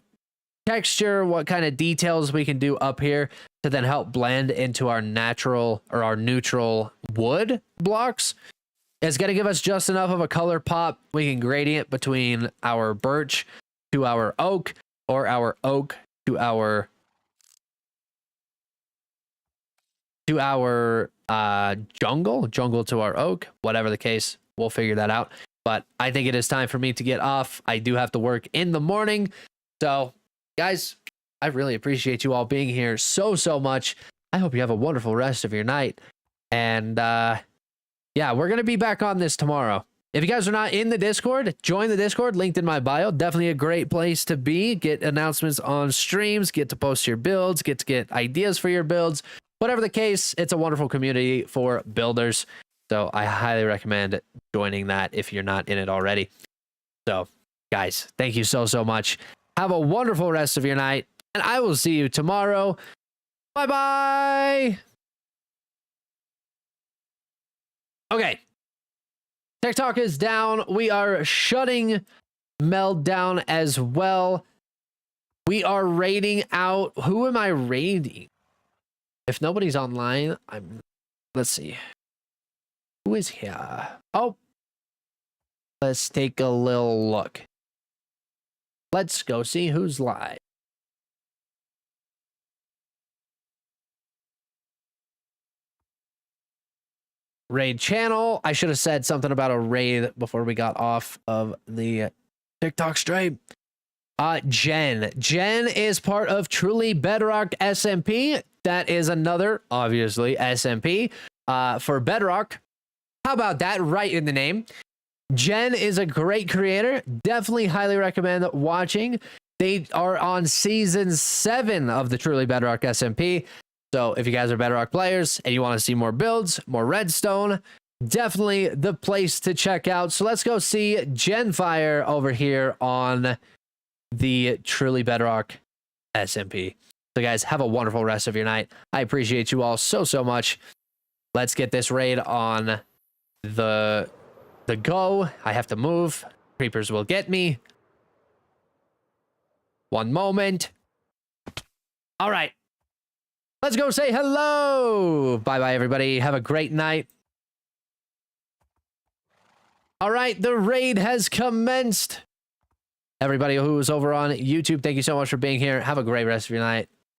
Speaker 1: texture, what kind of details we can do up here to then help blend into our natural or our neutral wood blocks. It's going to give us just enough of a color pop. We can gradient between our birch to our oak, or our oak to our jungle to our oak, whatever the case. We'll figure that out. But I think it is time for me to get off. I do have to work in the morning. So, guys, I really appreciate you all being here so much. I hope you have a wonderful rest of your night. And, yeah, we're going to be back on this tomorrow. If you guys are not in the Discord, join the Discord, linked in my bio. Definitely a great place to be. Get announcements on streams, get to post your builds, get to get ideas for your builds. Whatever the case, it's a wonderful community for builders. So I highly recommend joining that if you're not in it already. So, guys, thank you so much. Have a wonderful rest of your night, and I will see you tomorrow. Bye-bye. Okay. TikTok is down. We are shutting Meld down as well. We are raiding out. Who am I raiding? If nobody's online, let's see. Who is here? Oh. Let's take a little look. Let's go see who's live. Raid channel. I should have said something about a raid before we got off of the TikTok stream. Jen. Jen is part of Truly Bedrock SMP. That is another, obviously, SMP for Bedrock. How about that? Right in the name. Jen is a great creator. Definitely highly recommend watching. They are on season 7 of the Truly Bedrock SMP. So if you guys are Bedrock players and you want to see more builds, more redstone, definitely the place to check out. So let's go see Genfire over here on the Truly Bedrock SMP. So guys, have a wonderful rest of your night. I appreciate you all so much. Let's get this raid on the go. I have to move. Creepers will get me. One moment. All right. Let's go say hello. Bye-bye, everybody. Have a great night. All right, the raid has commenced. Everybody who is over on YouTube, thank you so much for being here. Have a great rest of your night.